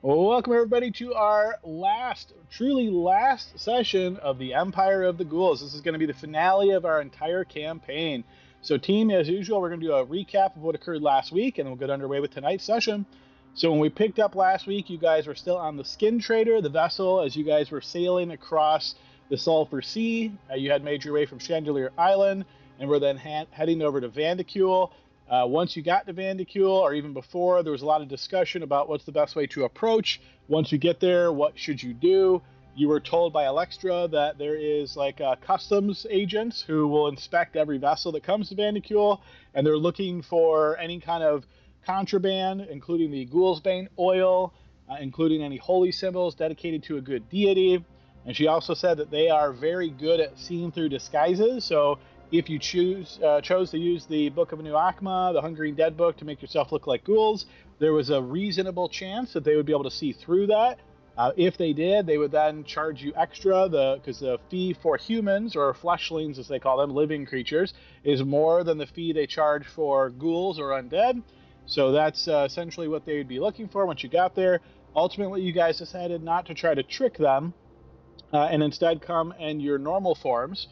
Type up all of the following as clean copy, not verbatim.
Welcome, everybody, to our truly last session of the Empire of the Ghouls. This is going to be the finale of our entire campaign. So, team, as usual, we're going to do a recap of what occurred last week, and we'll get underway with tonight's session. So, when we picked up last week, you guys were still on the Skin Trader, the vessel, as you guys were sailing across the Sulphur Sea. You had made your way from Chandelier Island, and were then heading over to Vandicule. Once you got to Vandicule, or even before, there was a lot of discussion about what's the best way to approach. Once you get there, what should you do? You were told by Alextra that there is like customs agents who will inspect every vessel that comes to Vandicule, and they're looking for any kind of contraband, including the Ghoulsbane oil, including any holy symbols dedicated to a good deity. And she also said that they are very good at seeing through disguises. So if you chose to use the Book of New Akma, the Hungering Dead book, to make yourself look like ghouls, there was a reasonable chance that they would be able to see through that. If they did, they would then charge you extra, because the fee for humans, or fleshlings as they call them, living creatures, is more than the fee they charge for ghouls or undead. So that's essentially what they would be looking for once you got there. Ultimately, you guys decided not to try to trick them, and instead come in your normal forms.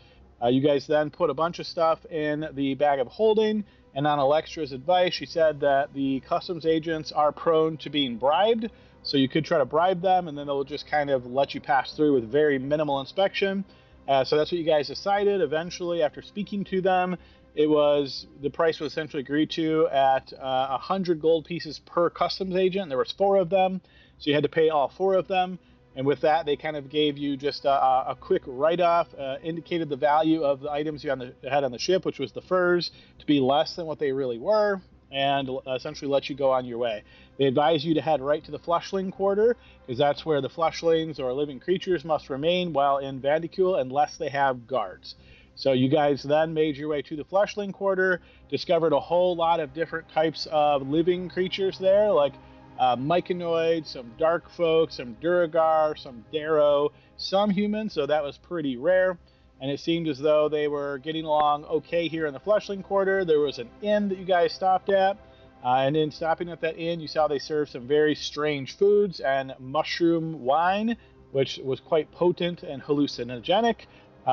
You guys then put a bunch of stuff in the bag of holding, and on Alextra's advice, she said that the customs agents are prone to being bribed, so you could try to bribe them, and then they'll just kind of let you pass through with very minimal inspection. So that's what you guys decided. Eventually, after speaking to them, the price was essentially agreed to at 100 gold pieces per customs agent. There was 4 of them, so you had to pay all 4 of them. And with that, they kind of gave you just a quick write-off, indicated the value of the items you had on the ship, which was the furs, to be less than what they really were, and essentially let you go on your way. They advise you to head right to the Fleshling Quarter, because that's where the Fleshlings or living creatures must remain while in Vandicule unless they have guards. So you guys then made your way to the Fleshling Quarter, discovered a whole lot of different types of living creatures there, like myconoids, some dark folk, some Duragar, some Darrow, some humans, so that was pretty rare. And it seemed as though they were getting along okay here in the Fleshling Quarter. There was an inn that you guys stopped at, and in stopping at that inn, you saw they served some very strange foods and mushroom wine, which was quite potent and hallucinogenic.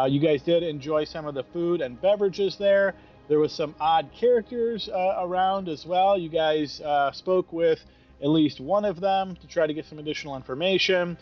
You guys did enjoy some of the food and beverages there. There was some odd characters around as well. You guys spoke with at least one of them to try to get some additional information.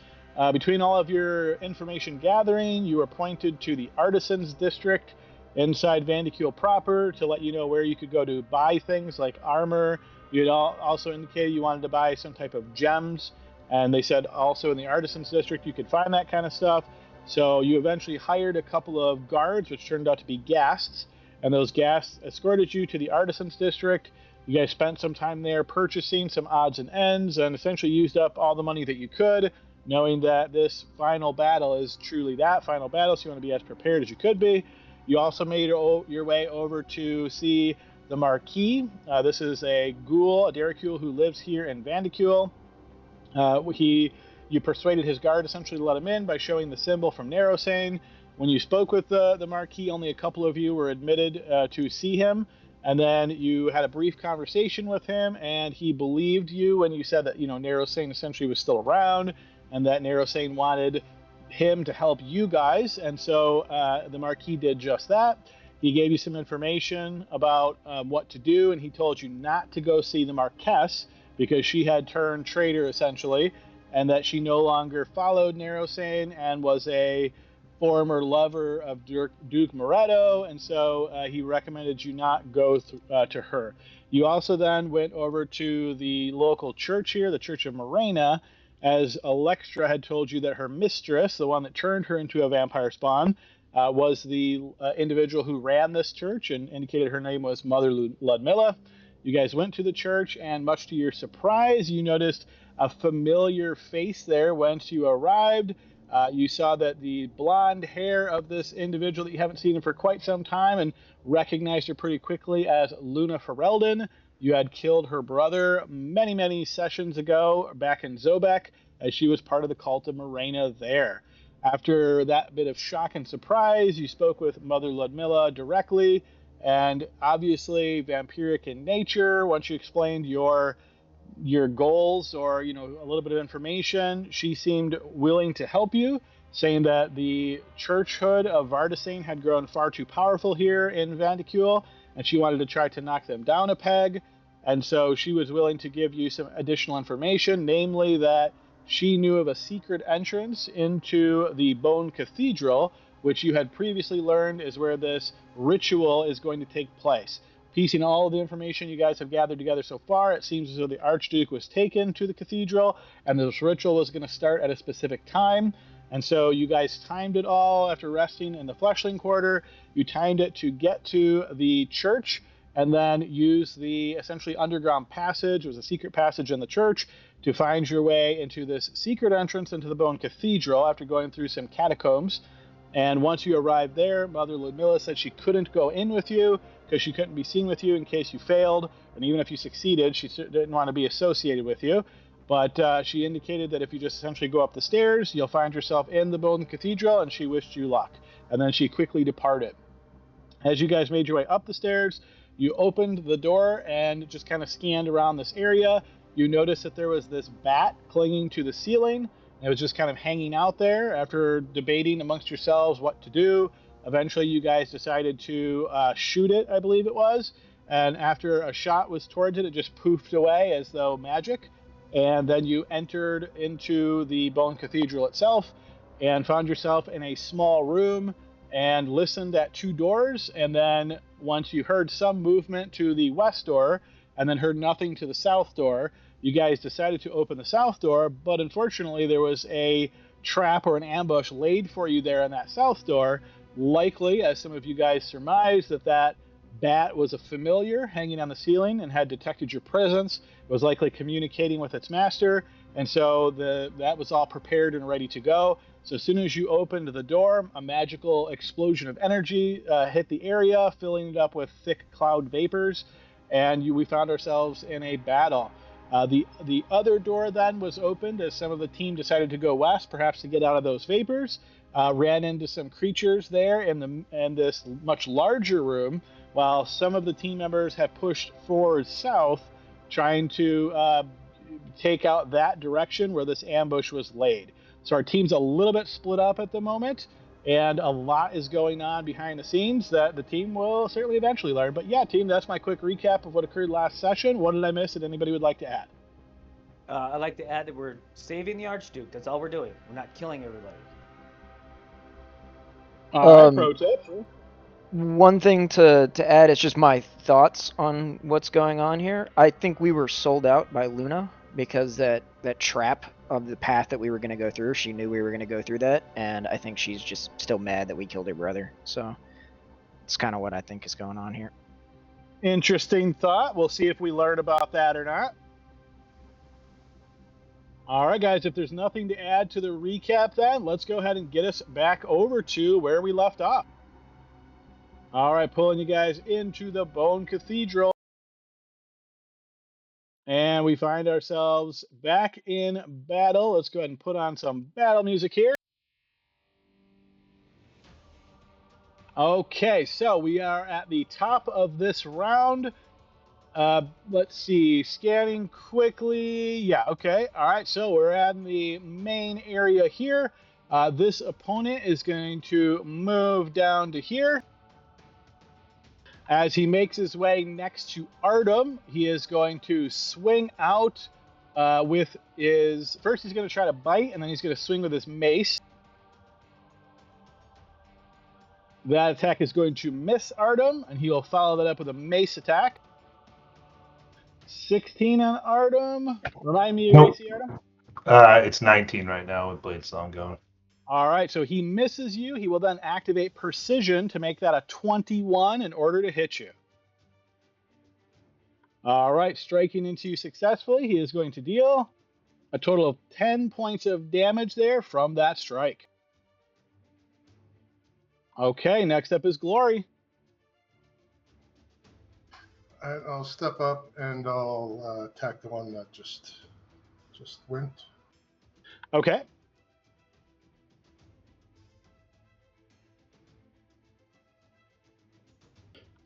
Between all of your information gathering, you were pointed to the Artisans District inside Vandicule proper to let you know where you could go to buy things like armor. You had also indicated you wanted to buy some type of gems, and they said also in the Artisans District you could find that kind of stuff. So you eventually hired a couple of guards, which turned out to be ghasts, and those ghasts escorted you to the Artisans District. You guys spent some time there purchasing some odds and ends, and essentially used up all the money that you could, knowing that this final battle is truly that final battle, so you want to be as prepared as you could be. You also made your way over to see the Marquis. This is a ghoul, a Derricule, who lives here in Vandicule. You persuaded his guard essentially to let him in by showing the symbol from Narrowsane. When you spoke with the Marquis, only a couple of you were admitted to see him. And then you had a brief conversation with him, and he believed you when you said that, Narrowsane essentially was still around, and that Narrowsane wanted him to help you guys. And so the Marquis did just that. He gave you some information about what to do, and he told you not to go see the Marquess because she had turned traitor essentially, and that she no longer followed Narrowsane and was a former lover of Duke Moretto, and so he recommended you not go to her. You also then went over to the local church here, the Church of Morena, as Alextra had told you that her mistress, the one that turned her into a vampire spawn, was the individual who ran this church, and indicated her name was Mother Ludmilla. You guys went to the church, and much to your surprise, you noticed a familiar face there once you arrived. You saw that the blonde hair of this individual that you haven't seen for quite some time, and recognized her pretty quickly as Luna Ferelden. You had killed her brother many, many sessions ago back in Zobek, as she was part of the cult of Morena there. After that bit of shock and surprise, you spoke with Mother Ludmilla directly, and obviously vampiric in nature. Once you explained your your goals or a little bit of information. She seemed willing to help you, saying that the churchhood of Vardasane had grown far too powerful here in Vandicule, and she wanted to try to knock them down a peg. And so she was willing to give you some additional information, namely that she knew of a secret entrance into the Bone Cathedral, which you had previously learned is where this ritual is going to take place. Piecing all of the information you guys have gathered together so far, it seems as though the Archduke was taken to the cathedral, and this ritual was going to start at a specific time. And so you guys timed it all after resting in the Fleshling Quarter. You timed it to get to the church and then use the essentially underground passage. It was a secret passage in the church to find your way into this secret entrance into the Bone Cathedral after going through some catacombs. And once you arrived there, Mother Ludmilla said she couldn't go in with you because she couldn't be seen with you in case you failed. And even if you succeeded, she didn't want to be associated with you. But she indicated that if you just essentially go up the stairs, you'll find yourself in the Bone Cathedral, and she wished you luck. And then she quickly departed. As you guys made your way up the stairs, you opened the door and just kind of scanned around this area. You noticed that there was this bat clinging to the ceiling. It was just kind of hanging out there. After debating amongst yourselves what to do, eventually you guys decided to shoot it, I believe it was. And after a shot was towards it, it just poofed away as though magic. And then you entered into the Bone Cathedral itself and found yourself in a small room and listened at two doors. And then once you heard some movement to the west door and then heard nothing to the south door, you guys decided to open the south door, but unfortunately there was a trap or an ambush laid for you there on that south door. Likely, as some of you guys surmised, that bat was a familiar hanging on the ceiling and had detected your presence. It was likely communicating with its master, and so that was all prepared and ready to go. So as soon as you opened the door, a magical explosion of energy hit the area, filling it up with thick cloud vapors, and we found ourselves in a battle. The other door then was opened as some of the team decided to go west, perhaps to get out of those vapors. Ran into some creatures there in this much larger room, while some of the team members have pushed forward south, trying to take out that direction where this ambush was laid. So our team's a little bit split up at the moment, and a lot is going on behind the scenes that the team will certainly eventually learn. But yeah, team, that's my quick recap of what occurred last session. What did I miss that anybody would like to add? I'd like to add that we're saving the Archduke. That's all we're doing. We're not killing everybody. All right, pro tip. One thing to add is just my thoughts on what's going on here. I think we were sold out by Luna because that trap of the path that we were going to go through, she knew we were going to go through that, and I think she's just still mad that we killed her brother. So it's kind of what I think is going on here. Interesting thought. We'll see if we learn about that or not. All right, guys, if there's nothing to add to the recap then, let's go ahead and get us back over to where we left off. All right, pulling you guys into the Bone Cathedral. And we find ourselves back in battle. Let's go ahead and put on some battle music here. Okay, so we are at the top of this round. Let's see, scanning quickly. Yeah, okay. All right, so we're at the main area here. This opponent is going to move down to here. As he makes his way next to Artem, he is going to swing out with his... First, he's going to try to bite, and then he's going to swing with his mace. That attack is going to miss Artem, and he will follow that up with a mace attack. 16 on Artem. Remind me your AC, Artem. It's 19 right now with Blade Song going. All right, so he misses you. He will then activate Precision to make that a 21 in order to hit you. All right, striking into you successfully, he is going to deal a total of 10 points of damage there from that strike. Okay, next up is Glory. I'll step up and I'll attack the one that just went. Okay.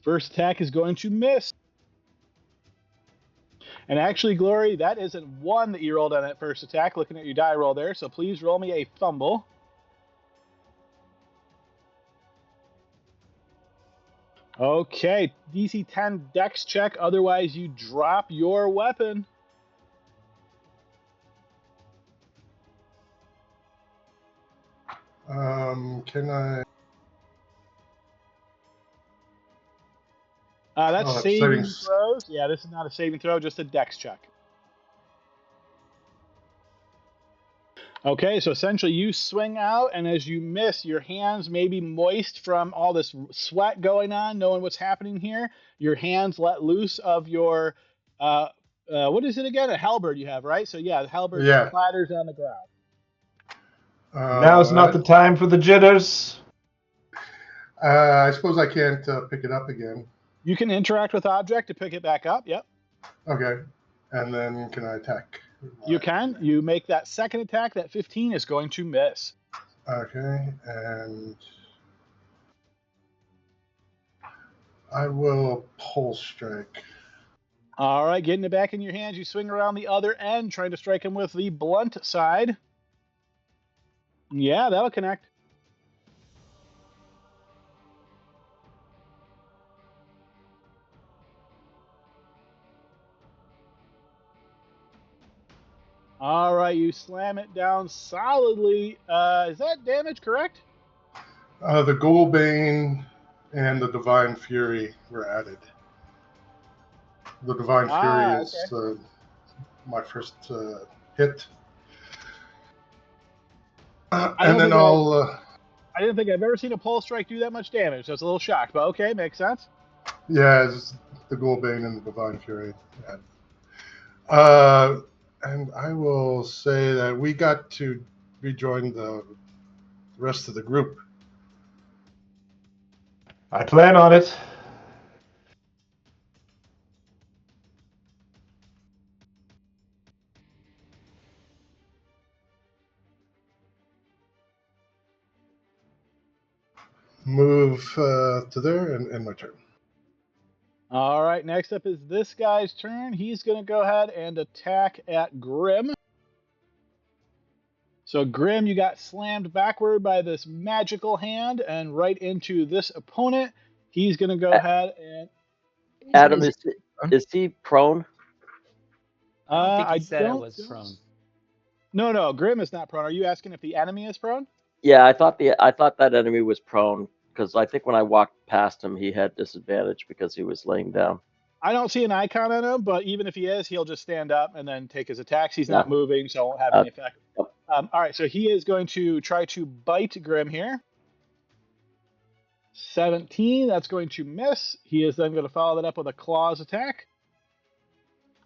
First attack is going to miss. And actually, Glory, that isn't 1 that you rolled on that first attack, looking at your die roll there, so please roll me a fumble. Okay, DC 10 dex check, otherwise you drop your weapon. Can I? That's Oh, saving savings. throws. Yeah, this is not a saving throw, just a dex check. Okay, so essentially you swing out, and as you miss, your hands may be moist from all this sweat going on, knowing what's happening here. Your hands let loose of your, what is it again? A halberd you have, right? So yeah, the halberd Yeah. splatters on the ground. Now's not the time for the jitters. I suppose I can't pick it up again. You can interact with object to pick it back up, yep. Okay. And then can I attack? You can. You make that second attack, that 15 is going to miss. Okay, and I will pulse strike. All right, getting it back in your hands, you swing around the other end, trying to strike him with the blunt side. Yeah, that'll connect. All right, you slam it down solidly. Is that damage correct? The Ghoulbane and the Divine Fury were added. The Divine Fury is my first hit. And then I didn't think I've ever seen a pulse strike do that much damage. So I was a little shocked, but okay, makes sense. Yeah, it's the Ghoulbane and the Divine Fury. And I will say that we got to rejoin the rest of the group. I plan on it. Move to there and end my turn. All right, next up is this guy's turn. He's going to go ahead and attack at Grim. So Grim, you got slammed backward by this magical hand and right into this opponent. He's going to go ahead and... Adam, is he prone? I don't think he said it was prone. No, Grim is not prone. Are you asking if the enemy is prone? Yeah, I thought that enemy was prone because I think when I walked past him, he had disadvantage because he was laying down. I don't see an icon on him, but even if he is, he'll just stand up and then take his attacks. He's not moving, so it won't have any effect. Yep. All right, so he is going to try to bite Grim here. 17, that's going to miss. He is then going to follow that up with a claws attack.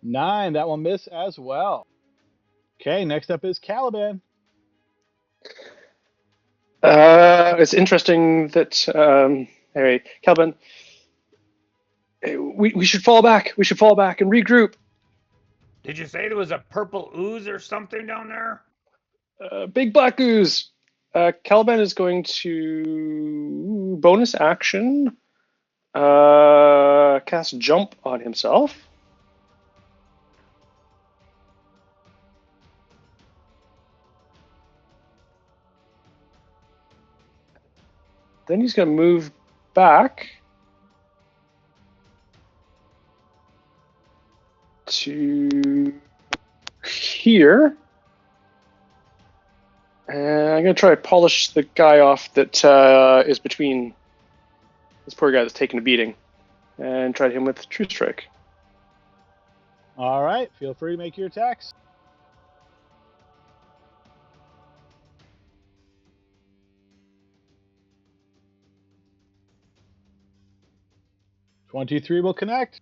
9, that will miss as well. Okay, next up is Caliban. It's interesting that anyway, Caliban. We should fall back. We should fall back and regroup. Did you say there was a purple ooze or something down there? Big black ooze. Caliban is going to bonus action cast jump on himself. Then he's going to move back to here. And I'm going to try to polish the guy off that is between this poor guy that's taking a beating. And try to hit him with True Strike. All right, feel free to make your attacks. .23 will connect.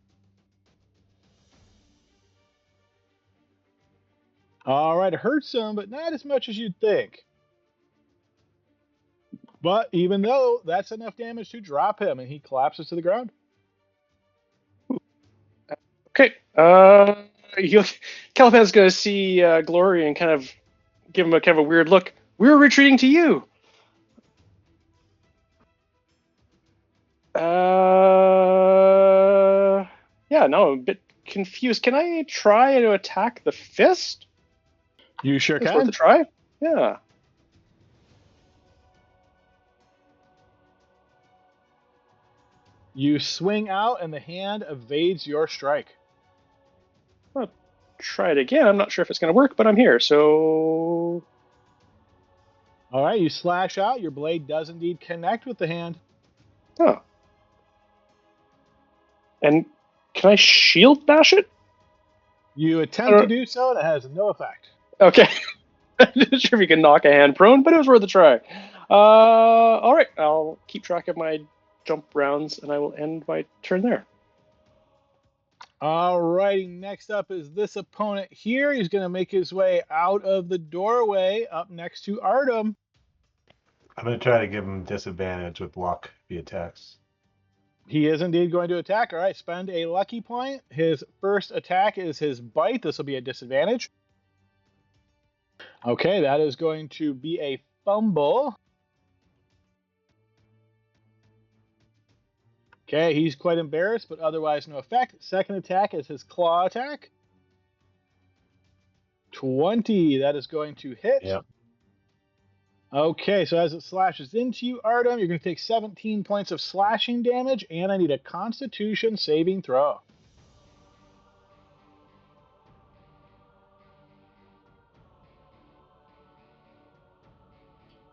All right, it hurts him, but not as much as you'd think. But even though that's enough damage to drop him, and he collapses to the ground. Okay. Caliban's going to see Glory and kind of give him a kind of a weird look. We're retreating to you. Yeah, no, I'm a bit confused. Can I try to attack the fist? You sure It's can. worth a try. Yeah. You swing out, and the hand evades your strike. I'll try it again. I'm not sure if it's going to work, but I'm here, so... All right, you slash out. Your blade does indeed connect with the hand. Oh. And can I shield bash it? You attempt to do so, and it has no effect. Okay. I'm not sure if you can knock a hand prone, but it was worth a try. All right, I'll keep track of my jump rounds, and I will end my turn there. All righty, next up is this opponent here. He's going to make his way out of the doorway up next to Artem. I'm going to try to give him disadvantage with luck if he attacks. He is indeed going to attack. All right, spend a lucky point. His first attack is his bite. This will be a disadvantage. Okay, that is going to be a fumble. Okay, he's quite embarrassed, but otherwise no effect. Second attack is his claw attack. 20, that is going to hit. Yep. Okay, so as it slashes into you, Artem, you're going to take 17 points of slashing damage, and I need a Constitution saving throw.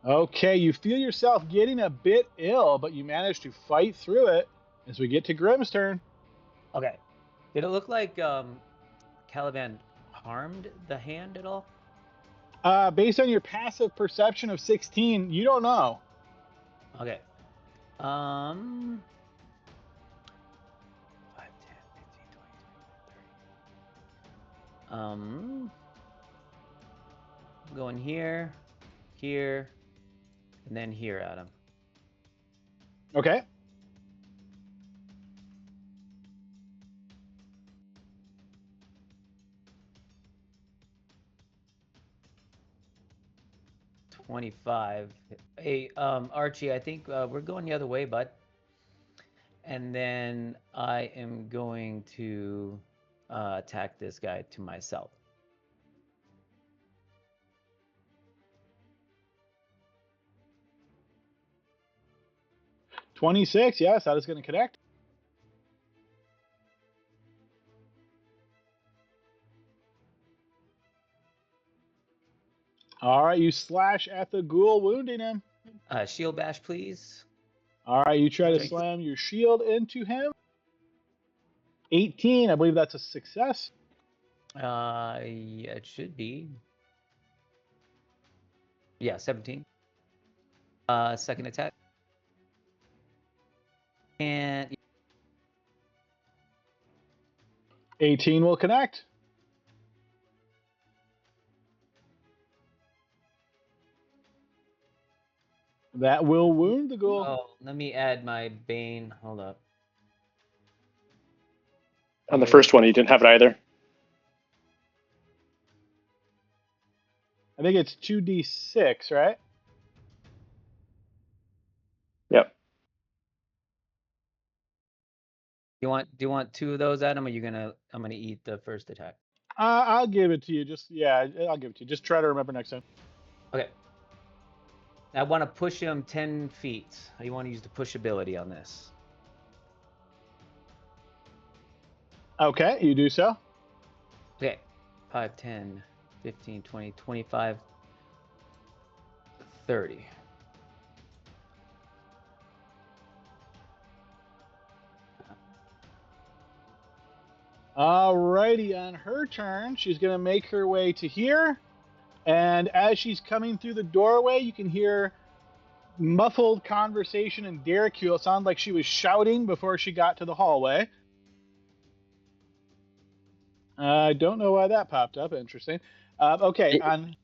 Okay, you feel yourself getting a bit ill, but you manage to fight through it as we get to Grimm's turn. Okay. Did it look like Caliban harmed the hand at all? Based on your passive perception of 16, you don't know. Okay. 5, 10, 15, 20, 30. Going here, here, and then here, Adam. Okay. $25. Hey, Archie, I think we're going the other way, bud. And then I am going to attack this guy to myself. $26, yes, that is going to connect. All right, you slash at the ghoul, wounding him. Shield bash, please. All right, you try to Okay. slam your shield into him. 18, I believe that's a success. Yeah, it should be. Yeah, 17. Second attack. And 18 will connect. That will wound the ghoul. oh, let me add my Bane. Hold up. On the first one, you didn't have it either. I think it's 2d6, right? Yep. Do you want two of those, Adam? Or I'm gonna eat the first attack. I'll give it to you. I'll give it to you. Just try to remember next time. Okay. I want to push him 10 feet. I want to use the push ability on this. Okay, you do so. Okay. 5, 10, 15, 20, 25, 30. Alrighty, on her turn, she's going to make her way to here. And as she's coming through the doorway, you can hear muffled conversation in Derrick-Hule. It sounded like she was shouting before she got to the hallway. I don't know why that popped up. Interesting. Okay.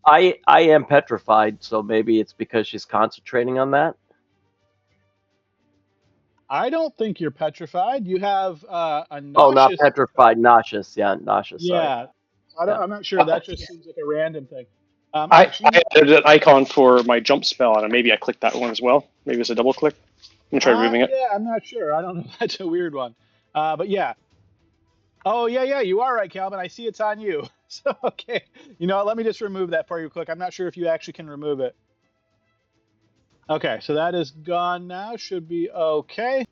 I am petrified, so maybe it's because she's concentrating on that. I don't think you're petrified. You have a nauseous... Oh, not petrified, nauseous. Yeah, nauseous. Yeah. Sorry. I'm not sure. That just seems like a random thing. I added an icon for my jump spell, and maybe I clicked that one as well. Maybe it's a double click. I'm going to try removing it. Yeah, I'm not sure. I don't know. That's a weird one. But yeah. Oh, yeah, you are right, Calvin. I see it's on you. So, okay. You know what? Let me just remove that for you quick. I'm not sure if you actually can remove it. Okay, so that is gone now. Should be okay.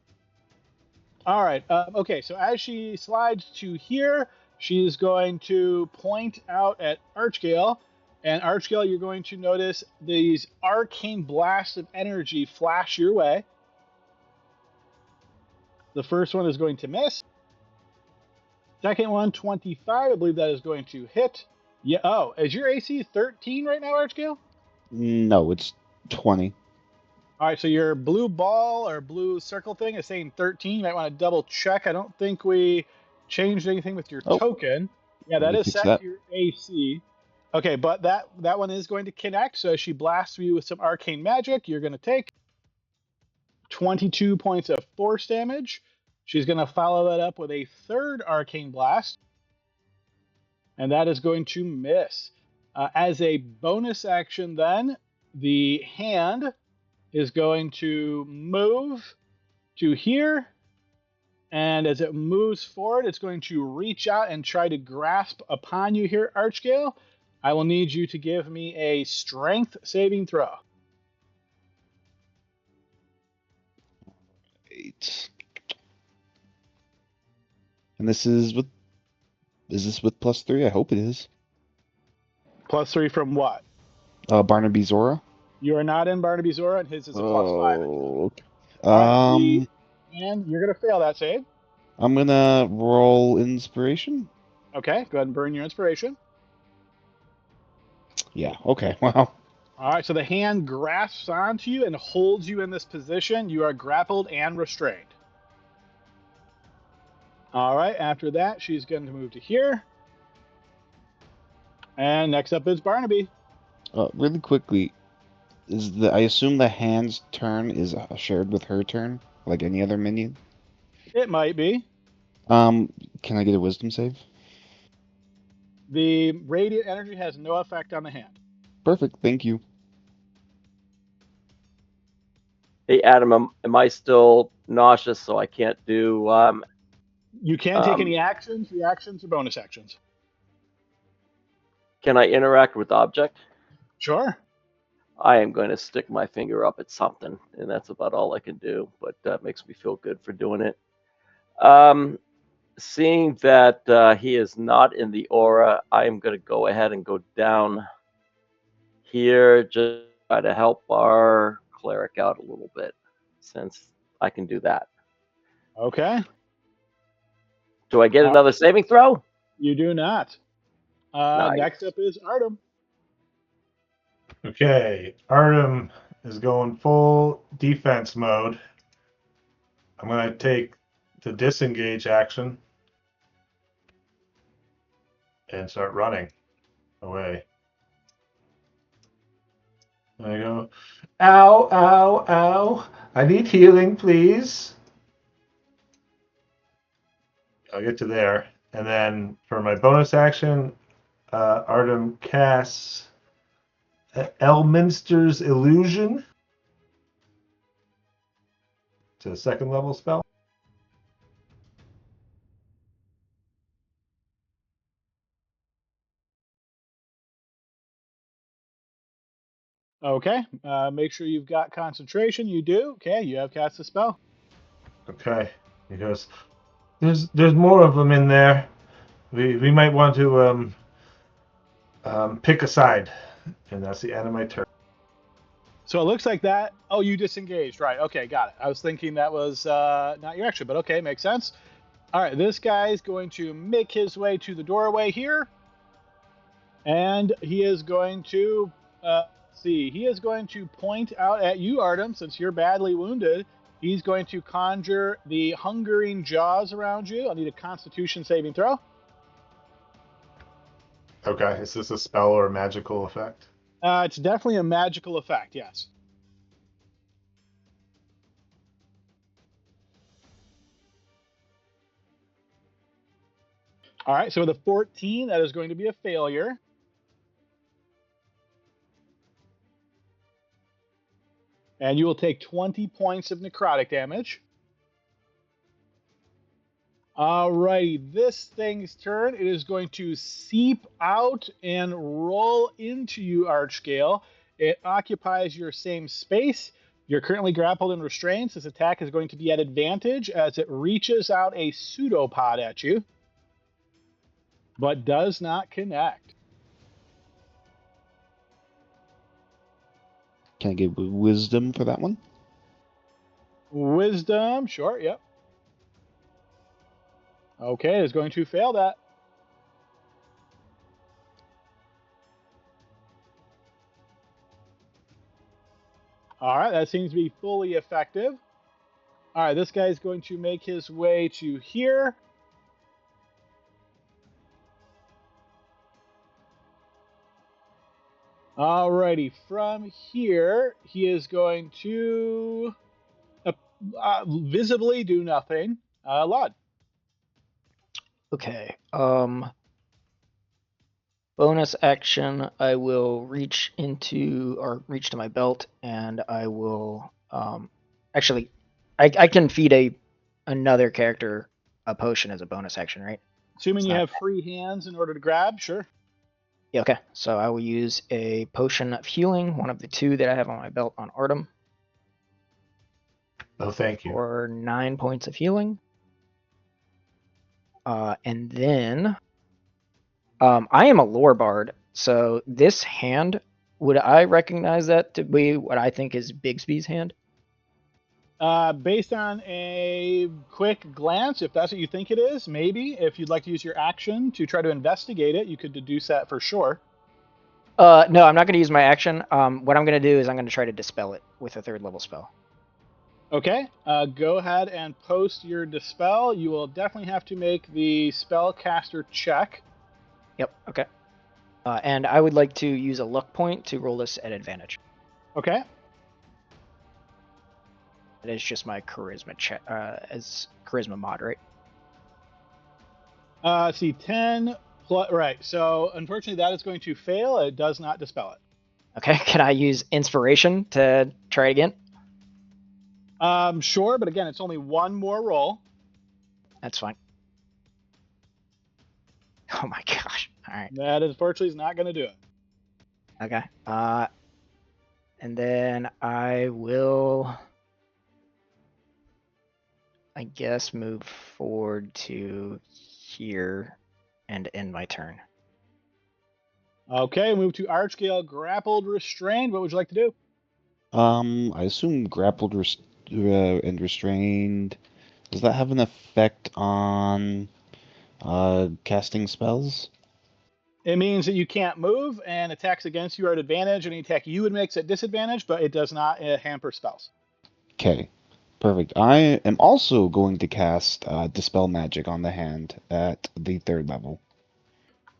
All right. Okay, so as she slides to here, she's going to point out at Archgale. And Archgale, you're going to notice these arcane blasts of energy flash your way. The first one is going to miss. Second one, 25. I believe that is going to hit. Yeah. Oh, is your AC 13 right now, Archgale? No, it's 20. All right, so your blue ball or blue circle thing is saying 13. You might want to double check. I don't think we changed anything with your Oh, token. Yeah, let that me is fix set that. to your AC. Okay, but that one is going to connect. So as she blasts you with some arcane magic, you're going to take 22 points of force damage. She's going to follow that up with a third arcane blast, and that is going to miss. As a bonus action, then, the hand is going to move to here, and as it moves forward, it's going to reach out and try to grasp upon you here, Archgale. I will need you to give me a strength saving throw. 8. And this is with. Is this with +3? I hope it is. +3 from what? Barnaby Zora. You are not in Barnaby Zora, and his is a +5. Oh. Okay. All right, please. And you're going to fail that save. I'm gonna roll inspiration. Okay, go ahead and burn your inspiration. Yeah. Okay. Wow. All right, so the hand grasps onto you and holds you in this position. You are grappled and restrained. All right, after that, she's going to move to here. And next up is Barnaby. Really quickly, I assume the hand's turn is shared with her turn, like any other minion. It might be. Can I get a wisdom save? The radiant energy has no effect on the hand. Perfect. Thank you. Hey, Adam, am I still nauseous so I can't do... You can't take any actions, reactions, or bonus actions. Can I interact with the object? Sure. I am going to stick my finger up at something, and that's about all I can do, but that makes me feel good for doing it. Seeing that he is not in the aura, I'm going to go ahead and go down here, just try to help our cleric out a little bit, since I can do that. Okay. Do I get another saving throw? You do not. Nice. Next up is Artem. Okay, Artem is going full defense mode. I'm going to take the disengage action and start running away. I go, ow, ow, ow. I need healing, please. I'll get to there. And then for my bonus action, Artem casts Elminster's Illusion. It's a 2nd level spell. Okay. Make sure you've got concentration. You do. Okay. You have cast a spell. Okay. He goes, there's more of them in there. We might want to pick a side. And that's the end of my turn. So it looks like that. Oh, you disengaged. Right. Okay. Got it. I was thinking that was not your action, but okay. Makes sense. All right. This guy's going to make his way to the doorway here. And he is going to he is going to point out at you, Artem, since you're badly wounded. He's going to conjure the hungering jaws around you. I'll need a Constitution saving throw. Okay, is this a spell or a magical effect? It's definitely a magical effect, yes. All right, so with a 14, that is going to be a failure. And you will take 20 points of necrotic damage. Alrighty, this thing's turn. It is going to seep out and roll into you, Archgale. It occupies your same space. You're currently grappled and restrained. This attack is going to be at advantage as it reaches out a pseudopod at you, but does not connect. Can I get wisdom for that one? Wisdom, sure, yep. Okay, it's going to fail that. All right, that seems to be fully effective. All right, this guy's going to make his way to here. Alrighty, from here, he is going to visibly do nothing. Lod. Okay. Bonus action, I will reach to my belt, and I will actually, I can feed another character a potion as a bonus action, right? Assuming It's you not- have free hands in order to grab, sure. Yeah, okay. So I will use a potion of healing, one of the two that I have on my belt on Artem, Oh, thank you. for 9 points of healing. And then I am a lore bard, so this hand, would I recognize that to be what I think is Bigsby's hand? Based on a quick glance, if that's what you think it is, maybe. If you'd like to use your action to try to investigate it, you could deduce that for sure. No, I'm not going to use my action. What I'm going to do is I'm going to try to dispel it with a 3rd level spell. Okay, go ahead and post your dispel. You will definitely have to make the spellcaster check. Yep, okay. And I would like to use a luck point to roll this at advantage. Okay. That is just my charisma check, as charisma mod, right? See, 10 plus, right. So unfortunately, that is going to fail. It does not dispel it. Okay, can I use inspiration to try it again? Sure, but again, it's only one more roll. That's fine. Oh my gosh. All right. That unfortunately is not going to do it. Okay. And then I will, I guess, move forward to here and end my turn. Okay, move to Archgale, grappled, restrained. What would you like to do? I assume grappled and restrained. Does that have an effect on casting spells? It means that you can't move, and attacks against you are at advantage. Any attack you would make is at disadvantage, but it does not hamper spells. Okay, perfect. I am also going to cast Dispel Magic on the hand at the 3rd level.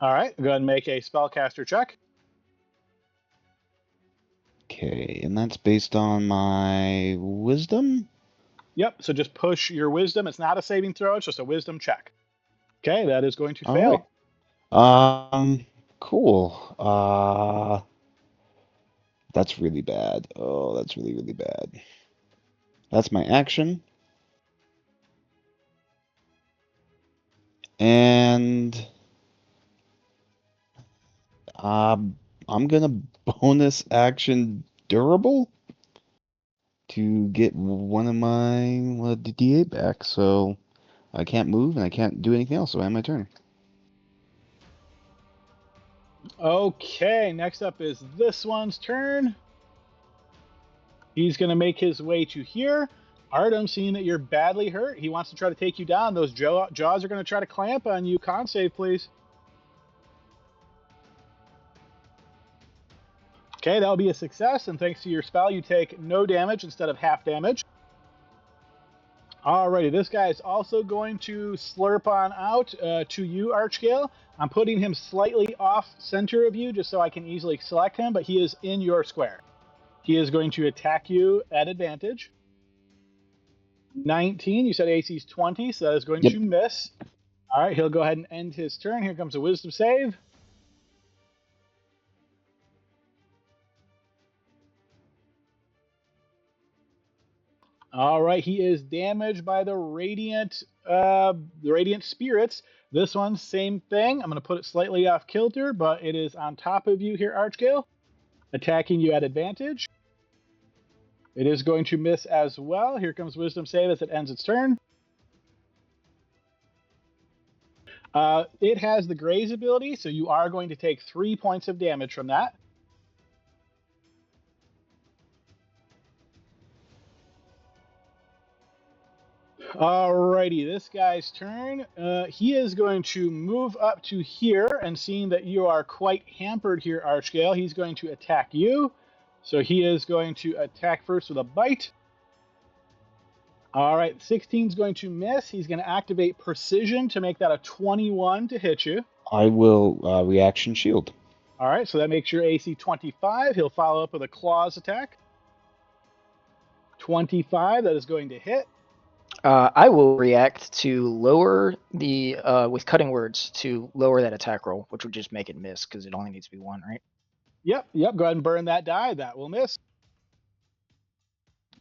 All right, go ahead and make a spellcaster check. Okay, and that's based on my wisdom? Yep, so just push your wisdom. It's not a saving throw, it's just a wisdom check. Okay, that is going to All fail. right. Cool. That's really bad. Oh, that's really, really bad. That's my action. And I'm gonna bonus action durable to get one of my D8 back. So I can't move and I can't do anything else. So I end my turn. Okay, next up is this one's turn. He's going to make his way to here. Artem, seeing that you're badly hurt, he wants to try to take you down. Those jaws are going to try to clamp on you. Con save, please. Okay, that'll be a success, and thanks to your spell, you take no damage instead of half damage. Alrighty, this guy is also going to slurp on out to you, Archgale. I'm putting him slightly off center of you just so I can easily select him, but he is in your square. He is going to attack you at advantage. 19, you said AC's 20, so that is going to miss. All right, he'll go ahead and end his turn. Here comes a wisdom save. All right, he is damaged by the radiant spirits. This one, same thing. I'm going to put it slightly off kilter, but it is on top of you here, Archgale, attacking you at advantage. It is going to miss as well. Here comes Wisdom save as it ends its turn. It has the Graze ability, so you are going to take 3 points of damage from that. Alrighty, this guy's turn. He is going to move up to here, and seeing that you are quite hampered here, Archgale, he's going to attack you. So he is going to attack first with a bite. All right, 16 is going to miss. He's going to activate Precision to make that a 21 to hit you. I will reaction shield. All right, so that makes your AC 25. He'll follow up with a Claws attack. 25, that is going to hit. I will react to lower the with cutting words to lower that attack roll, which would just make it miss because it only needs to be 1, right? Yep. Go ahead and burn that die. That will miss.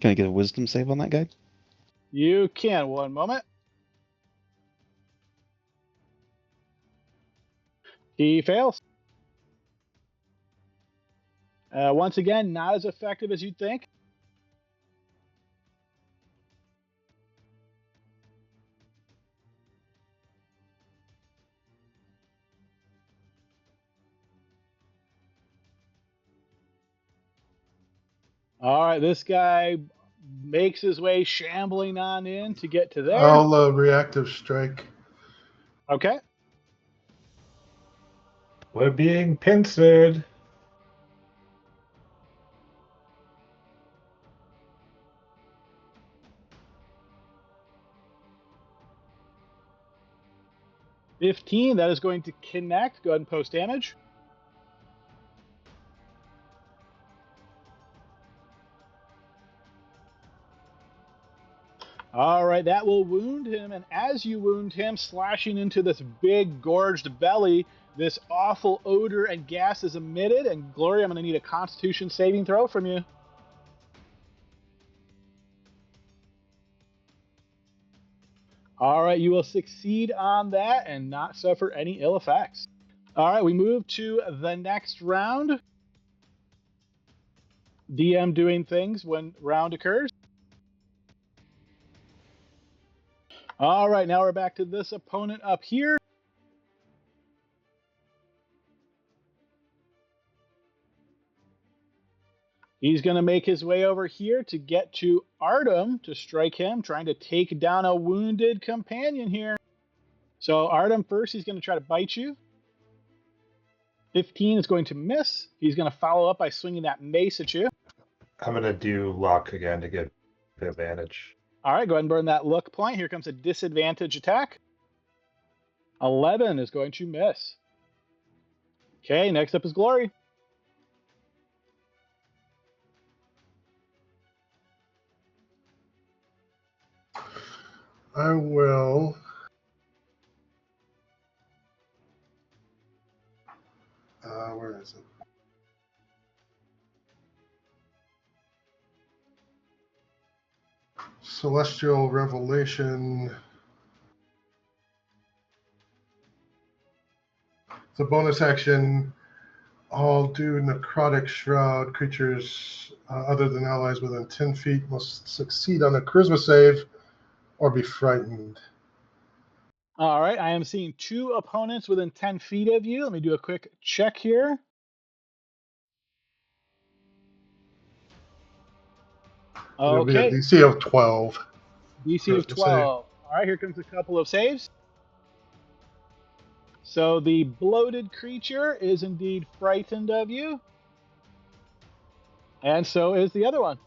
Can I get a wisdom save on that guy? You can. One moment. He fails. Once again, not as effective as you'd think. All right, this guy makes his way shambling on in to get to there. I'll reactive strike. Okay. We're being pincered. $15, that is going to connect. Go ahead and post damage. All right, that will wound him, and as you wound him, slashing into this big, gorged belly, this awful odor and gas is emitted, and Gloria, I'm going to need a Constitution saving throw from you. All right, you will succeed on that and not suffer any ill effects. All right, we move to the next round. DM doing things when round occurs. All right, now we're back to this opponent up here. He's going to make his way over here to get to Artem to strike him, trying to take down a wounded companion here. So Artem first, he's going to try to bite you. 15 is going to miss. He's going to follow up by swinging that mace at you. I'm going to do luck again to get the advantage. All right, go ahead and burn that luck point. Here comes a disadvantage attack. 11 is going to miss. Okay, next up is Glory. I will. Where is it? Celestial Revelation. It's a bonus action. All do necrotic shroud. Creatures other than allies within 10 feet must succeed on a charisma save or be frightened. All right, I am seeing 2 opponents within 10 feet of you. Let me do a quick check here. It'll be a Okay, DC of 12. DC of 12. All right, here comes a couple of saves. So the bloated creature is indeed frightened of you. And so is the other one.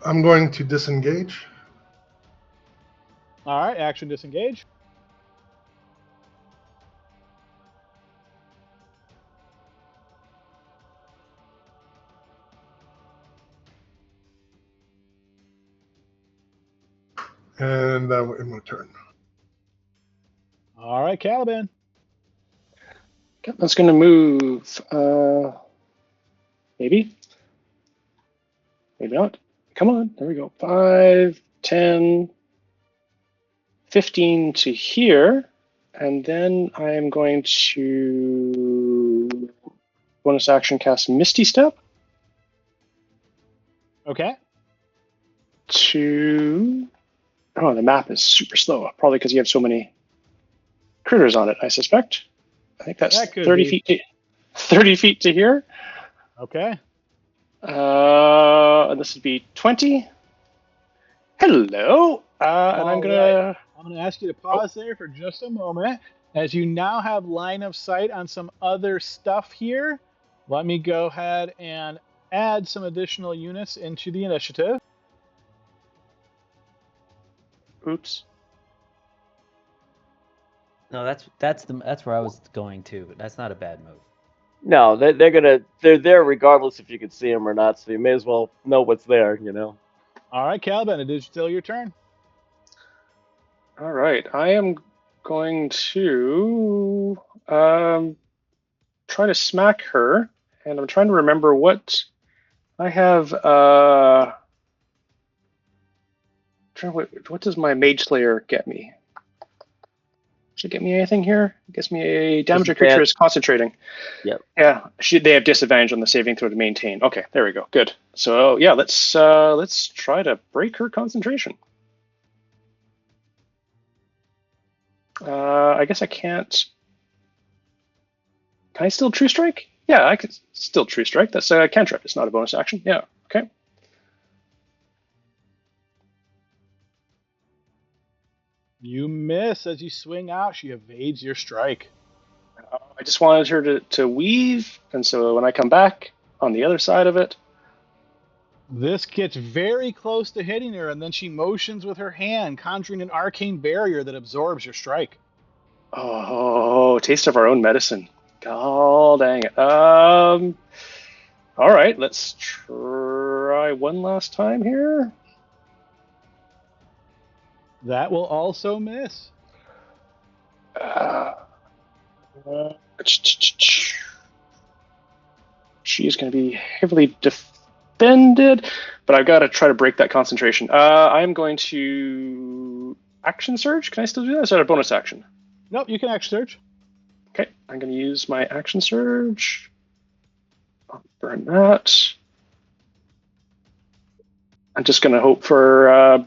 I'm going to disengage. All right, action disengage. And in my turn. All right, Caliban. Okay, that's going to move. Maybe. Maybe not. Come on. There we go. 5, 10, 15 to here. And then I am going to bonus action cast Misty Step Okay. to. Oh, the map is super slow. Probably because you have so many critters on it, I suspect. I think that's That could 30 be. feet to 30 feet to here. Okay. And this would be 20. Hello. And I'm All going right. to. I'm going to ask you to pause there for just a moment. As you now have line of sight on some other stuff here, let me go ahead and add some additional units into the initiative. Oops. No, that's where I was going to, but that's not a bad move. No, they're there regardless if you can see them or not. So you may as well know what's there. All right, Calvin, it is still your turn. All right. I am going to try to smack her. And I'm trying to remember what I have. What does my Mage Slayer get me? Does it get me anything here? It gets me a damage a creature is concentrating. Yep. Yeah, they have disadvantage on the saving throw to maintain. Okay, there we go. Good. So yeah, let's try to break her concentration. I guess I can't. Can I still True Strike? Yeah, I could still True Strike. That's a cantrip. It's not a bonus action. Yeah. Okay. You miss as you swing out. She evades your strike. I just wanted her to weave, and so when I come back on the other side of it. This gets very close to hitting her, and then she motions with her hand, conjuring an arcane barrier that absorbs your strike. Oh, taste of our own medicine. God dang it. All right, let's try one last time here. That will also miss. She's going to be heavily defended, but I've got to try to break that concentration. I'm going to action surge. Can I still do that? Is that a bonus action? Nope, you can action surge. Okay, I'm going to use my action surge. I'll burn that. I'm just going to hope for,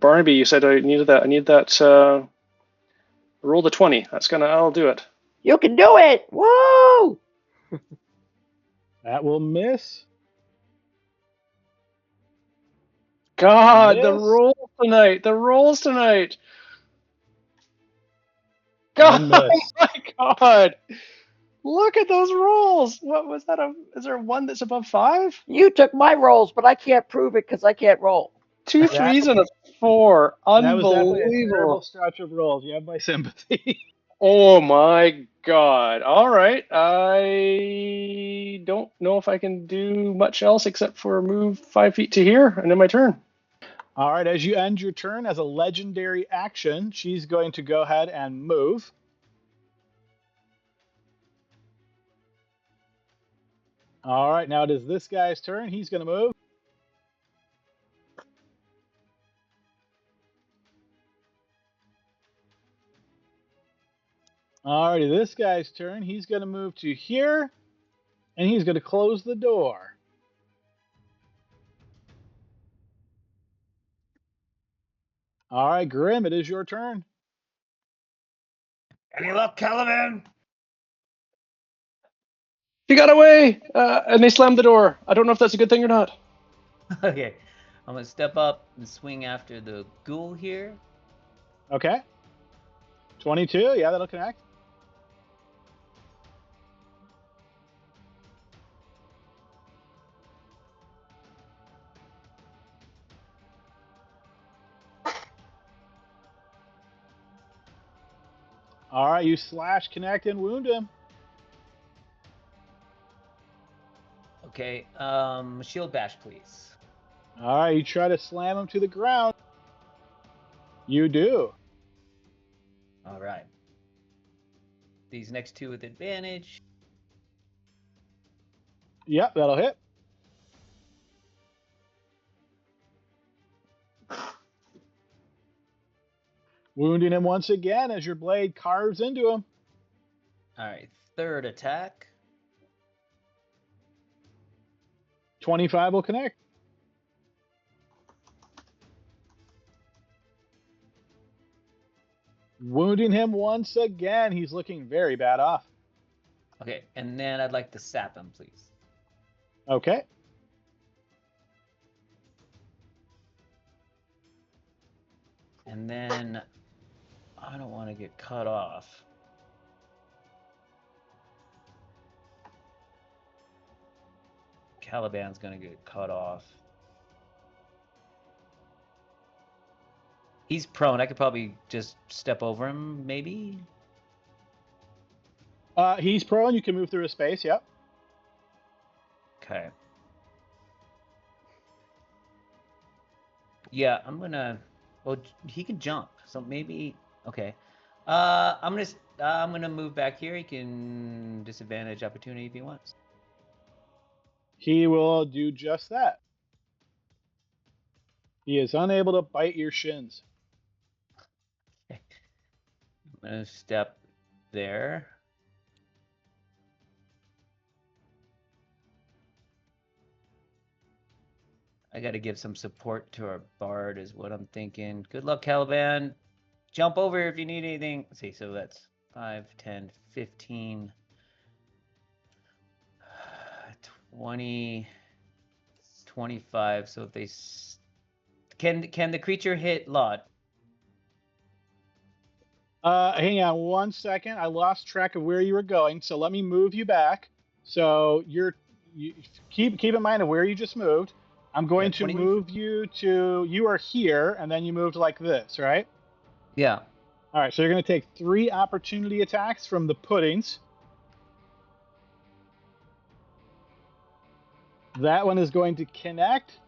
Barnaby, you said I needed that. I need that. Roll the 20. I'll do it. You can do it! Woo! That will miss. God, Miss. the rolls tonight. And God, miss. oh my God. Look at those rolls. What was that? Is there one that's above 5? You took my rolls, but I can't prove it because I can't roll. 2 3s and a 4. That was definitely a terrible Unbelievable. stretch of rolls. You have my sympathy. Oh my God. All right. I don't know if I can do much else except for move 5 feet to here and then my turn. All right, as you end your turn, as a legendary action, she's going to go ahead and move. All right, now it is this guy's turn. He's going to move. All righty, this guy's turn. He's going to move to here, and he's going to close the door. All right, Grim, it is your turn. Any luck, Caliban? He got away and they slammed the door. I don't know if that's a good thing or not. Okay, I'm gonna step up and swing after the ghoul here. Okay. 22, yeah, that'll connect. All right, you slash, connect, and wound him. Okay, shield bash, please. All right, you try to slam him to the ground. You do. All right. these next two with advantage. Yep, that'll hit. Wounding him once again as your blade carves into him. All right, third attack. 25 will connect. Wounding him once again. He's looking very bad off. Okay, and then I'd like to sap him, please. Okay. And then I don't want to get cut off. Caliban's gonna get cut off. He's prone. I could probably just step over him, maybe. He's prone. You can move through his space. Yep. Okay. Yeah, I'm gonna. Well, he can jump, so maybe. Okay. I'm gonna move back here. He can disadvantage opportunity if he wants. He will do just that. He is unable to bite your shins. I'm gonna step there. I got to give some support to our bard, is what I'm thinking. Good luck, Caliban. Jump over if you need anything. Let's see, so that's 5, 10, 15, 20, 25. So if they can the creature hit Laud? Hang on one second. I lost track of where you were going, so let me move you back. So you keep in mind of where you just moved. I'm going to move you to, you are here, and then you moved like this, right? Yeah. All right, so you're going to take 3 opportunity attacks from the puddings. That one is going to connect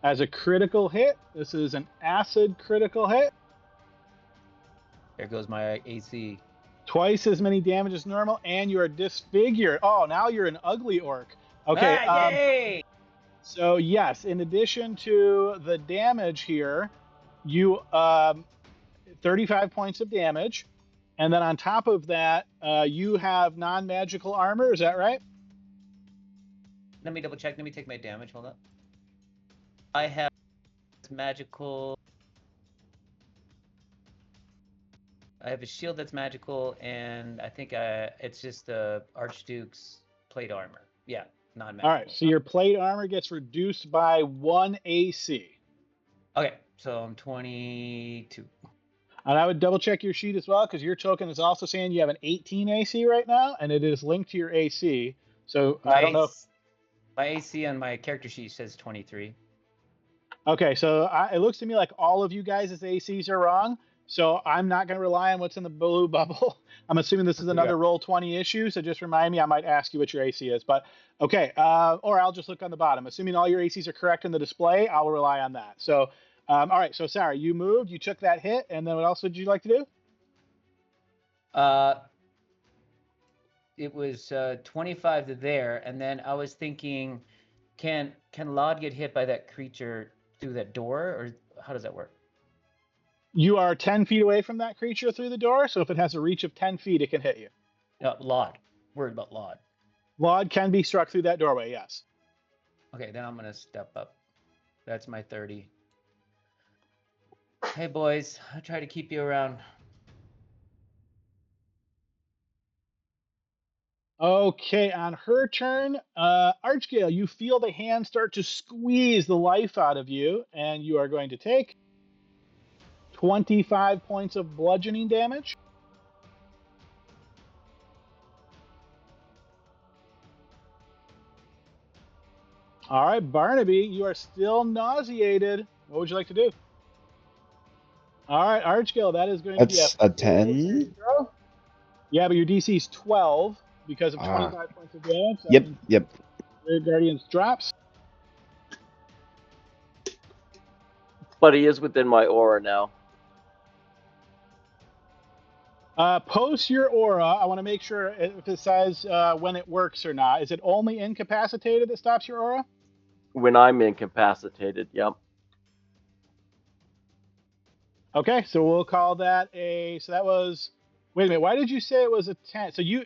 as a critical hit. This is an acid critical hit. There goes my AC. Twice as many damage as normal, and you are disfigured. Oh, now you're an ugly orc. Okay. Yay! So yes, in addition to the damage here, you 35 points of damage, and then on top of that, you have non-magical armor. Is that right? Let me double check. Let me take my damage. Hold up. I have magical. I have a shield that's magical, and I think it's just the Archduke's plate armor. Yeah, non-magical. All right, so your plate armor gets reduced by 1 AC. Okay, so I'm 22. And I would double check your sheet as well, because your token is also saying you have an 18 AC right now, and it is linked to your AC. So I don't know. My AC on my character sheet says 23. Okay, so it looks to me like all of you guys' ACs are wrong. So I'm not going to rely on what's in the blue bubble. I'm assuming this is another Roll20 issue, so just remind me. I might ask you what your AC is. But okay, or I'll just look on the bottom. Assuming all your ACs are correct in the display, I'll rely on that. So, all right. So sorry, you moved, you took that hit, and then what else would you like to do? It was 25 to there, and then I was thinking, can Laud get hit by that creature through that door, or how does that work? You are 10 feet away from that creature through the door, so if it has a reach of 10 feet, it can hit you. Laud. Worried about Laud. Laud can be struck through that doorway, yes. Okay, then I'm going to step up. That's my 30. Hey, boys. I'll try to keep you around. Okay, on her turn, Archgale, you feel the hand start to squeeze the life out of you, and you are going to take 25 points of bludgeoning damage. All right, Barnaby, you are still nauseated. What would you like to do? All right, Archgale, that is going to be a 10. Yeah, but your DC is 12 because of 25 points of damage. Yep. Your Guardians drops. But he is within my aura now. Post your aura. I want to make sure if it says when it works or not. Is it only incapacitated that stops your aura? When I'm incapacitated, yep. Okay, so we'll call that a. So that was. Wait a minute. Why did you say it was a 10? So you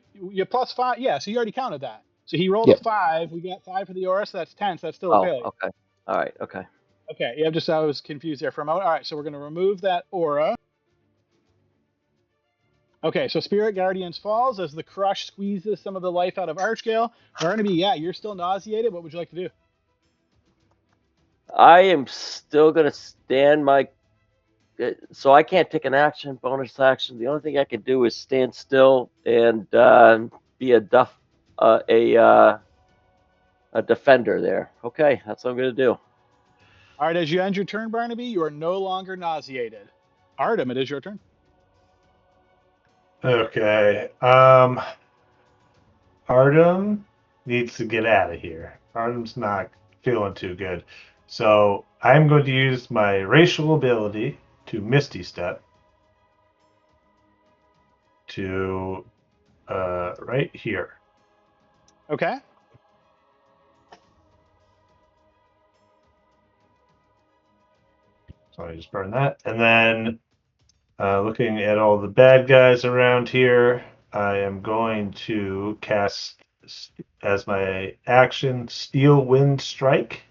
plus 5. Yeah. So you already counted that. So he rolled a Yep. 5. We got 5 for the aura, so that's 10. So that's still a Oh, failure. okay. All right, okay. Okay. Yeah. Just I was confused there for a moment. All right. So we're going to remove that aura. Okay. So Spirit Guardians falls as the crush squeezes some of the life out of Archgale. Barnaby, yeah, you're still nauseated. What would you like to do? I am still going to stand my... So I can't take an action, bonus action. The only thing I can do is stand still and be a defender there. Okay, that's what I'm going to do. All right. As you end your turn, Barnaby, you are no longer nauseated. Artem, it is your turn. Okay. Artem needs to get out of here. Artem's not feeling too good. So I'm going to use my racial ability to Misty Step to right here. Okay. So I just burn that. And then looking at all the bad guys around here, I am going to cast as my action Steel Wind Strike.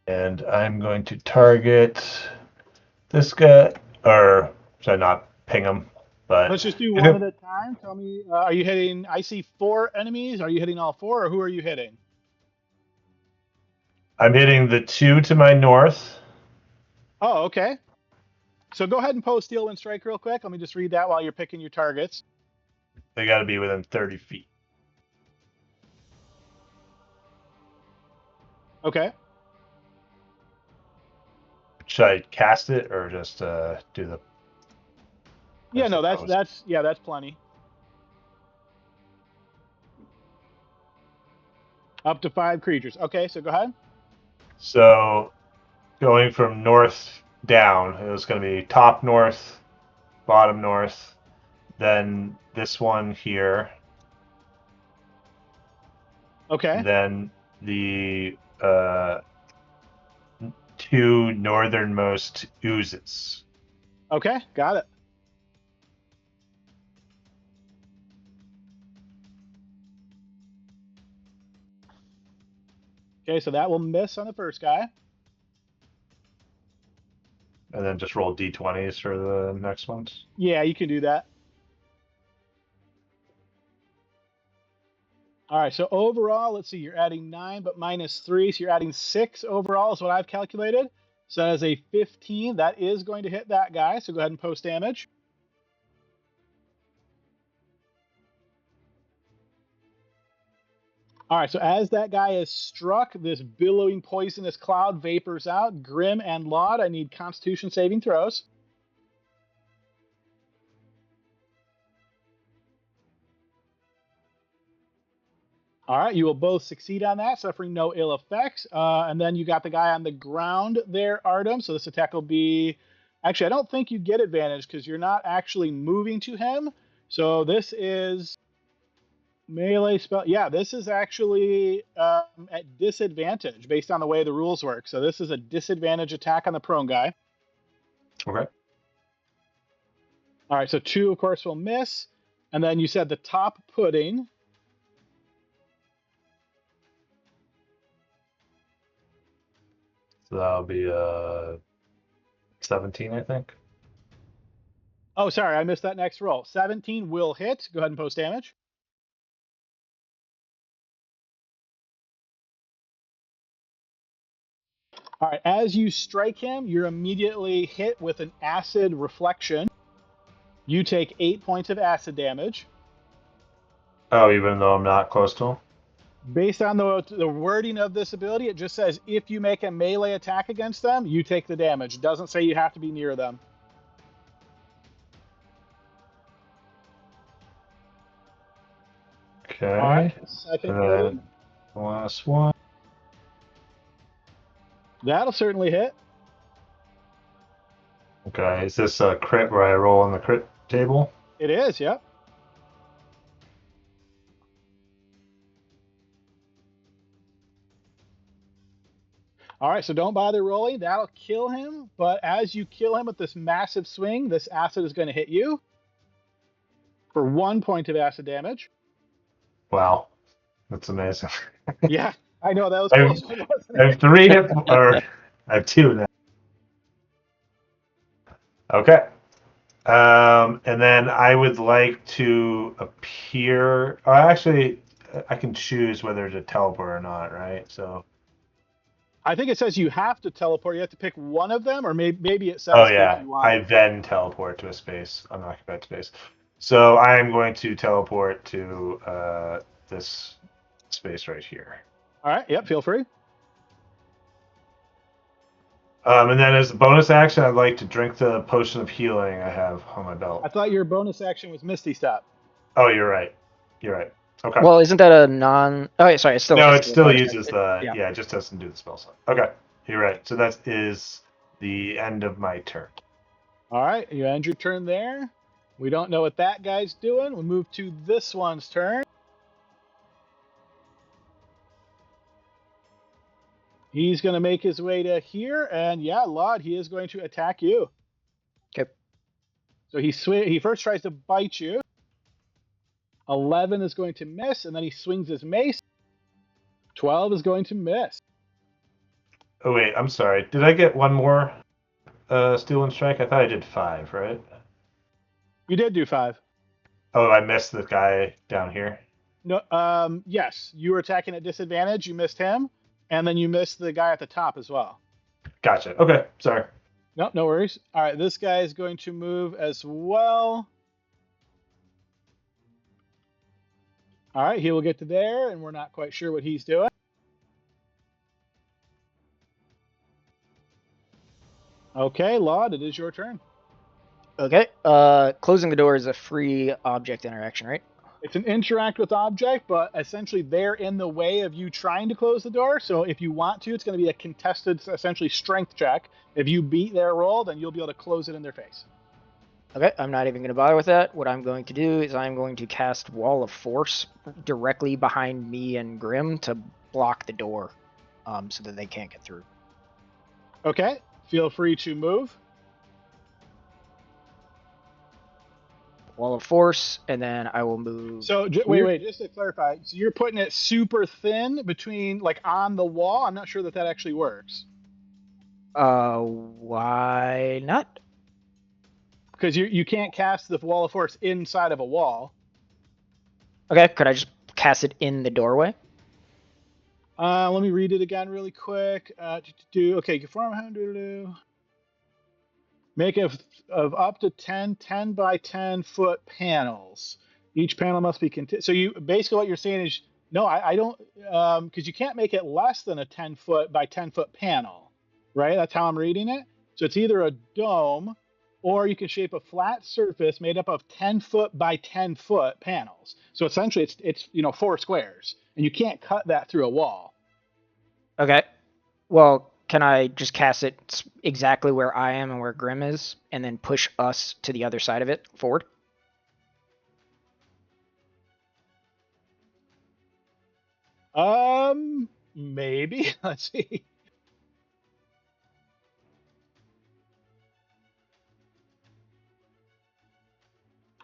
And I'm going to target this guy, or should I not ping him? But Let's just do one at a time. Tell me, are you hitting? I see 4 enemies. Are you hitting all 4, or who are you hitting? I'm hitting the 2 to my north. Oh, okay. So go ahead and post Steel Wind Strike real quick. Let me just read that while you're picking your targets. They got to be within 30 feet. Okay. Should I cast it or just do the? Yeah, no, post? that's plenty. Up to 5 creatures. Okay, so go ahead. So going from north down, it was going to be top north, bottom north, then this one here, Okay. then the 2 northernmost oozes. Okay, got it. Okay, so that will miss on the first guy. And then just roll d20s for the next ones. Yeah, you can do that. All right, so overall, let's see, you're adding 9, but minus 3, so you're adding 6 overall is what I've calculated. So that is a 15. That is going to hit that guy, so go ahead and post damage. All right, so as that guy is struck, this billowing poisonous cloud vapors out. Grim and Laud, I need Constitution saving throws. All right, you will both succeed on that, suffering no ill effects. And then you got the guy on the ground there, Artem. So this attack will be... Actually, I don't think you get advantage because you're not actually moving to him. So this is melee spell. Yeah, this is actually at disadvantage based on the way the rules work. So this is a disadvantage attack on the prone guy. Okay. All right, so 2, of course, will miss. And then you said the top pudding. So that'll be 17, I think. Oh, sorry, I missed that next roll. 17 will hit. Go ahead and post damage. All right, as you strike him, you're immediately hit with an acid reflection. You take 8 points of acid damage. Oh, even though I'm not close to him? Based on the wording of this ability, it just says if you make a melee attack against them, you take the damage. It doesn't say you have to be near them. Okay. All right, second And pudding. then the last one. That'll certainly hit. Okay, is this a crit where I roll on the crit table? It is, yep. All right, so don't bother rolling. That'll kill him. But as you kill him with this massive swing, this acid is going to hit you for 1 point of acid damage. Wow, that's amazing. Yeah, I know that was I close, have, wasn't I it? have 3 hit, or I have 2 now. Okay. And then I would like to appear. Actually, I can choose whether to teleport or not, right? So. I think it says you have to teleport. You have to pick one of them, or maybe it Oh says if yeah, you want. I then teleport to a space, unoccupied space. So I am going to teleport to this space right here. All right, yep, feel free. And then as a bonus action, I'd like to drink the potion of healing I have on my belt. I thought your bonus action was Misty Step. Oh, you're right. You're right. Okay. Well, isn't that a non? Oh, sorry. It's still. No, it's it still a still bonus uses action. the Yeah. it just doesn't do the spell slot. Okay, you're right. So that is the end of my turn. All right, you end your turn there. We don't know what that guy's doing. We'll move to this one's turn. He's going to make his way to here, and yeah, Laud, he is going to attack you. Okay. So he first tries to bite you. 11 is going to miss, and then he swings his mace. 12 is going to miss. Oh wait, I'm sorry. Did I get one more steal and strike? I thought I did 5, right? You did do 5. Oh, I missed the guy down here. No, yes, you were attacking at disadvantage. You missed him, and then you missed the guy at the top as well. Gotcha. Okay, sorry. No, no worries. All right, this guy is going to move as well. All right, he will get to there, and we're not quite sure what he's doing. Okay, Laud, it is your turn. Okay. Closing the door is a free object interaction, right? It's an interact with object, but essentially they're in the way of you trying to close the door. So if you want to, it's going to be a contested, essentially strength check. If you beat their roll, then you'll be able to close it in their face. Okay, I'm not even going to bother with that. What I'm going to do is I'm going to cast Wall of Force directly behind me and Grim to block the door, so that they can't get through. Okay, feel free to move. Wall of Force, and then I will move. So wait, just to clarify, so you're putting it super thin between, like, on the wall? I'm not sure that actually works. Why not? Because you can't cast the Wall of Force inside of a wall. Okay, could I just cast it in the doorway? Let me read it again really quick. Okay, make of up to 10 by 10 foot panels. Each panel must be so you basically what you're saying is no, I don't, because you can't make it less than a 10 foot by 10 foot panel, right? That's how I'm reading it. So it's either a dome, or you can shape a flat surface made up of 10 foot by 10 foot panels. So essentially it's 4 squares, and you can't cut that through a wall. Okay. Well, can I just cast it exactly where I am and where Grim is, and then push us to the other side of it forward? Maybe. Let's see.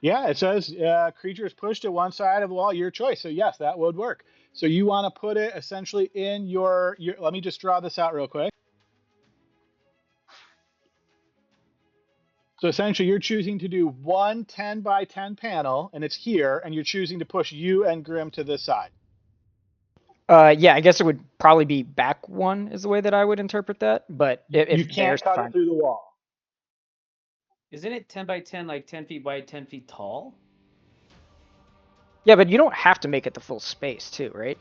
Yeah, it says creature is pushed to one side of the wall, your choice. So yes, that would work. So you want to put it essentially in your let me just draw this out real quick. So essentially you're choosing to do one 10 by 10 panel, and it's here, and you're choosing to push you and Grim to this side. Yeah, I guess it would probably be back one is the way that I would interpret that. But if you can't cut it through the wall. Isn't it 10 by 10, like 10 feet wide, 10 feet tall? Yeah, but you don't have to make it the full space too, right?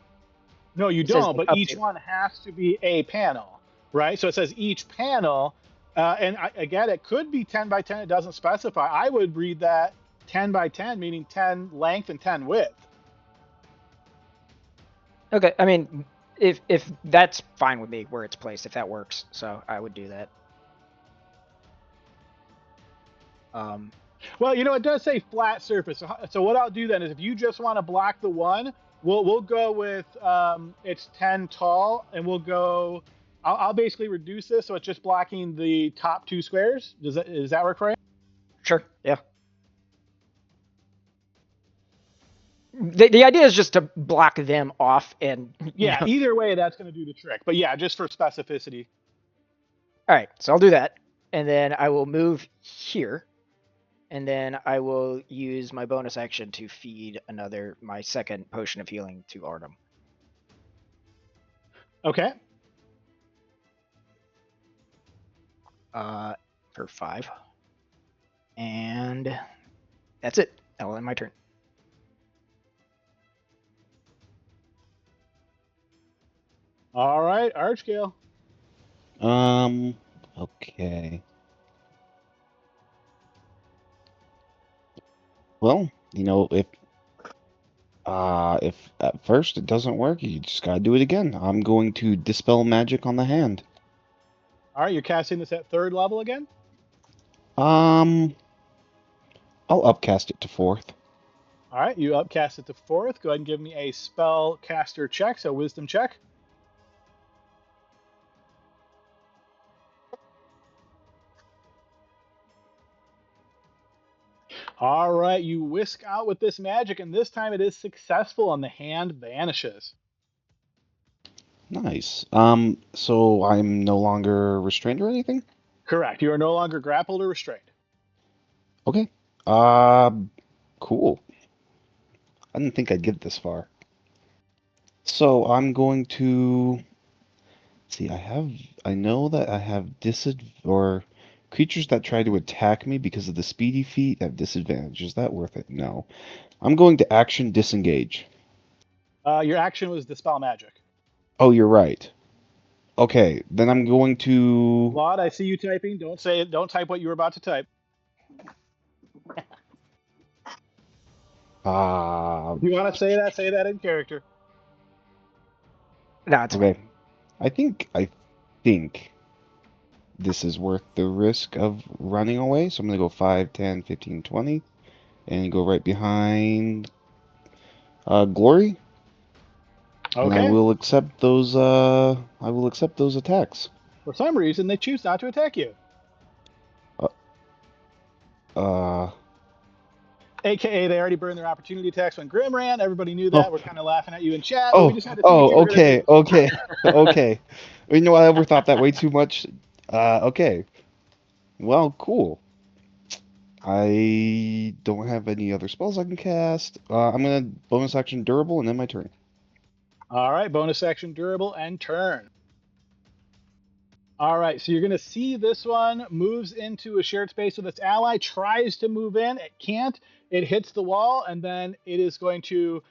No, you don't, but each one has to be a panel, right? So it says each panel, and again, it could be 10 by 10. It doesn't specify. I would read that 10 by 10, meaning 10 length and 10 width. Okay, I mean, If that's fine with me where it's placed, if that works, so I would do that. Well, it does say flat surface. So what I'll do then is if you just want to block the one, we'll go with it's 10 tall, and we'll go. I'll basically reduce this so it's just blocking the top 2 squares. Does that work for you? Sure. Yeah. The idea is just to block them off and. Yeah. Either way, that's going to do the trick. But yeah, just for specificity. All right. So I'll do that, and then I will move here. And then I will use my bonus action to feed my second potion of healing to Artem. Okay. For 5. And that's it. That'll end my turn. All right, Archgale. Okay. Well, if at first it doesn't work, you just gotta do it again. I'm going to dispel magic on the hand. All right, you're casting this at 3rd level again? I'll upcast it to 4th. All right, you upcast it to 4th. Go ahead and give me a spell caster check, so wisdom check. All right, you whisk out with this magic, and this time it is successful, and the hand vanishes. Nice. So I'm no longer restrained or anything? Correct. You are no longer grappled or restrained. Okay. Cool. I didn't think I'd get this far. So I'm going to see. I know that I have or creatures that try to attack me because of the speedy feat have disadvantage. Is that worth it? No. I'm going to action disengage. Your action was dispel magic. Oh, you're right. Okay, then I'm going to. Claude, I see you typing. Don't say it. Don't type what you were about to type. If you want to say that in character. That's okay. I think this is worth the risk of running away. So I'm going to go 5, 10, 15, 20. And go right behind Glory. Okay. And I will accept those attacks. For some reason, they choose not to attack you. AKA, they already burned their opportunity attacks when Grim ran. Everybody knew that. We're kind of laughing at you in chat. But we just had to see what you were okay, gonna do. okay, okay. I overthought that way too much. Okay. Well, cool. I don't have any other spells I can cast. I'm gonna bonus action durable and then my turn. All right, bonus action durable and turn. All right, so you're going to see this one moves into a shared space with its ally, tries to move in. It can't. It hits the wall, and then it is going to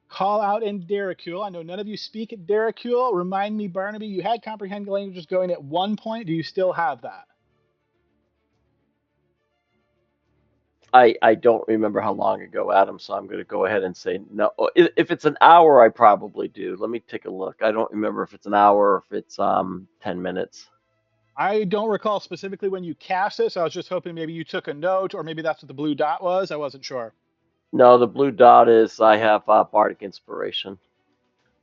call out in Derricule. I know none of you speak at Derricule. Remind me, Barnaby, you had comprehend languages going at one point. Do you still have that? I don't remember how long ago, Adam, so I'm going to go ahead and say no. If it's an hour, I probably do. Let me take a look. I don't remember if it's an hour or if it's 10 minutes. I don't recall specifically when you cast it, so I was just hoping maybe you took a note, or maybe that's what the blue dot was. I wasn't sure. No, the blue dot is I have Bardic Inspiration.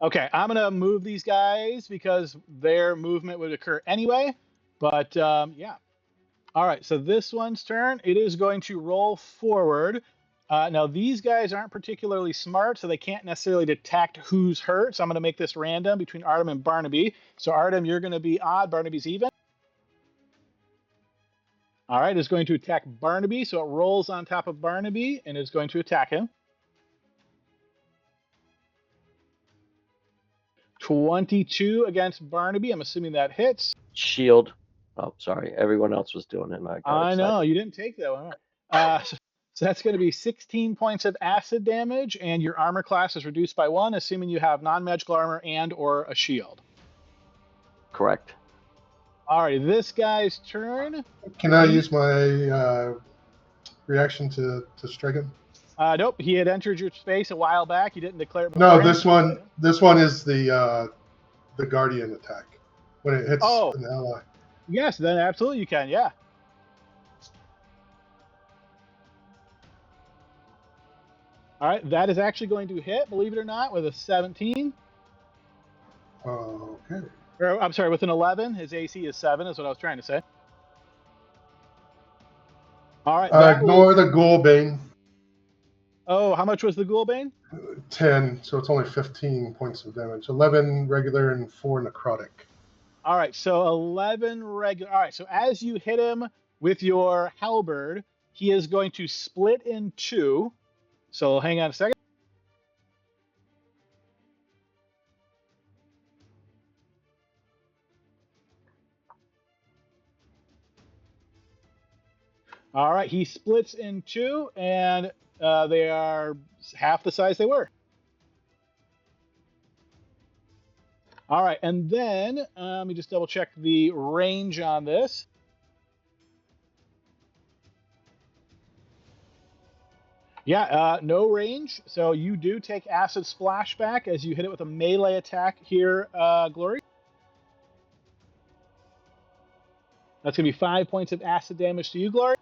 Okay, I'm going to move these guys because their movement would occur anyway. But yeah. All right, so this one's turn. It is going to roll forward. Now, these guys aren't particularly smart, so they can't necessarily detect who's hurt. So I'm going to make this random between Artem and Barnaby. So Artem, you're going to be odd. Barnaby's even. All right, it's going to attack Barnaby. So it rolls on top of Barnaby and is going to attack him. 22 against Barnaby. I'm assuming that hits. Shield. Oh, sorry. Everyone else was doing it. And I know. You didn't take that one. So that's going to be 16 points of acid damage, and your armor class is reduced by 1, assuming you have non-magical armor and or a shield. Correct. All right, this guy's turn. Can I use my reaction to strike him? Nope, he had entered your space a while back. You didn't declare it No, beforehand. this one is the the Guardian attack when it hits Oh. an ally. Yes, then absolutely you can. Yeah. All right, that is actually going to hit, believe it or not, with a 17. Okay. Or, I'm sorry, with an 11. His AC is 7, is what I was trying to say. All right. Ignore the Ghoulbane. Oh, how much was the Ghoulbane? 10, so it's only 15 points of damage. 11 regular and 4 necrotic. All right, so 11 regular. All right, so as you hit him with your halberd, he is going to split in 2. So hang on a second. All right, he splits in 2, and they are half the size they were. All right, and then let me just double check the range on this. Yeah, no range. So you do take acid splashback as you hit it with a melee attack here, Glory. That's going to be 5 points of acid damage to you, Glory.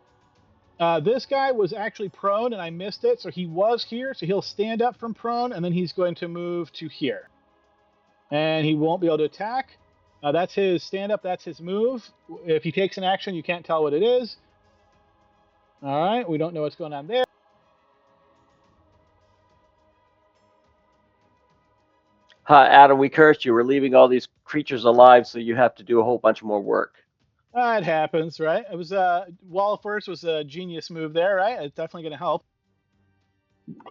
This guy was actually prone, and I missed it, so he was here. So he'll stand up from prone, and then he's going to move to here. And he won't be able to attack. That's his stand-up. That's his move. If he takes an action, you can't tell what it is. All right, we don't know what's going on there. Adam, we cursed you. We're leaving all these creatures alive, so you have to do a whole bunch more work. It happens, right? It was Wall of Force was a genius move there, right? It's definitely going to help.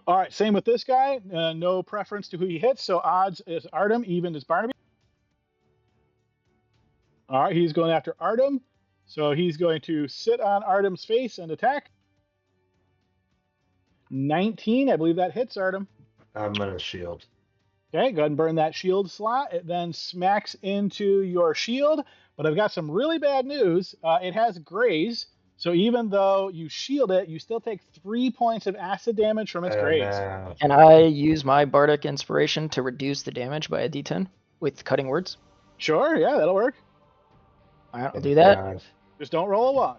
All right, same with this guy. No preference to who he hits, so odds is Artem, even is Barnaby. All right, he's going after Artem, so he's going to sit on Artem's face and attack. 19, I believe that hits Artem. I'm going to shield. Okay, go ahead and burn that shield slot. It then smacks into your shield, but I've got some really bad news. It has graze, so even though you shield it, you still take 3 points of acid damage from its graze. No. Can I use my Bardic Inspiration to reduce the damage by a d10 with cutting words? Sure, yeah, that'll work. All right, I'll do that. God. Just don't roll a 1.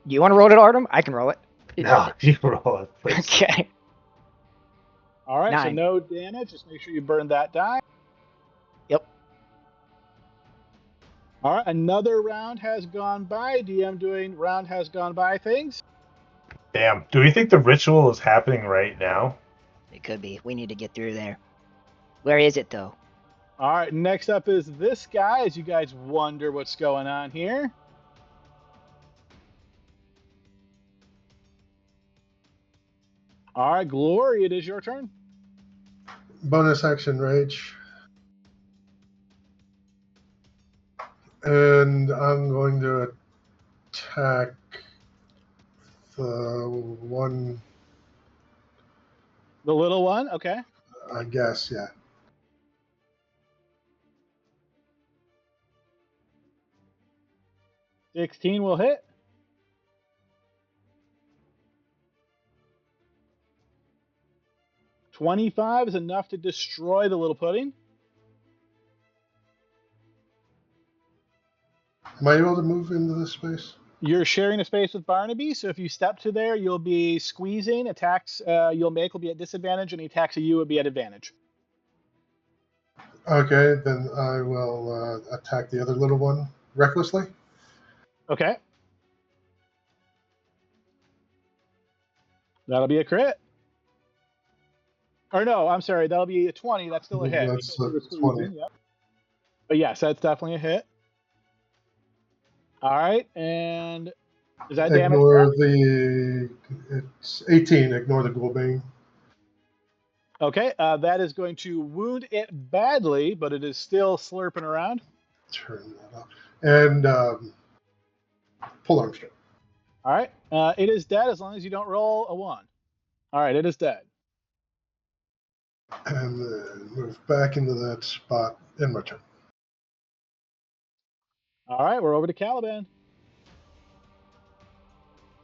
Do you want to roll it, Artem? I can roll it. No, you roll it, please. Okay. All right, 9. so no damage. Just make sure you burn that die. Yep. All right, another round has gone by. DM doing round has gone by things. Damn. Do we think the ritual is happening right now? It could be. We need to get through there. Where is it, though? All right, next up is this guy, as you guys wonder what's going on here. All right, Glory, it is your turn. Bonus action rage. And I'm going to attack the one, The little one, okay. I guess, yeah. $16 will hit. $25 is enough to destroy the little pudding. Am I able to move into this space? You're sharing a space with Barnaby, so if you step to there, you'll be squeezing. Attacks you'll make will be at disadvantage, and attacks of you will be at advantage. Okay, then I will attack the other little one recklessly. Okay. That'll be a crit. Or no, I'm sorry, that'll be a 20. That's still a hit. That's because you were 20. squeezing, yep. But yes, that's definitely a hit. All right, and is that damage? Ignore it's 18. Ignore the Ghoulbane. Okay, that is going to wound it badly, but it is still slurping around. Turn that off. And pull arm strike. All right, it is dead as long as you don't roll a 1. All right, it is dead. And then move back into that spot in my turn. All right, we're over to Caliban.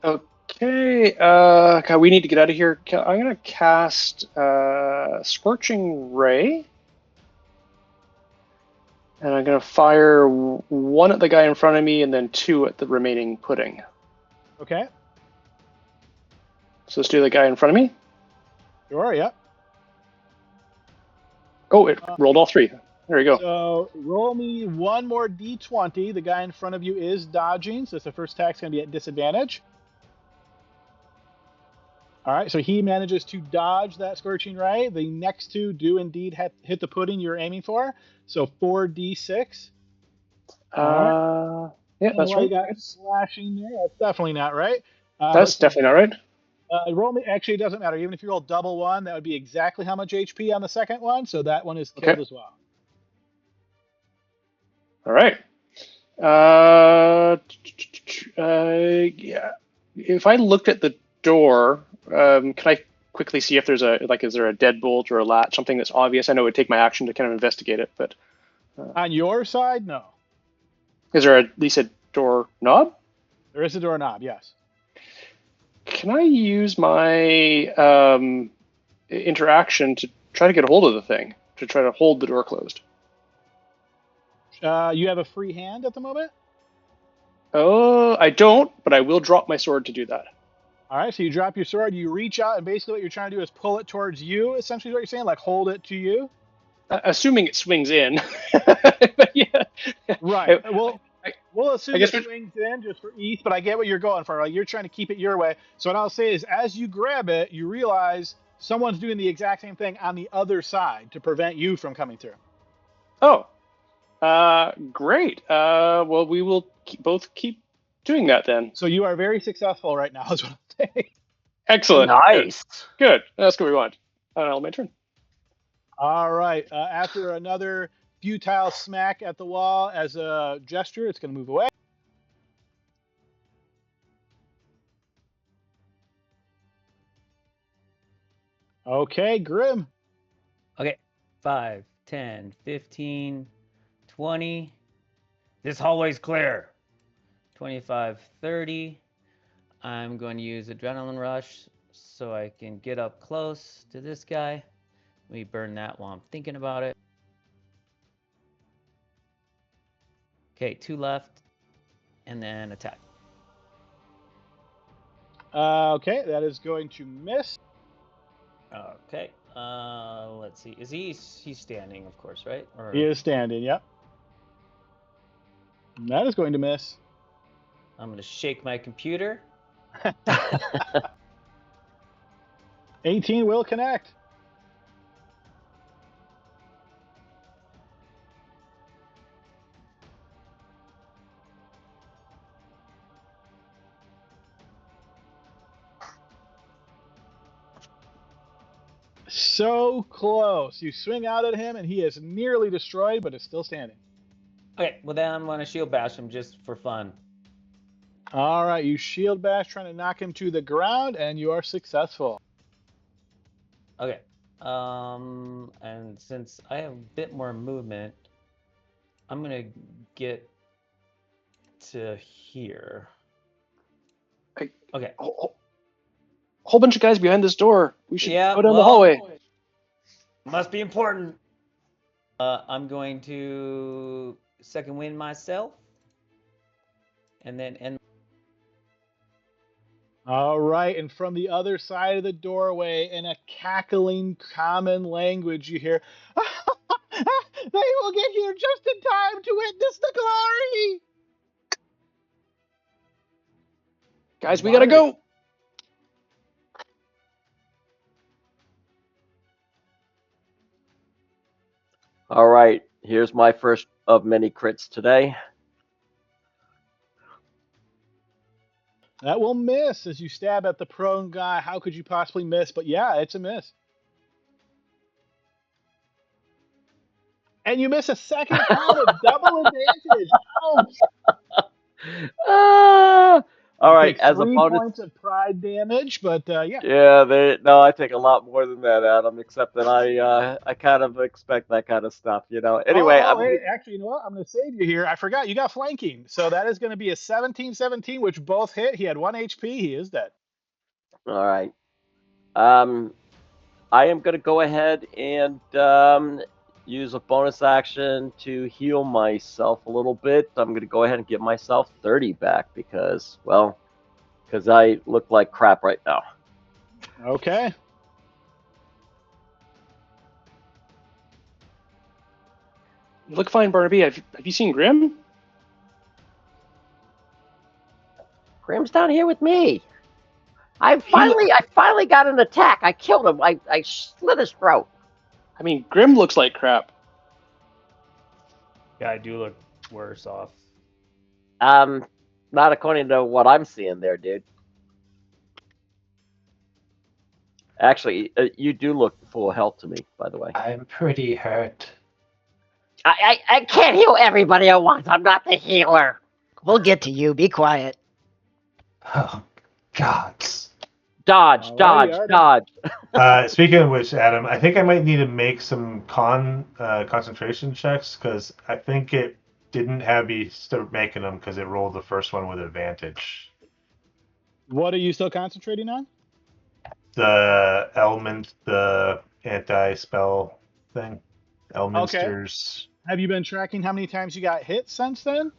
Okay, God, we need to get out of here. I'm going to cast Scorching Ray And I'm going to fire one at the guy in front of me and then two at the remaining pudding. Okay. So let's do the guy in front of me. Sure, yep. Oh, it rolled all three. There you go. So roll me one more d20. The guy in front of you is dodging, so the first attack's going to be at disadvantage. All right, so he manages to dodge that Scorching Ray. The next two do indeed hit the pudding you're aiming for. So 4d6. Yeah, that's right. You got slashing there. That's definitely not right. That's definitely not right. Roll me. Actually, it doesn't matter. Even if you roll double one, that would be exactly how much HP on the second one. So that one is killed as well. All right. Yeah. If I looked at the door, can I quickly see if there's is there a deadbolt or a latch, something that's obvious? I know it would take my action to kind of investigate it, but on your side, no. Is there at least a door knob? There is a doorknob, yes. Can I use my interaction to try to get a hold of the thing, to try to hold the door closed? You have a free hand at the moment? Oh, I don't, but I will drop my sword to do that. All right, so you drop your sword, you reach out, and basically what you're trying to do is pull it towards you, essentially what you're saying, like hold it to you? Assuming it swings in. Yeah. Right. We'll assume it swings in just for ease, but I get what you're going for. Like, you're trying to keep it your way. So what I'll say is, as you grab it, you realize someone's doing the exact same thing on the other side to prevent you from coming through. Oh, great. Well, we will both keep doing that then. So you are very successful right now, is what I'm saying. Excellent. Nice. Good. That's what we want. I'll my turn. All right. After another futile smack at the wall as a gesture, it's going to move away. Okay, Grim. Okay, 5, 10, 15, 20. This hallway's clear. 25, 30. I'm going to use Adrenaline Rush so I can get up close to this guy. Let me burn that while I'm thinking about it. Okay, 2 left. And then attack. Okay, that is going to miss. Okay, let's see. He's standing, of course, right? Or... He is standing, yep. And that is going to miss. I'm going to shake my computer. 18 will connect. So close. You swing out at him, and he is nearly destroyed, but is still standing. Okay, well then I'm going to shield bash him just for fun. All right, you shield bash, trying to knock him to the ground, and you are successful. Okay, and since I have a bit more movement, I'm going to get to here. Okay. Whole bunch of guys behind this door. We should go down the hallway. Must be important. I'm going to second wind myself, and then end. All right, and from the other side of the doorway, in a cackling common language, you hear, "They will get here just in time to witness the glory!" Guys, we gotta go! All right, here's my first of many crits today. That will miss as you stab at the prone guy. How could you possibly miss? But yeah, it's a miss. And you miss a second time with double advantage. Ouch! All right, as a 3 bonus, points of pride damage, but yeah. Yeah, no, I take a lot more than that, Adam. Except that I kind of expect that kind of stuff, you know. Anyway, actually, you know what? I'm going to save you here. I forgot you got flanking, so that is going to be a 17-17, which both hit. He had 1 HP. He is dead. All right. I am going to go ahead and use a bonus action to heal myself a little bit. I'm going to go ahead and give myself 30 back because I look like crap right now. Okay. You look fine, Barnaby. Have you seen Grim? Grim's down here with me. I finally got an attack. I killed him. I slit his throat. I mean, Grim looks like crap. Yeah, I do look worse off. Not according to what I'm seeing there, dude. Actually, you do look full of health to me, by the way. I'm pretty hurt. I can't heal everybody at once. I'm not the healer. We'll get to you. Be quiet. Oh, gods. Dodge, Alrighty, dodge. Speaking of which, Adam, I think I might need to make some concentration checks because I think it didn't have me start making them because it rolled the first one with advantage. What are you still concentrating on? The element, the anti-spell thing. Elminster's. Have you been tracking how many times you got hit since then?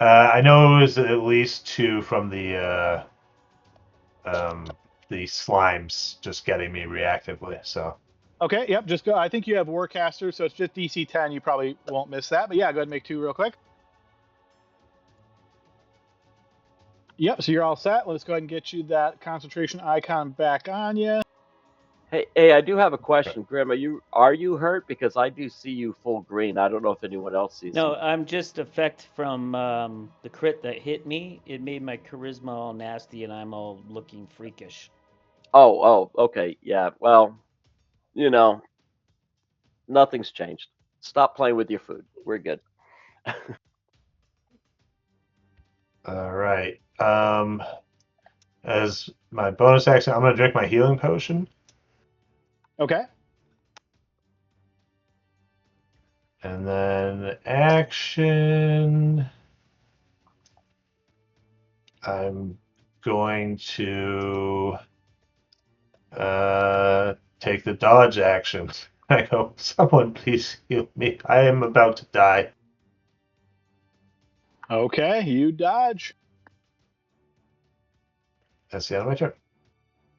I know it was at least 2 from the slimes just getting me reactively. So. Okay, yep, just go. I think you have Warcaster, so it's just DC 10. You probably won't miss that. But yeah, go ahead and make 2 real quick. Yep, so you're all set. Let's go ahead and get you that concentration icon back on you. Hey, I do have a question, Grim. Are you hurt? Because I do see you full green. I don't know if anyone else sees. No, you. I'm just effect from the crit that hit me. It made my charisma all nasty, and I'm all looking freakish. Oh, okay, yeah. Well, nothing's changed. Stop playing with your food. We're good. All right. As my bonus action, I'm gonna drink my healing potion. Okay. And then action, I'm going to take the dodge action. I go, someone please heal me. I am about to die. Okay, you dodge. That's the end of my turn.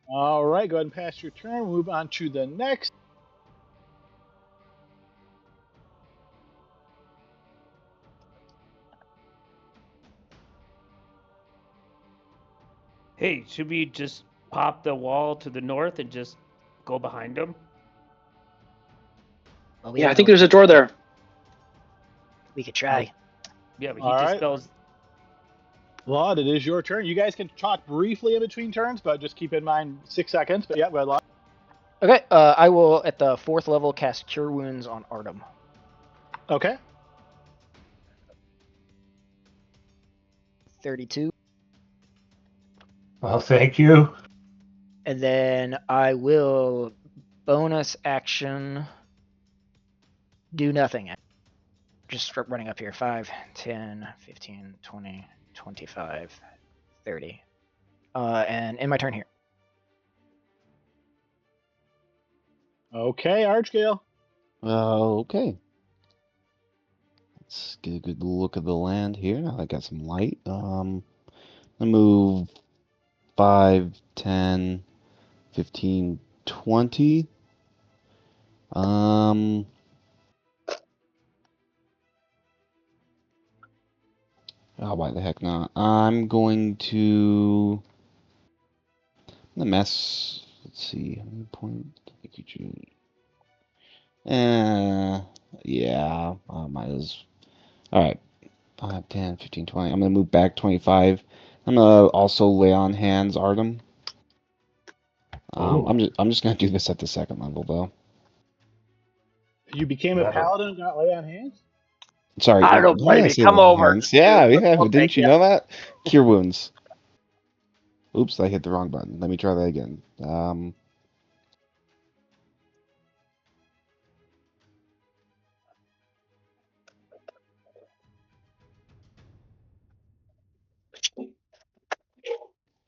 All right, go ahead and pass your turn. We'll move on to the next. Hey, should we just pop the wall to the north and just go behind them? Well, Yeah, I think there's a door there. We could try. Yeah, but he All just right. spells. Lod, it is your turn. You guys can talk briefly in between turns, but just keep in mind 6 seconds. But yeah, go ahead, Lod. Okay, I will, at the 4th level, cast Cure Wounds on Artem. Okay. 32. Well, thank you. And then I will bonus action do nothing. Just start running up here. 5, 10, 15, 20, 25, 30. And in my turn here. Okay, Archgale. Okay. Let's get a good look at the land here. I got some light. I move 5, 10, 15, 20. Oh, why the heck not? I'm going to the mess. Let's see. How many points? Yeah. Might as. All right. 5, 10, 15, 20. I'm gonna move back 25. I'm gonna also lay on hands, Artem. I'm just gonna do this at the 2nd level though. You became a paladin and got lay on hands? Sorry. I don't why did blame I you. say Come lay on over. hands? Yeah, Dude, yeah. we'll Didn't take you ya. know that? Cure wounds. Oops, I hit the wrong button. Let me try that again.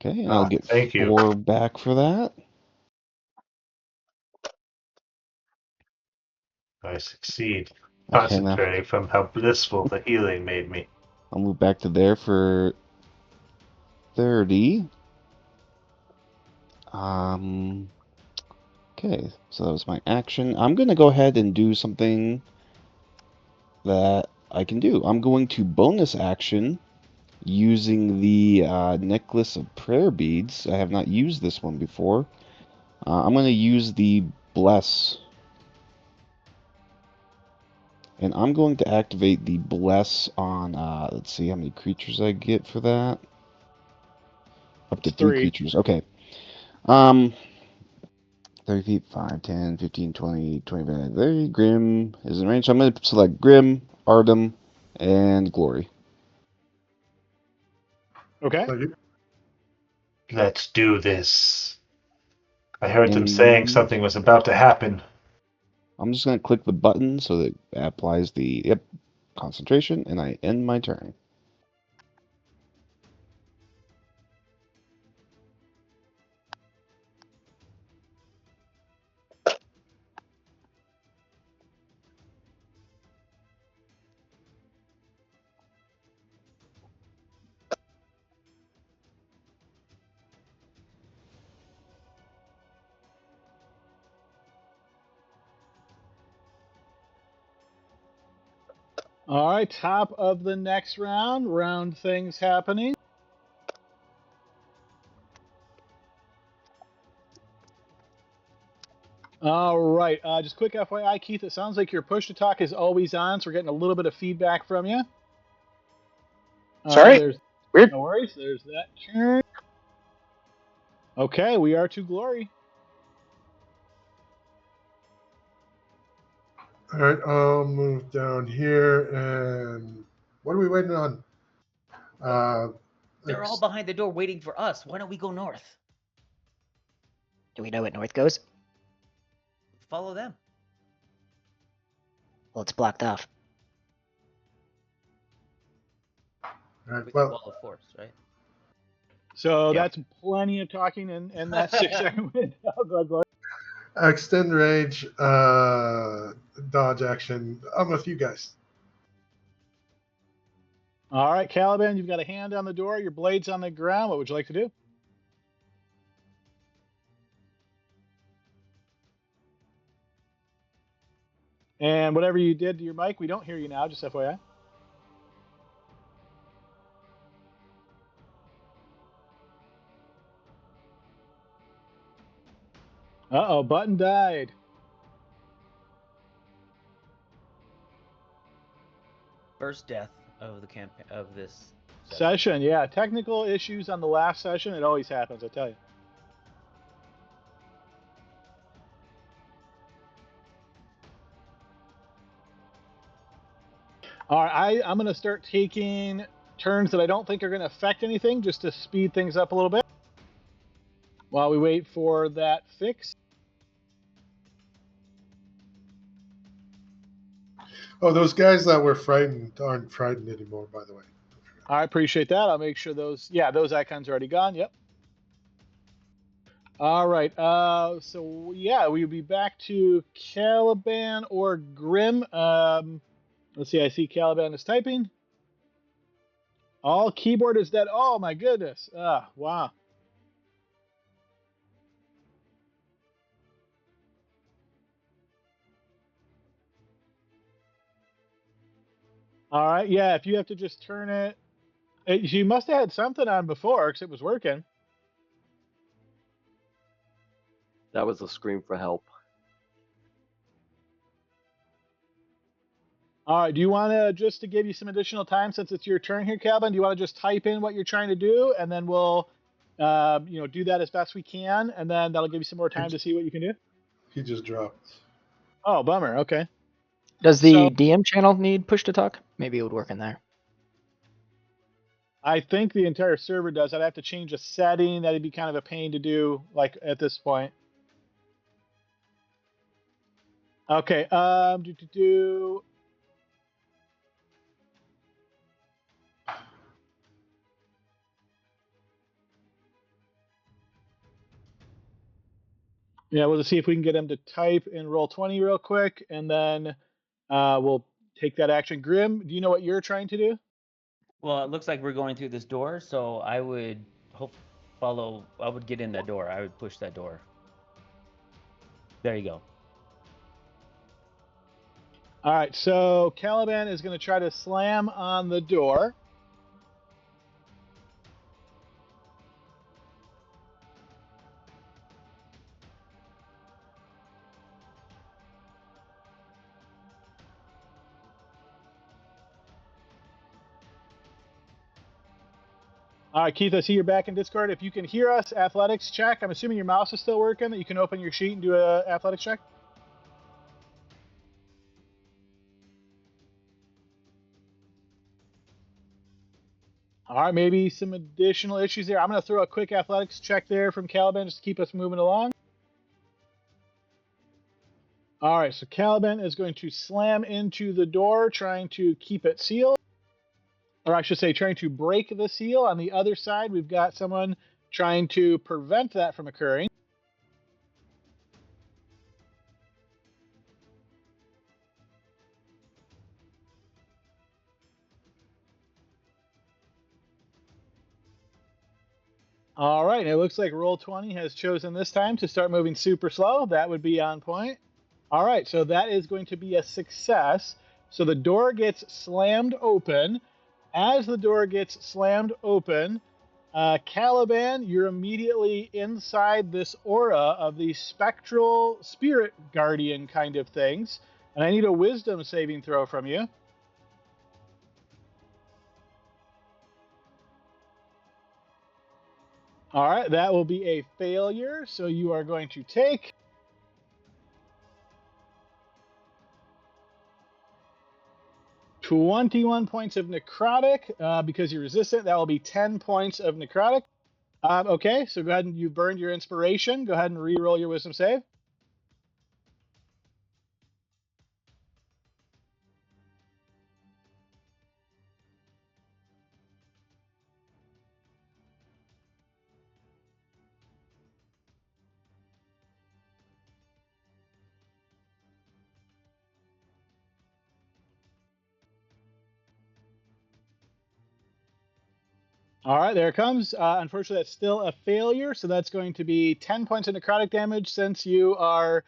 Okay, and I'll get Thank you. 4 back for that. I I succeed, Okay, now concentrating from how blissful the healing made me. I'll move back to there for 30. Okay, so that was my action. I'm going to go ahead and do something that I can do. I'm going to bonus action using the Necklace of Prayer Beads. I have not used this one before. I'm going to use the Bless. And I'm going to activate the Bless on, let's see how many creatures I get for that. Up to It's 3 3. creatures. Okay. 30 feet, 5, 10, 15, 20, 25, 30. Grim is in range. So I'm going to select Grim, Artem, and Glory. Okay. Thank you. Let's do this. I heard them saying And something was about to happen. I'm just going to click the button so that it applies the concentration, and I end my turn. All right, top of the next round. Round things happening. All right, just quick FYI, Keith, it sounds like your push to talk is always on, so we're getting a little bit of feedback from you. All right, Sorry? there's Weird. no worries. There's that turn. Okay, we are to Glory. All right, I'll move down here, and what are we waiting on? They're all behind the door waiting for us. Why don't we go north? Do we know what north goes? Follow them. Well, it's blocked off. All right, With the well, wall of force, right? So Yeah. that's plenty of talking in that 6-second window. Go, Glory. extend range, dodge action. I'm with you guys. All right, Caliban, you've got a hand on the door. Your blade's on the ground. What would you like to do? And whatever you did to your mic, we don't hear you now, just FYI. Uh-oh, button died. First death of the campaign of this Session, yeah. Technical issues on the last session. It always happens, I tell you. All right, I'm going to start taking turns that I don't think are going to affect anything, just to speed things up a little bit while we wait for that fix. Oh, those guys that were frightened aren't frightened anymore, by the way. I appreciate that. I'll make sure those icons are already gone. Yep. All right. So yeah, we'll be back to Caliban or Grim. Let's see. I see Caliban is typing. All keyboard is dead. Oh my goodness. Wow. All right. Yeah. If you have to just turn it, you must have had something on before because it was working. That was a scream for help. All right. Do you want to just to give you some additional time since it's your turn here, Calvin? Do you want to just type in what you're trying to do, and then we'll, do that as best we can, and then that'll give you some more time to see what you can do. He just dropped. Oh, bummer. Okay. Does the So- DM channel need push to talk? Maybe it would work in there. I think the entire server does. I'd have to change a setting. That'd be kind of a pain to do, like at this point. Okay. Yeah, we'll just see if we can get him to type in Roll20 real quick, and then We'll take that action. Grim, do you know what you're trying to do? Well, it looks like we're going through this door, so I would I would get in that door. I would push that door. There you go. All right, so Caliban is going to try to slam on the door. All right, Keith, I see you're back in Discord. If you can hear us, athletics check. I'm assuming your mouse is still working, that you can open your sheet and do an athletics check. All right, maybe some additional issues there. I'm going to throw a quick athletics check there from Caliban just to keep us moving along. All right, so Caliban is going to slam into the door, trying to keep it sealed. Or I should say, trying to break the seal. On the other side, we've got someone trying to prevent that from occurring. All right, and it looks like Roll20 has chosen this time to start moving super slow. That would be on point. All right, so that is going to be a success. So the door gets slammed open. As the door gets slammed open, Caliban, you're immediately inside this aura of these spectral spirit guardian kind of things. And I need a wisdom saving throw from you. All right, that will be a failure. So you are going to take 21 points of necrotic. Because you're resistant, that will be 10 points of necrotic. Okay, so go ahead and you burned your inspiration. Go ahead and re-roll your wisdom save. All right, there it comes. Unfortunately, that's still a failure, so that's going to be 10 points of necrotic damage since you are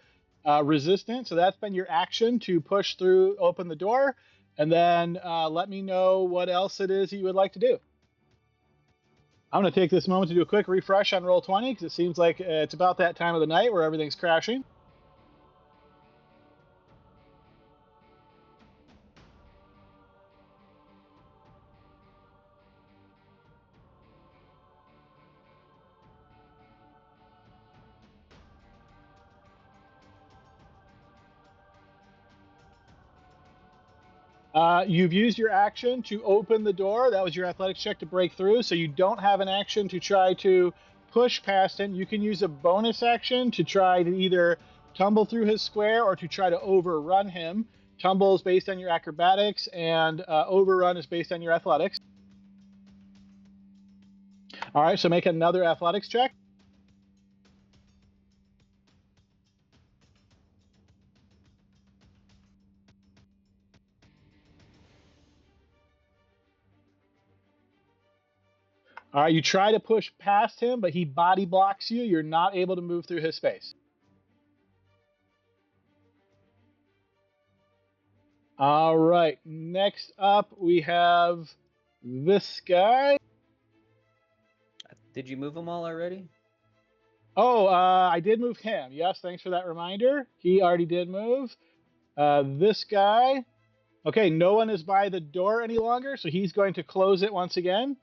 resistant. So that's been your action to push through, open the door, and then let me know what else it is you would like to do. I'm going to take this moment to do a quick refresh on Roll20 because it seems like it's about that time of the night where everything's crashing. You've used your action to open the door. That was your athletics check to break through. So you don't have an action to try to push past him. You can use a bonus action to try to either tumble through his square or to try to overrun him. Tumble is based on your acrobatics, and overrun is based on your athletics. All right, so make another athletics check. All right, you try to push past him, but he body blocks you. You're not able to move through his space. All right, next up we have this guy. Did you move them all already? Oh, I did move him. Yes, thanks for that reminder. He already did move. This guy. Okay, no one is by the door any longer, so he's going to close it once again.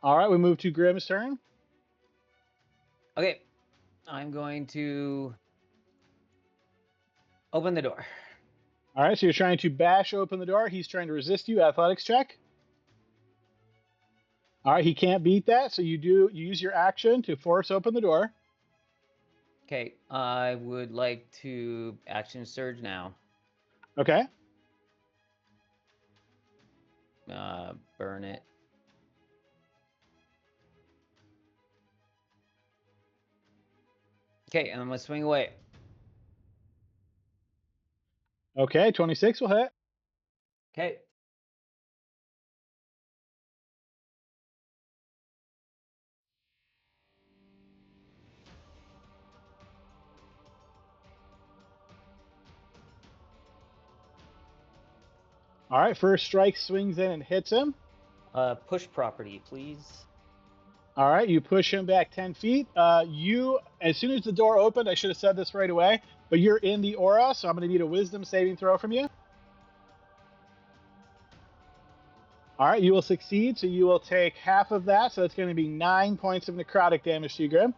All right, we move to Grim's turn. Okay, I'm going to open the door. All right, so you're trying to bash open the door. He's trying to resist you. Athletics check. All right, he can't beat that, so you use your action to force open the door. Okay, I would like to action surge now. Okay. Burn it. Okay, and I'm gonna swing away. Okay, 26 will hit. Okay. All right, first strike swings in and hits him. Push property, please. All right, you push him back 10 feet. As soon as the door opened, I should have said this right away, but you're in the aura, so I'm going to need a wisdom saving throw from you. All right, you will succeed, so you will take half of that, so it's going to be 9 points of necrotic damage to you, Grim.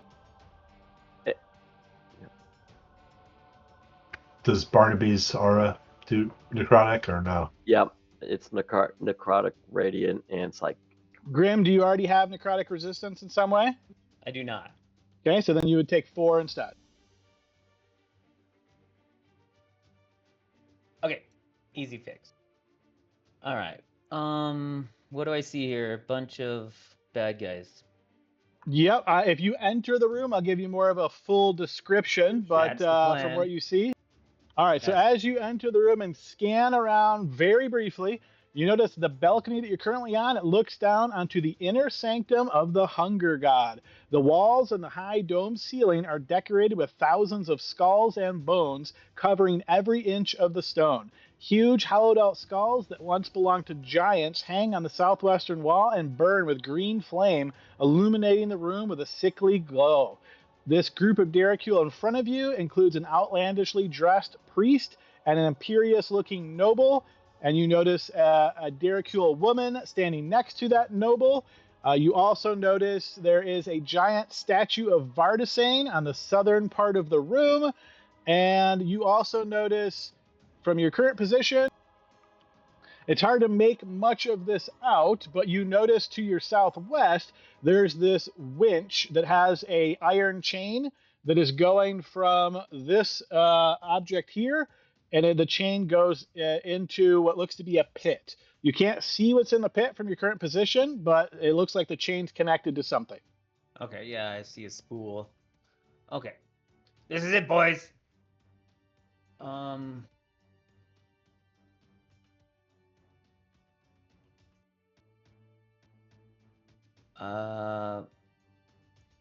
Does Barnaby's aura do necrotic or no? Yep, it's necrotic, radiant, and psychic. Grim, do you already have necrotic resistance in some way? I do not. Okay, so then you would take 4 instead. Okay, easy fix. All right. What do I see here? A bunch of bad guys. Yep, if you enter the room, I'll give you more of a full description, but That's the plan. from what you see. All right, so That's- as you enter the room and scan around very briefly, you notice the balcony that you're currently on, it looks down onto the inner sanctum of the Hunger God. The walls and the high dome ceiling are decorated with thousands of skulls and bones covering every inch of the stone. Huge hollowed out skulls that once belonged to giants hang on the southwestern wall and burn with green flame, illuminating the room with a sickly glow. This group of Derricule in front of you includes an outlandishly dressed priest and an imperious-looking noble, and you notice a Derricule woman standing next to that noble. You also notice there is a giant statue of Vardasane on the southern part of the room, and you also notice from your current position, it's hard to make much of this out, but you notice to your southwest there's this winch that has a iron chain that is going from this object here, and the chain goes into what looks to be a pit. You can't see what's in the pit from your current position, but it looks like the chain's connected to something. Okay, yeah, I see a spool. Okay. This is it, boys. Uh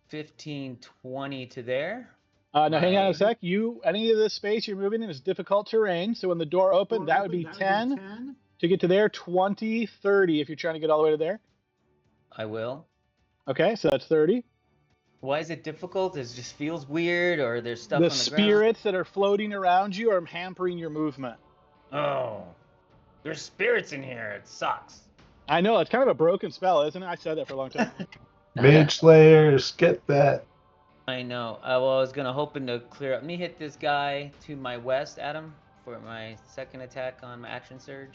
15, 20 to there. Now hang on a Right. sec. Any of this space you're moving in is difficult terrain, so when the door opened, that would be 10 to get to there, 20, 30 if you're trying to get all the way to there. I will. Okay, so that's 30. Why is it difficult? It just feels weird, or there's stuff The on the spirits that are floating around you are hampering your movement. ground. Oh, there's spirits in here. It sucks. I know, it's kind of a broken spell, isn't it? I said that for a long time. Mage Slayers, get that. I know. I was hoping to clear up. Let me hit this guy to my west, Adam, for my second attack on my action surge.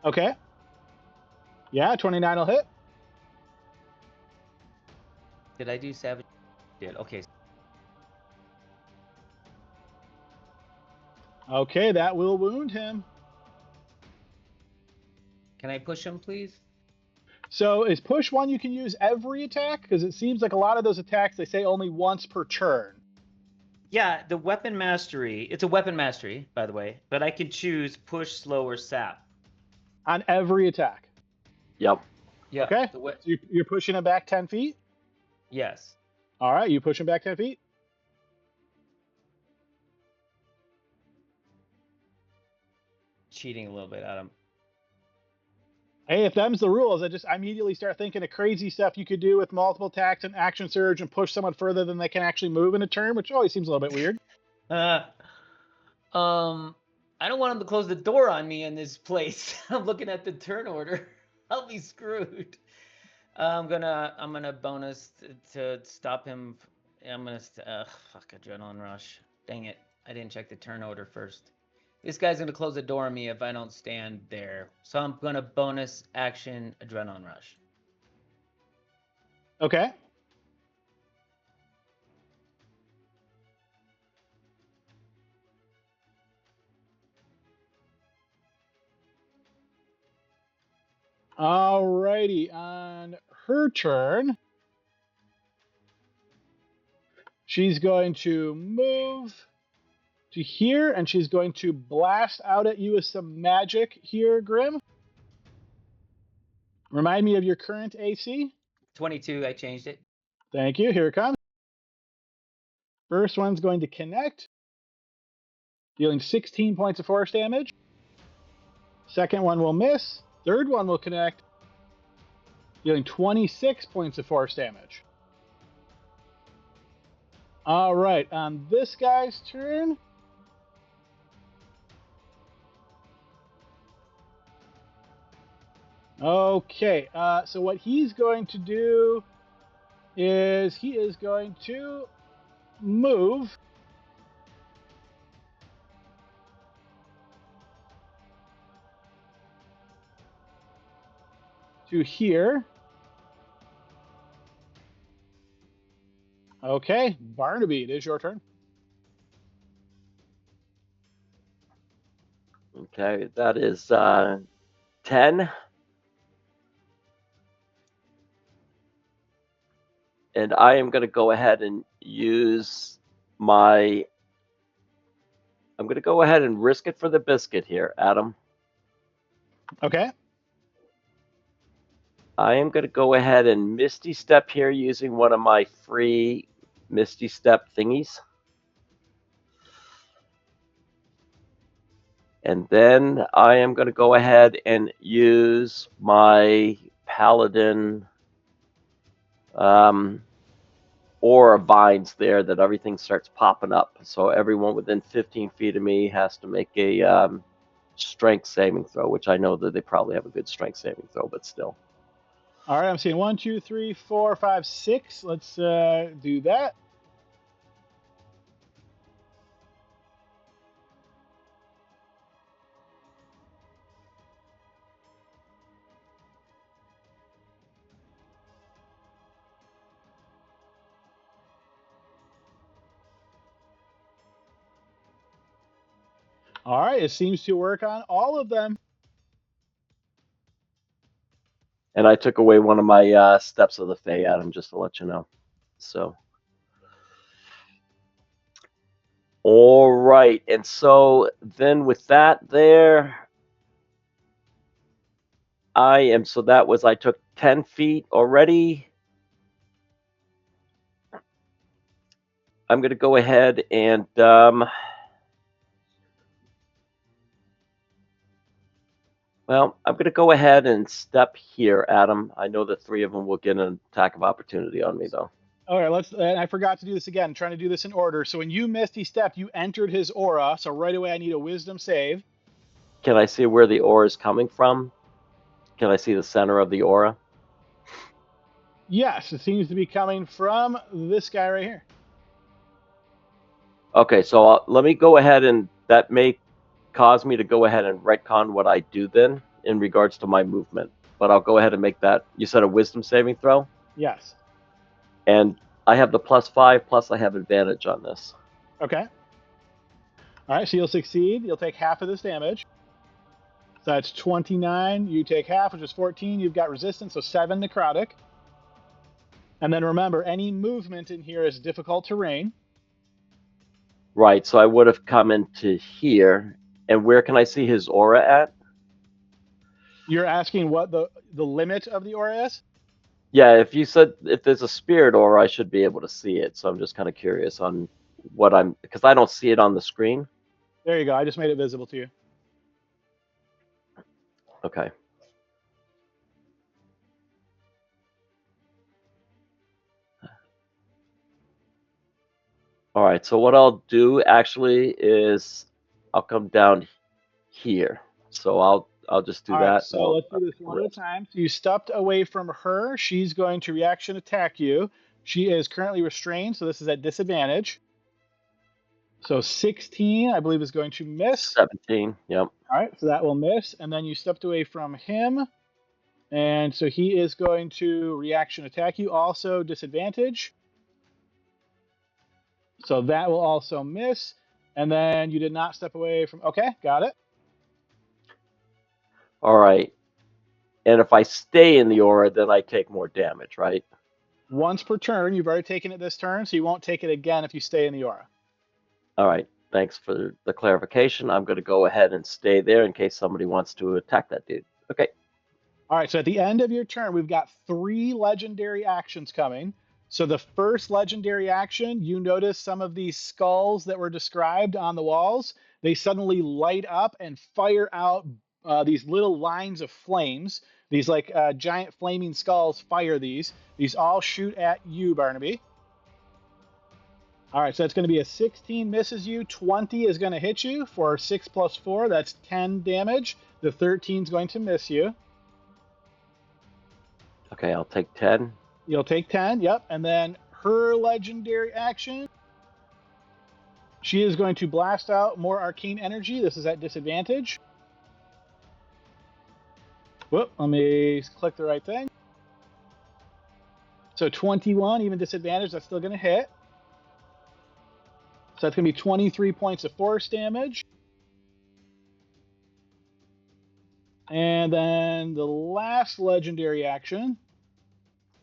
Okay. Yeah, 29 will hit. Did I do savage? Did. Okay. Okay, that will wound him. Can I push him, please? So is push one you can use every attack? Because it seems like a lot of those attacks, they say only once per turn. Yeah, the weapon mastery. It's a weapon mastery, by the way, but I can choose push, slow, or sap. On every attack. Yep. Yeah. Okay, so you're pushing him back 10 feet? Yes. All right, you push him back 10 feet? Cheating a little bit, Adam. Hey, if them's the rules, I immediately start thinking of crazy stuff you could do with multiple attacks and action surge and push someone further than they can actually move in a turn, which always seems a little bit weird. I don't want him to close the door on me in this place. I'm looking at the turn order. I'll be screwed. I'm gonna bonus to stop him. I'm gonna fuck adrenaline rush. Dang it! I didn't check the turn order first. This guy's gonna close the door on me if I don't stand there. So I'm gonna bonus action adrenaline rush. Okay. Alrighty, on her turn, she's going to move to here, and she's going to blast out at you with some magic here, Grim. Remind me of your current AC. 22. I changed it. Thank you. Here it comes. First one's going to connect, dealing 16 points of force damage. Second one will miss. Third one will connect, dealing 26 points of force damage. All right, on this guy's turn. Okay, so what he's going to do is he is going to move to here. Okay, Barnaby, it is your turn. Okay, that is 10. And I am going to go ahead and use my... I'm going to go ahead and risk it for the biscuit here, Adam. Okay. I am going to go ahead and Misty Step here using one of my free Misty Step thingies. And then I am going to go ahead and use my Paladin aura vines there that everything starts popping up. So everyone within 15 feet of me has to make a strength saving throw, which I know that they probably have a good strength saving throw, but still. All right, I'm seeing 1, 2, 3, 4, 5, 6. Let's do that. All right, it seems to work on all of them. And I took away one of my steps of the Fae, Adam, just to let you know. So. All right, and so then with that there, so that was, I took 10 feet already. I'm going to go ahead and, well, I'm going to go ahead and step here, Adam. I know the three of them will get an attack of opportunity on me, though. All right, I forgot to do this again. I'm trying to do this in order. So when you Misty Stepped, you entered his aura. So right away, I need a Wisdom save. Can I see where the aura is coming from? Can I see the center of the aura? Yes, it seems to be coming from this guy right here. Okay, so let me go ahead, and that may cause me to go ahead and retcon what I do then in regards to my movement. But I'll go ahead and make that. You said a wisdom saving throw? Yes. And I have the +5, plus I have advantage on this. Okay. All right, so you'll succeed. You'll take half of this damage. So that's 29. You take half, which is 14. You've got resistance, so 7 necrotic. And then remember, any movement in here is difficult terrain. Right, so I would have come into here. And where can I see his aura at? You're asking what the limit of the aura is? Yeah, if you said if there's a spirit aura, I should be able to see it. So I'm just kind of curious on what because I don't see it on the screen. There you go. I just made it visible to you. Okay. All right, so what I'll do actually is I'll come down here. So I'll just do All that. right, so let's do this one at a time. So you stepped away from her. She's going to reaction attack you. She is currently restrained, so this is at disadvantage. So 16, I believe, is going to miss. 17, yep. All right, so that will miss. And then you stepped away from him. And so he is going to reaction attack you, also disadvantage. So that will also miss. And then you did not step away from... Okay, got it. All right. And if I stay in the aura, then I take more damage, right? Once per turn. You've already taken it this turn, so you won't take it again if you stay in the aura. All right. Thanks for the clarification. I'm going to go ahead and stay there in case somebody wants to attack that dude. Okay. All right, so at the end of your turn, we've got 3 legendary actions coming. So the first legendary action, you notice some of these skulls that were described on the walls. They suddenly light up and fire out these little lines of flames. These like giant flaming skulls fire these. These all shoot at you, Barnaby. All right, so it's going to be a 16 misses you, 20 is going to hit you for 6 plus 4. That's 10 damage. The 13 is going to miss you. Okay, I'll take 10. You'll take 10, yep. And then her legendary action, she is going to blast out more arcane energy. This is at disadvantage. Whoop, let me click the right thing. So 21, even disadvantage, that's still going to hit. So that's going to be 23 points of force damage. And then the last legendary action.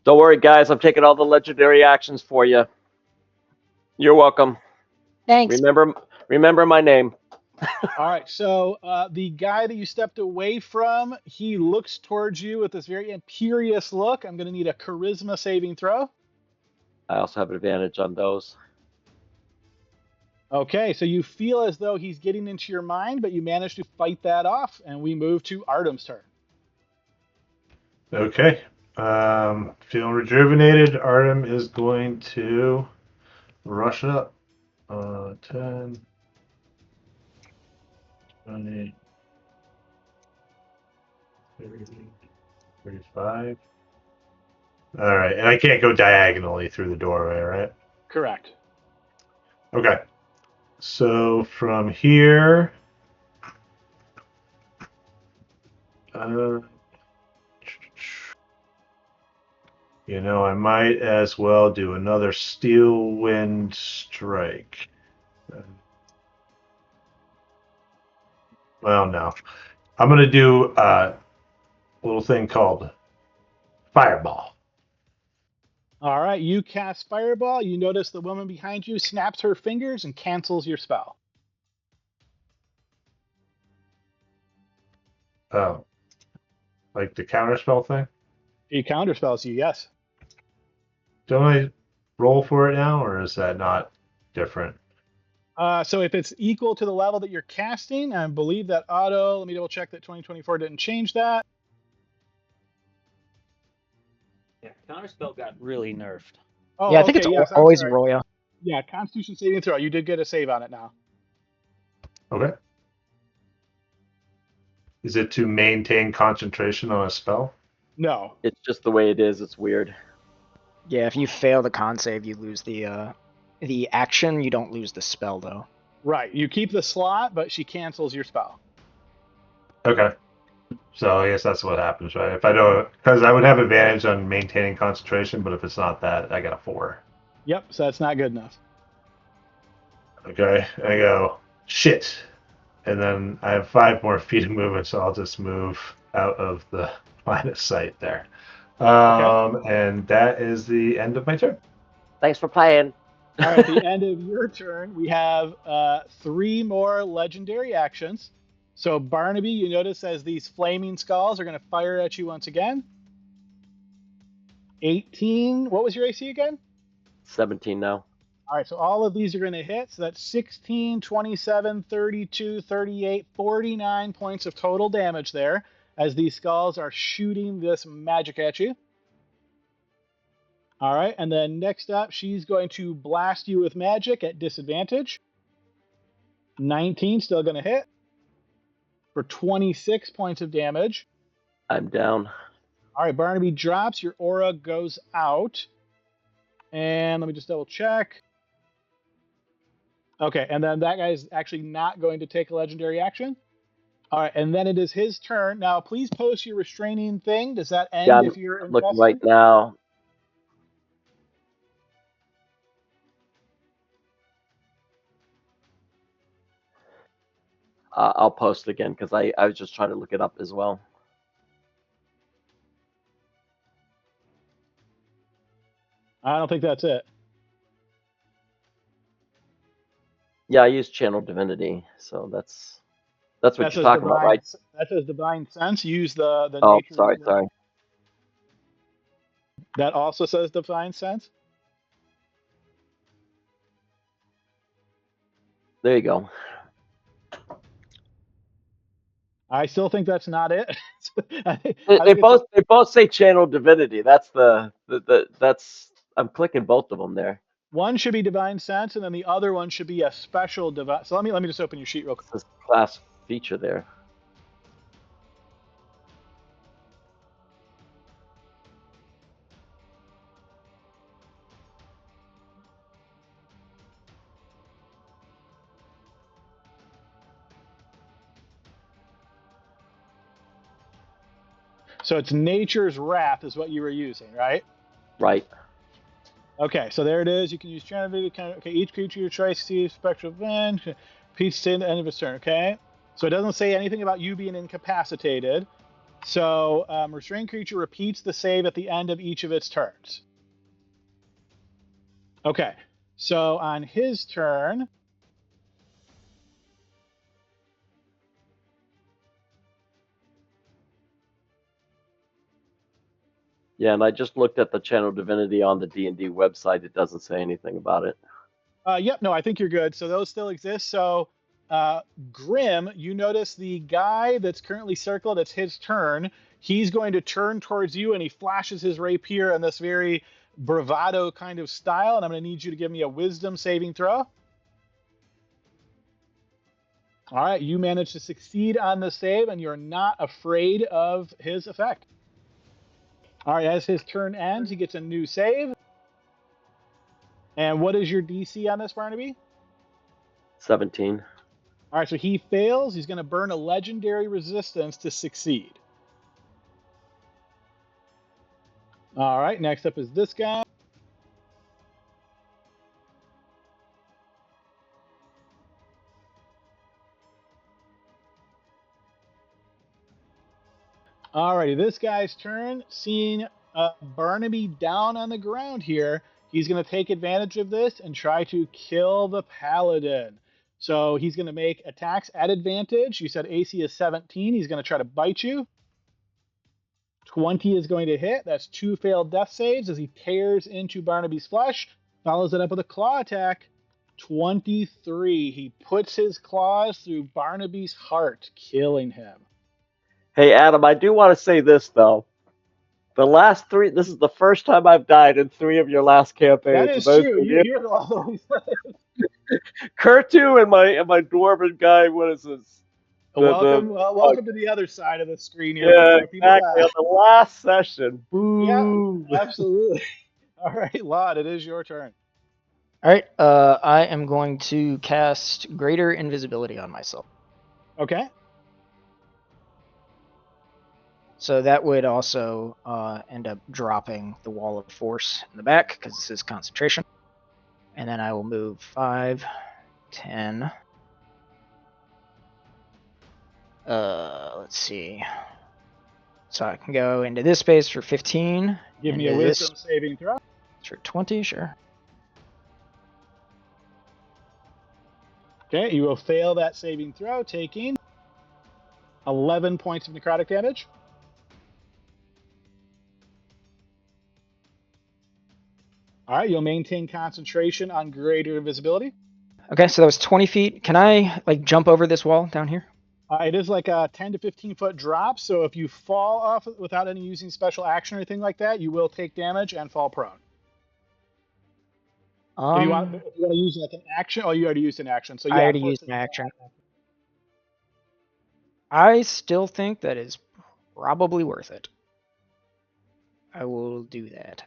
Don't worry, guys. I'm taking all the legendary actions for you. You're welcome. Thanks. Remember my name. All right, so the guy that you stepped away from, he looks towards you with this very imperious look. I'm going to need a charisma saving throw. I also have advantage on those. Okay, so you feel as though he's getting into your mind, but you manage to fight that off, and we move to Artem's turn. Okay. Feeling rejuvenated. Artem is going to rush up. 10, 20, 30, 35. All right, and I can't go diagonally through the doorway, right? Correct. Okay. So from here, I might as well do another Steel Wind Strike. Well, no. I'm going to do a little thing called Fireball. All right, you cast Fireball. You notice the woman behind you snaps her fingers and cancels your spell. Oh. Like the counterspell thing? He counterspells you, yes. Don't I roll for it now, or is that not different? So if it's equal to the level that you're casting, I believe that auto, let me double check that 2024 didn't change that. Yeah, counterspell got really nerfed. Oh, Yeah, I think okay, it's yes, I'm always sorry. roll, yeah. Yeah, Constitution saving throw. You did get a save on it now. Okay. Is it to maintain concentration on a spell? No. It's just the way it is. It's weird. Yeah, if you fail the con save, you lose the action. You don't lose the spell, though. Right. You keep the slot, but she cancels your spell. Okay. So I guess that's what happens, right? If I don't, because I would have advantage on maintaining concentration, but if it's not that, I got a 4. Yep, so that's not good enough. Okay. I go, shit. And then I have 5 more feet of movement, so I'll just move out of the line of sight there. And that is the end of my turn. Thanks for playing. All right, at the end of your turn, we have 3 more legendary actions. So Barnaby, you notice as these flaming skulls are going to fire at you once again. 18. What was your AC again? 17 now. All right, so all of these are going to hit. So that's 16, 27, 32, 38, 49 points of total damage there as these skulls are shooting this magic at you. All right, and then next up, she's going to blast you with magic at disadvantage. 19, still going to hit for 26 points of damage. I'm down. All right, Barnaby drops. Your aura goes out. And let me just double check. Okay, and then that guy's actually not going to take a legendary action. All right, and then it is his turn. Now, please post your restraining thing. Does that end Yeah, if you're I'm looking invested? right now. I'll post again because I was just trying to look it up as well. I don't think that's it. Yeah, I use Channel Divinity, so that's what That you're says talking about, divine. right? That says divine sense. Use the Oh, nature's. sorry. That also says divine sense. There you go. I still think that's not it. I think They it's both say Channel Divinity. That's that's I'm clicking both of them there. one should be divine sense, and then the other one should be a special divine. So let me just open your sheet real quick. It's this class feature there. So it's nature's wrath is what you were using, right? Right. Okay, so there it is. You can use Channel kind of. Okay, each creature you try to see spectral event. Peace stay at the end of its turn. Okay, so it doesn't say anything about you being incapacitated. So restrained creature repeats the save at the end of each of its turns. Okay, so on his turn, Yeah, and I just looked at the Channel Divinity on the D&D website. It doesn't say anything about it. yep, no, I think you're good. So those still exist. So Grim, you notice the guy that's currently circled, it's his turn. He's going to turn towards you and he flashes his rapier in this very bravado kind of style. And I'm going to need you to give me a wisdom saving throw. All right, you managed to succeed on the save and you're not afraid of his effect. All right, as his turn ends, he gets a new save. And what is your DC on this, Barnaby? 17. All right, so he fails. He's going to burn a legendary resistance to succeed. All right, next up is this guy. Alrighty, this guy's turn. Seeing Barnaby down on the ground here, he's going to take advantage of this and try to kill the paladin. So he's going to make attacks at advantage. You said AC is 17. He's going to try to bite you. 20 is going to hit. That's 2 failed death saves as he tears into Barnaby's flesh. Follows it up with a claw attack. 23. He puts his claws through Barnaby's heart, killing him. Hey, Adam, I do want to say this, though. The last 3, this is the first time I've died in 3 of your last campaigns. That is true. You're always Kurtu and my dwarven guy, what is this? welcome to the other side of the screen here. Yeah, Before people exactly. On the last session. Boo. Yeah, absolutely. All right, Lod, it is your turn. All right, I am going to cast Greater Invisibility on myself. Okay. So that would also end up dropping the Wall of Force in the back because this is concentration. And then I will move 5, 10. Let's see. So I can go into this space for 15. Give me a wisdom saving throw. For 20, sure. Okay, you will fail that saving throw, taking 11 points of necrotic damage. All right, you'll maintain concentration on greater invisibility. Okay, so that was 20 feet. Can I jump over this wall down here? It is like a 10 to 15 foot drop, so if you fall off without any using special action or anything like that, you will take damage and fall prone. If you want to use like an action, you already used an action. So yeah, I already used an action. I still think that is probably worth it. I will do that.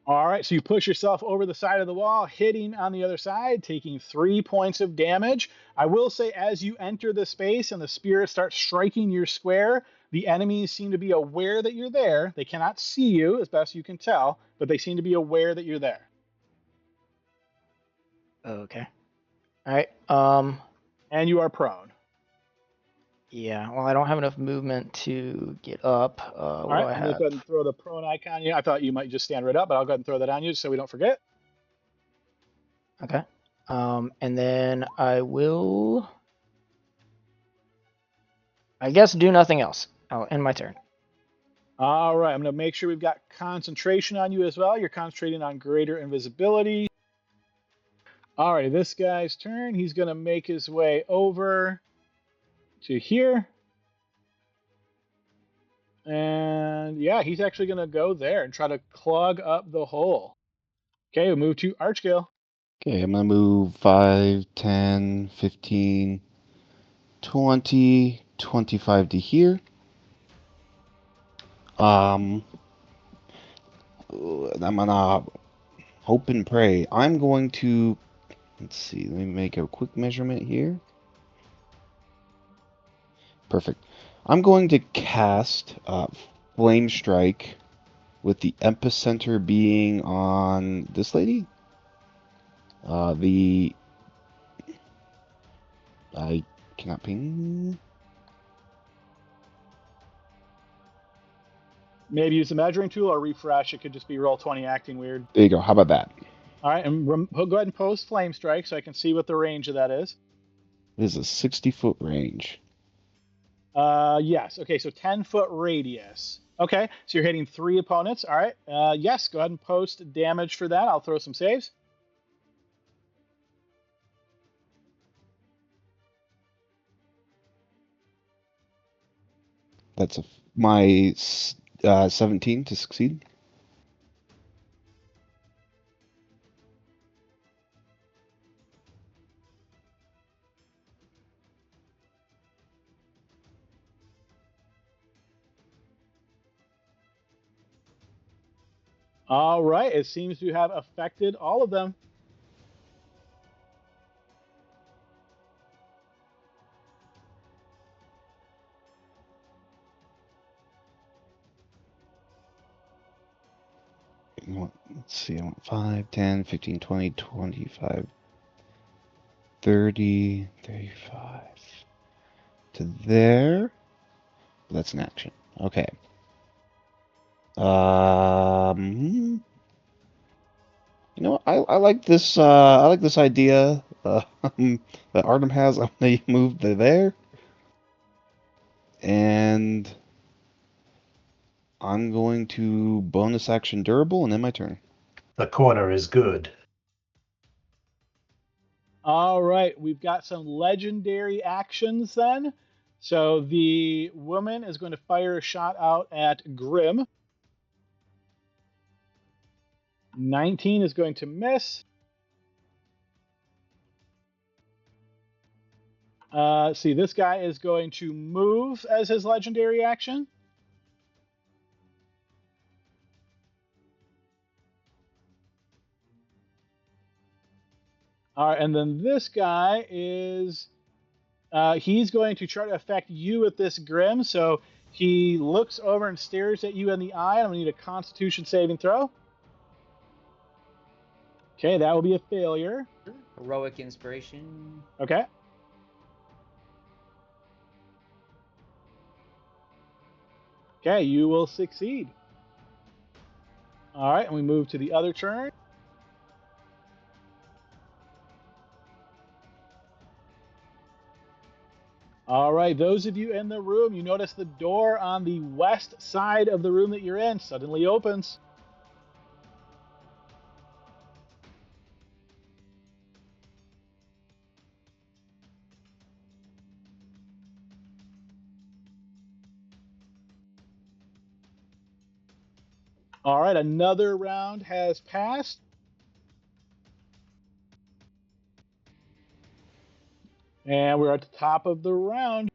All right, so you push yourself over the side of the wall, hitting on the other side, taking 3 points of damage. I will say, as you enter the space and the spirit starts striking your square, the enemies seem to be aware that you're there. They cannot see you, as best you can tell, but they seem to be aware that you're there. Okay. All right. And you are prone. Yeah. Well, I don't have enough movement to get up. All right. I'm going to go ahead and throw the prone icon. Yeah, I thought you might just stand right up, but I'll go ahead and throw that on you so we don't forget. Okay. And then I will, I guess, do nothing else. I'll end my turn. All right, I'm going to make sure we've got concentration on you as well. You're concentrating on greater invisibility. All right, this guy's turn. He's going to make his way over to here. And yeah, he's actually going to go there and try to clog up the hole. Okay, we'll move to Archgale. Okay, I'm gonna move 5, 10, 15, 20, 25 to here. I'm gonna hope and pray. I'm going to, let's see, let me make a quick measurement here. Perfect. I'm going to cast Flame Strike with the epicenter being on this lady. I cannot ping. Maybe use the measuring tool or refresh. It could just be Roll20 acting weird. There you go. How about that? All right, and go ahead and post Flame Strike so I can see what the range of that is. It is a 60-foot range. Yes. Okay, so 10-foot radius. Okay, so you're hitting 3 opponents. All right. Yes, go ahead and post damage for that. I'll throw some saves. That's my 17 to succeed. All right, it seems to have affected all of them. Let's see, I want 5, 10, 15, 20, 25, 30, 35 to there. That's an action. Okay. You know, I like this. I like this idea that Artem has. I'm gonna move to there, and I'm going to bonus action durable and end my turn. The corner is good. All right, we've got some legendary actions then. So the woman is going to fire a shot out at Grim. 19 is going to miss. See, this guy is going to move as his legendary action. All right, and then this guy is he's going to try to affect you with this Grim. So he looks over and stares at you in the eye. I'm going to need a Constitution saving throw. Okay, that will be a failure. Heroic inspiration. Okay. Okay, you will succeed. All right, and we move to the other turn. All right, those of you in the room, you notice the door on the west side of the room that you're in suddenly opens. All right, another round has passed. And we're at the top of the round.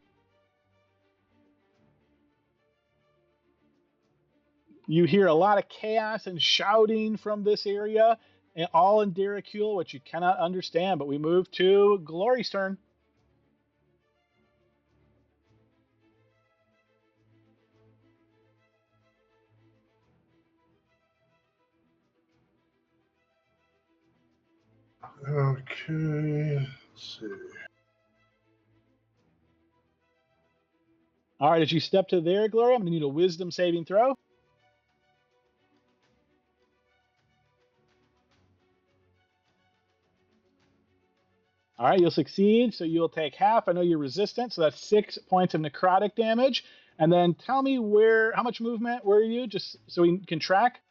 You hear a lot of chaos and shouting from this area, and all in Derricule, which you cannot understand. But we move to Glory's turn. Okay, let's see. All right, as you step to there, Glory, I'm going to need a wisdom saving throw. All right, you'll succeed, so you'll take half. I know you're resistant, so that's 6 points of necrotic damage. And then tell me how much movement were you, just so we can track?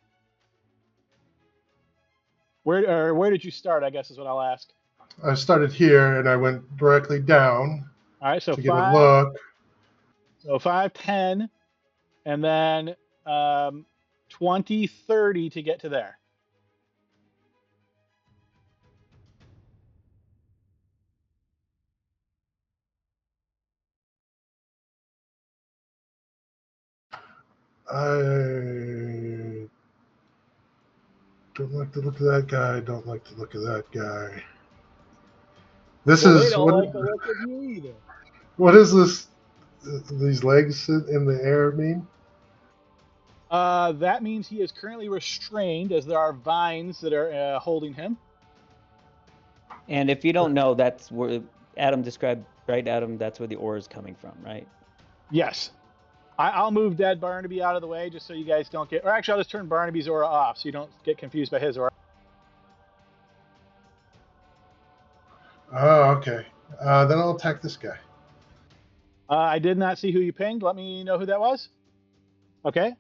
Where did you start, I guess is what I'll ask. I started here and I went directly down All right, so to get a 5, look. so 5, 10, and then 20, 30 to get to there. I don't like the look of that guy. Don't like the look of that guy. This Well, they is don't like the look of you either. what is this? These legs in the air mean? That means he is currently restrained, as there are vines that are holding him. And if you don't know, that's where Adam described, right, Adam? That's where the ore is coming from, right? Yes. I'll move Dead Barnaby out of the way just so you guys don't get... Or actually, I'll just turn Barnaby's aura off so you don't get confused by his aura. Oh, okay. Then I'll attack this guy. I did not see who you pinged. Let me know who that was. Okay.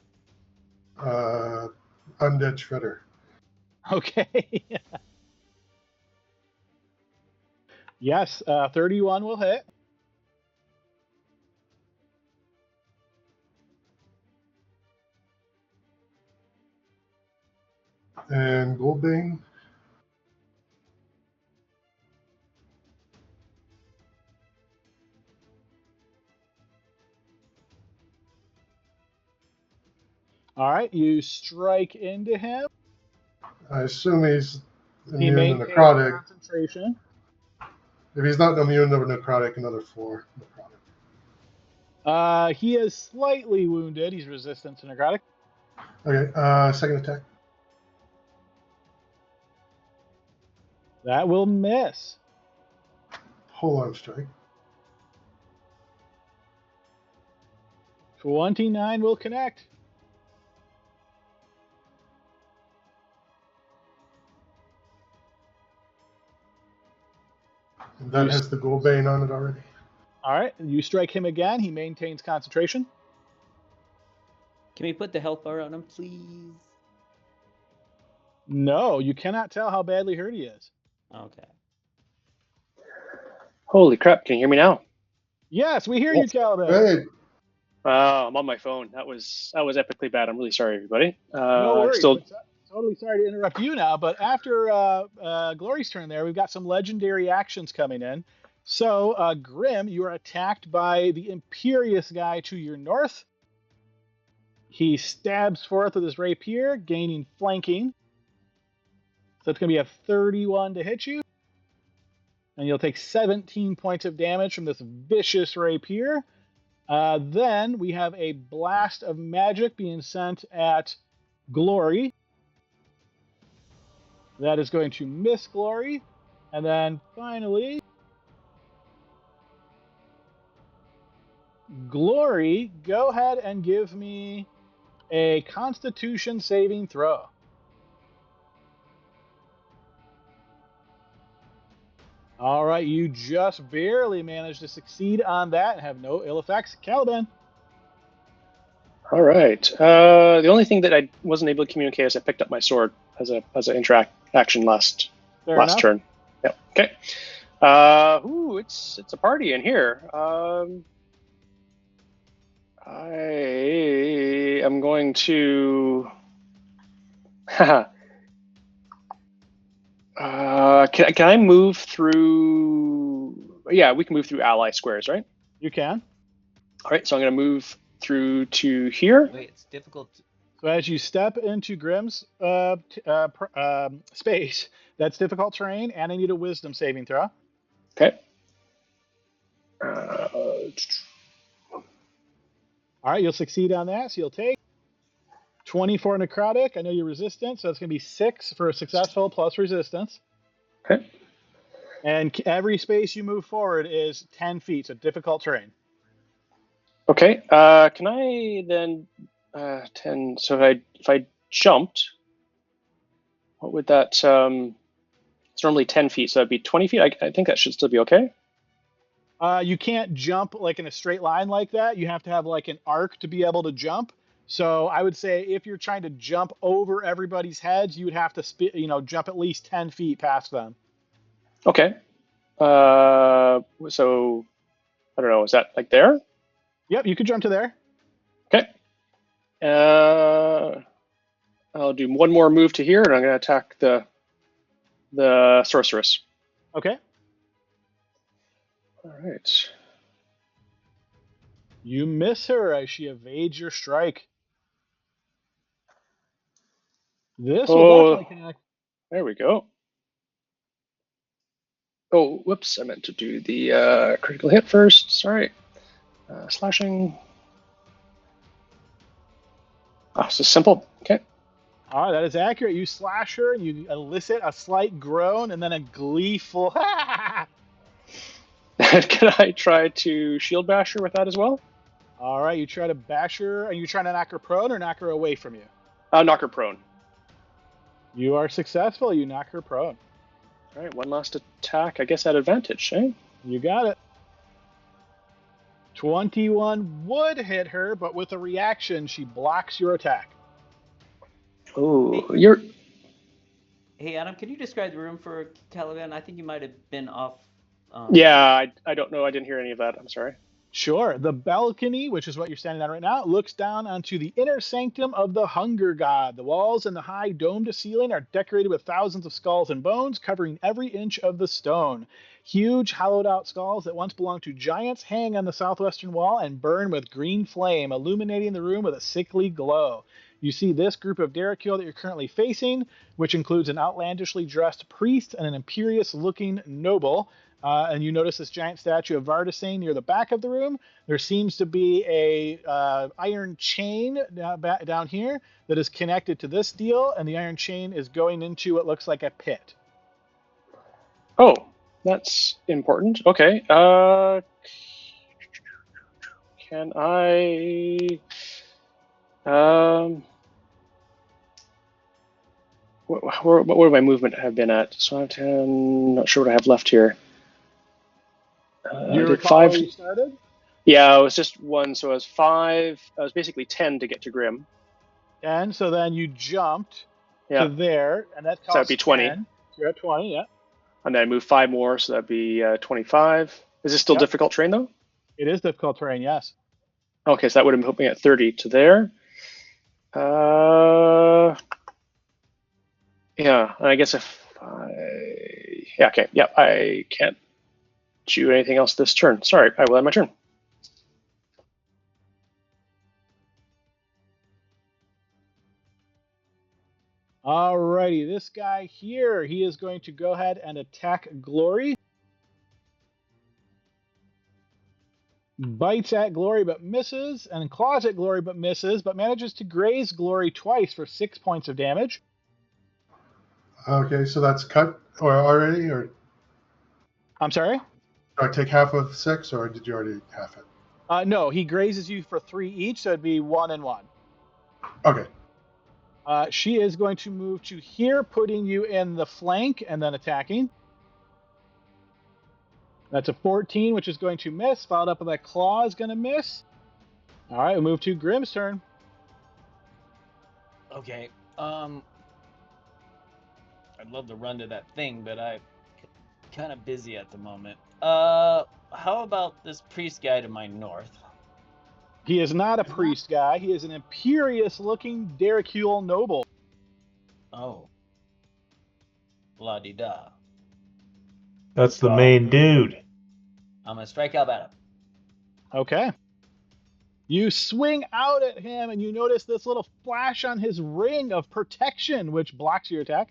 Undead Shredder. Okay. Yes, 31 will hit. And Goldbane. All right, you strike into him. I assume he's He immune to maintains necrotic. concentration. If he's not immune to necrotic, another 4 necrotic. He is slightly wounded. He's resistant to necrotic. Okay, second attack. That will miss. Whole arm strike. 29 will connect. And that has the Goldbane on it already. All right, you strike him again. He maintains concentration. Can we put the health bar on him, please? No, you cannot tell how badly hurt he is. Okay. Holy crap! Can you hear me now? Yes, we hear you, Caliban. Great. I'm on my phone. That was epically bad. I'm really sorry, everybody. No worries. Still, Totally sorry to interrupt you now, but after Glory's turn there, we've got some legendary actions coming in. So, Grim, you are attacked by the Imperious guy to your north. He stabs forth with his rapier, gaining flanking. So it's going to be a 31 to hit you. And you'll take 17 points of damage from this vicious rapier. Then we have a blast of magic being sent at Glory. That is going to miss Glory. And then finally, Glory, go ahead and give me a Constitution saving throw. All right, you just barely managed to succeed on that and have no ill effects. Caliban. all right. The only thing that I wasn't able to communicate is I picked up my sword as an interact action last turn. Yep. Okay. It's a party in here. I am going to. Can I move through? Yeah, we can move through ally squares, right? You can. All right, so I'm going to move through to here. Wait, it's difficult. So as you step into Grim's space, that's difficult terrain, and I need a Wisdom saving throw. Okay. All right, you'll succeed on that, so you'll take 24 necrotic. I know you're resistant, so it's going to be 6 for a successful plus resistance. Okay. And every space you move forward is 10 feet, so difficult terrain. Okay. Can I then 10? So if I jumped, what would that? So It's normally 10 feet, so it'd be 20 feet. I think that should still be okay. You can't jump like in a straight line like that. You have to have like an arc to be able to jump. So I would say if you're trying to jump over everybody's heads, you would have to jump at least 10 feet past them. Okay. So I don't know. Is that like there? Yep, you could jump to there. Okay. I'll do one more move to here, and I'm going to attack the sorceress. Okay. All right. You miss her as she evades your strike. This will definitely connect. There we go. Oh, whoops! I meant to do the critical hit first. Sorry. Slashing. Oh, so simple. Okay. All right, that is accurate. You slash her, and you elicit a slight groan, and then a gleeful. Can I try to shield bash her with that as well? All right, you try to bash her. Are you trying to knock her prone or knock her away from you? Knock her prone. You are successful. You knock her prone. All right, one last attack. I guess at advantage, eh? You got it. 21 would hit her, but with a reaction, she blocks your attack. Oh, Hey, Adam, can you describe the room for Caliban? I think you might have been off. Yeah, I don't know. I didn't hear any of that. I'm sorry. Sure. The balcony, which is what you're standing on right now, looks down onto the inner sanctum of the Hunger God. The walls and the high domed ceiling are decorated with thousands of skulls and bones, covering every inch of the stone. Huge, hollowed-out skulls that once belonged to giants hang on the southwestern wall and burn with green flame, illuminating the room with a sickly glow. You see this group of Derrickil that you're currently facing, which includes an outlandishly dressed priest and an imperious-looking noble. And you notice this giant statue of Vardasane near the back of the room. There seems to be a iron chain down here that is connected to this deal, and the iron chain is going into what looks like a pit. Oh, that's important. Okay. Can I? What would my movement have been at? So I'm 10. Not sure what I have left here. You I did recall 5. where you started? Yeah, it was just 1, so I was 5. I was basically 10 to get to Grim. And so then you jumped Yeah. to there, and that costs So that'd be 20. 10. You're at 20, yeah. And then I moved 5 more, so that'd be 25. Is this still Yep. difficult terrain though? It is difficult terrain, yes. Okay, so that would have put me at 30 to there. Yeah, and I guess I can't do anything else this turn. Sorry, I will end my turn. Alrighty, this guy here, he is going to go ahead and attack Glory. Bites at Glory but misses, and claws at Glory but misses, but manages to graze Glory twice for 6 points of damage. Okay, so that's cut or already, or I'm sorry? do I take half of 6, or did you already half it? No, he grazes you for 3 each, so it'd be 1 and 1. Okay. She is going to move to here, putting you in the flank and then attacking. That's a 14, which is going to miss. Followed up with that claw is going to miss. All right, we'll move to Grim's turn. Okay. I'd love to run to that thing, but I'm kind of busy at the moment. How about this priest guy to my north? He is not a priest guy. He is an imperious-looking Derrickil noble. Oh. La-di-da. That's the main dude. I'm going to strike out at him. Okay. You swing out at him, and you notice this little flash on his ring of protection, which blocks your attack.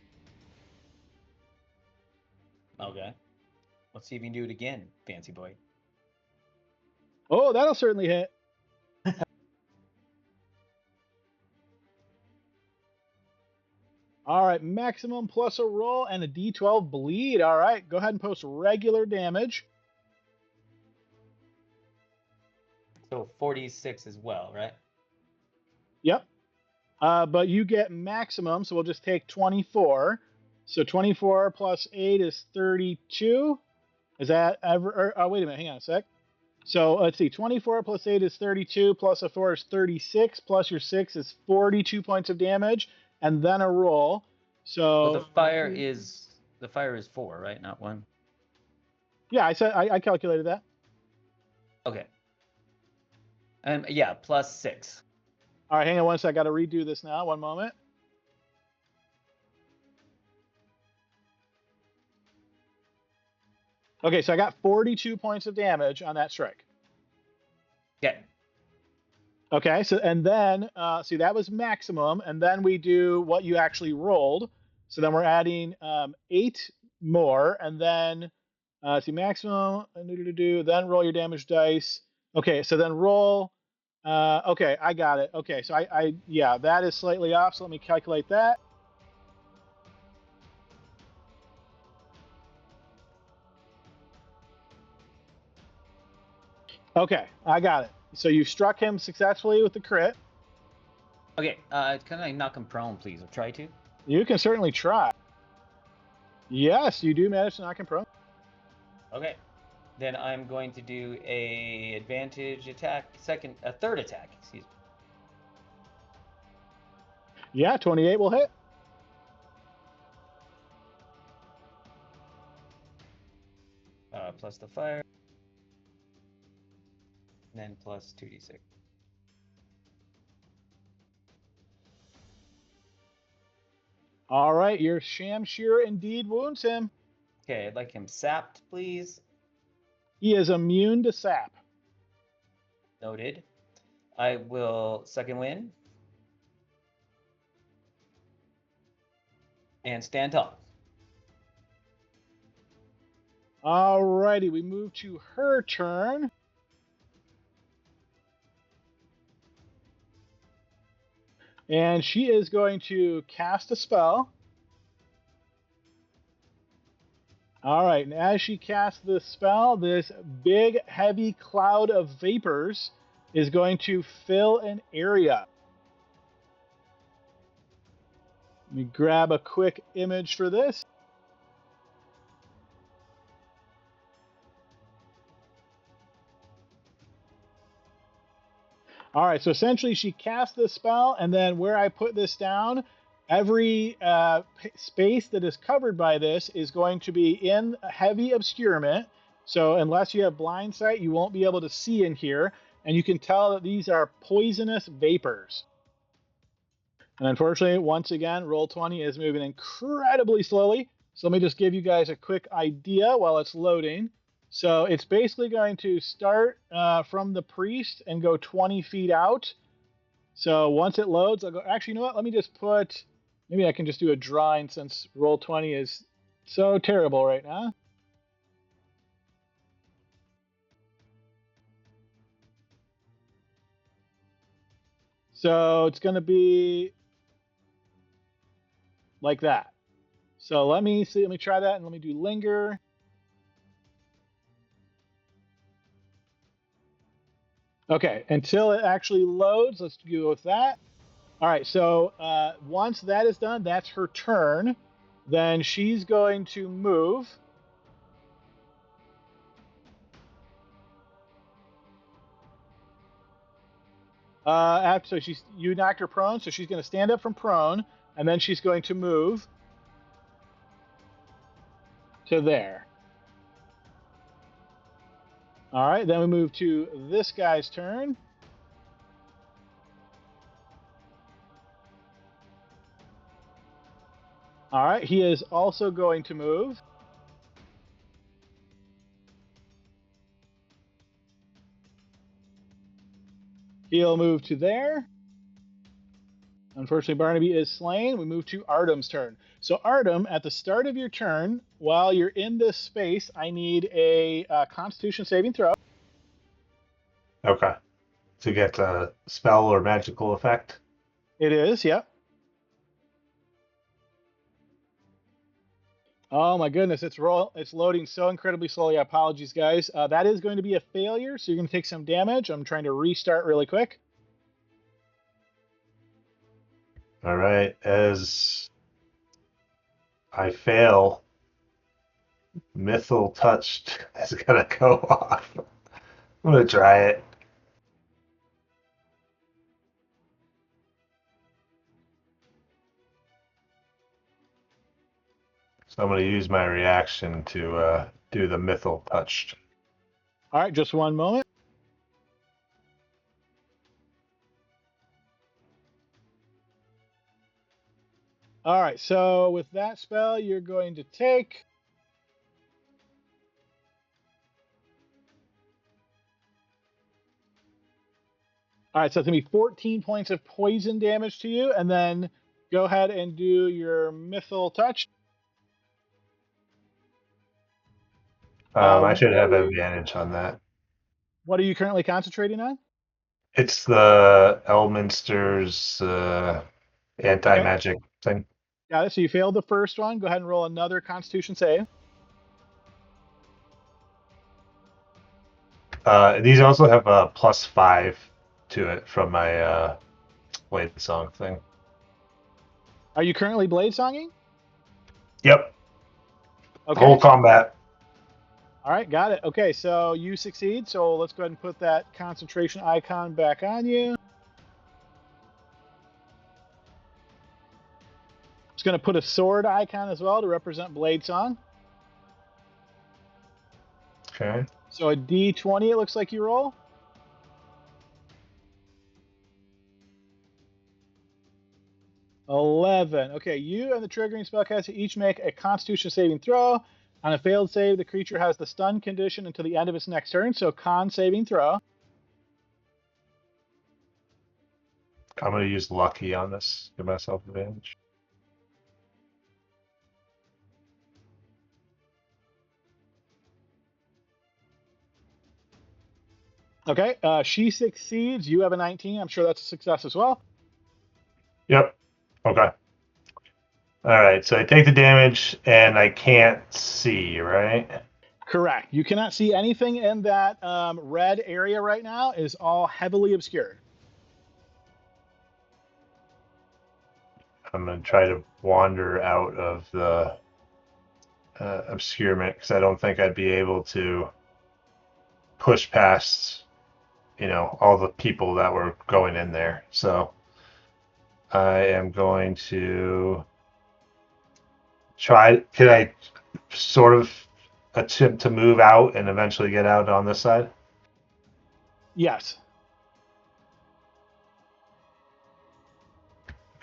Okay. Let's see if you can do it again, fancy boy. Oh, that'll certainly hit. All right, maximum plus a roll and a d12 bleed. All right, go ahead and post regular damage. So 46 as well, right? Yep. But you get maximum, so we'll just take 24. So 24 plus 8 is 32. Is that ever? Oh, wait a minute. Hang on a sec. So let's see. 24 plus 8 is 32. Plus a 4 is 36. Plus your 6 is 42 points of damage, and then a roll. So Well, the fire is 4, right? Not 1. yeah, I calculated that. Okay. And yeah, plus 6. All right, hang on one sec. I got to redo this now. One moment. Okay, so I got 42 points of damage on that strike. Okay. Okay, so and then see that was maximum, and then we do what you actually rolled. So then we're adding 8 more, and then see maximum. Then roll your damage dice. Okay, so then roll. Okay, I got it. Okay, so I yeah, that is slightly off. So let me calculate that. Okay, I got it. So you struck him successfully with the crit. Okay. Can I knock him prone, please, or try to? You can certainly try. Yes, you do manage to knock him prone. Okay. Then I'm going to do a advantage attack, a third attack. Excuse me. Yeah, 28 will hit. Plus the fire, and then plus 2d6. All right, your Shamshir indeed wounds him. Okay, I'd like him sapped, please. He is immune to sap. Noted. I will second wind and stand tall. All righty, we move to her turn. And she is going to cast a spell. All right, and as she casts this spell, this big, heavy cloud of vapors is going to fill an area. Let me grab a quick image for this. All right, so essentially she casts this spell, and then where I put this down, every space that is covered by this is going to be in heavy obscurement. So unless you have blind sight, you won't be able to see in here. And you can tell that these are poisonous vapors. And unfortunately, once again, Roll20 is moving incredibly slowly. So let me just give you guys a quick idea while it's loading. So it's basically going to start from the priest and go 20 feet out. So once it loads, I'll go, actually, you know what? Let me just put, maybe I can just do a drawing since Roll20 is so terrible right now. So it's going to be like that. So let me see, let me try that and let me do linger. Okay, until it actually loads, let's go with that. All right, so once that is done, that's her turn. Then she's going to move. So you knocked her prone, so she's going to stand up from prone, and then she's going to move to there. All right, then we move to this guy's turn. All right, he is also going to move. He'll move to there. Unfortunately, Barnaby is slain. We move to Artem's turn. So Artem, at the start of your turn, while you're in this space, I need a Constitution saving throw. Okay. To get a spell or magical effect. It is, yep. Oh my goodness, it's loading so incredibly slowly. Apologies, guys. That is going to be a failure, so you're going to take some damage. I'm trying to restart really quick. All right. As I fail. Mythal touched is gonna go off. I'm gonna try it. So I'm gonna use my reaction to do the mythal touched. All right, just one moment. All right, so with that spell, you're going to take. All right, so it's going to be 14 points of poison damage to you, and then go ahead and do your mythal touch. I should have What advantage on that. are you currently concentrating on? It's the Elminster's anti-magic thing. Got it. So you failed the first one. Go ahead and roll another Constitution save. These also have a +5 to it from my blade song thing. Are you currently blade songing? Yep. Okay. Whole combat. All right, got it. Okay, so you succeed. So let's go ahead and put that concentration icon back on you. It's going to put a sword icon as well to represent blade song. Okay. So a D20, it looks like you roll. $11. Okay, you and the triggering spellcaster each make a Constitution saving throw. On a failed save, the creature has the stun condition until the end of its next turn. So con saving throw. I'm going to use lucky on this. Give myself advantage. Okay, she succeeds. You have a 19. I'm sure that's a success as well. Yep. Okay. All right. So I take the damage and I can't see, right? Correct. You cannot see anything in that red area right now. It is all heavily obscured. I'm going to try to wander out of the obscurement because I don't think I'd be able to push past, all the people that were going in there. So I am going to try. Could I sort of attempt to move out and eventually get out on this side? Yes.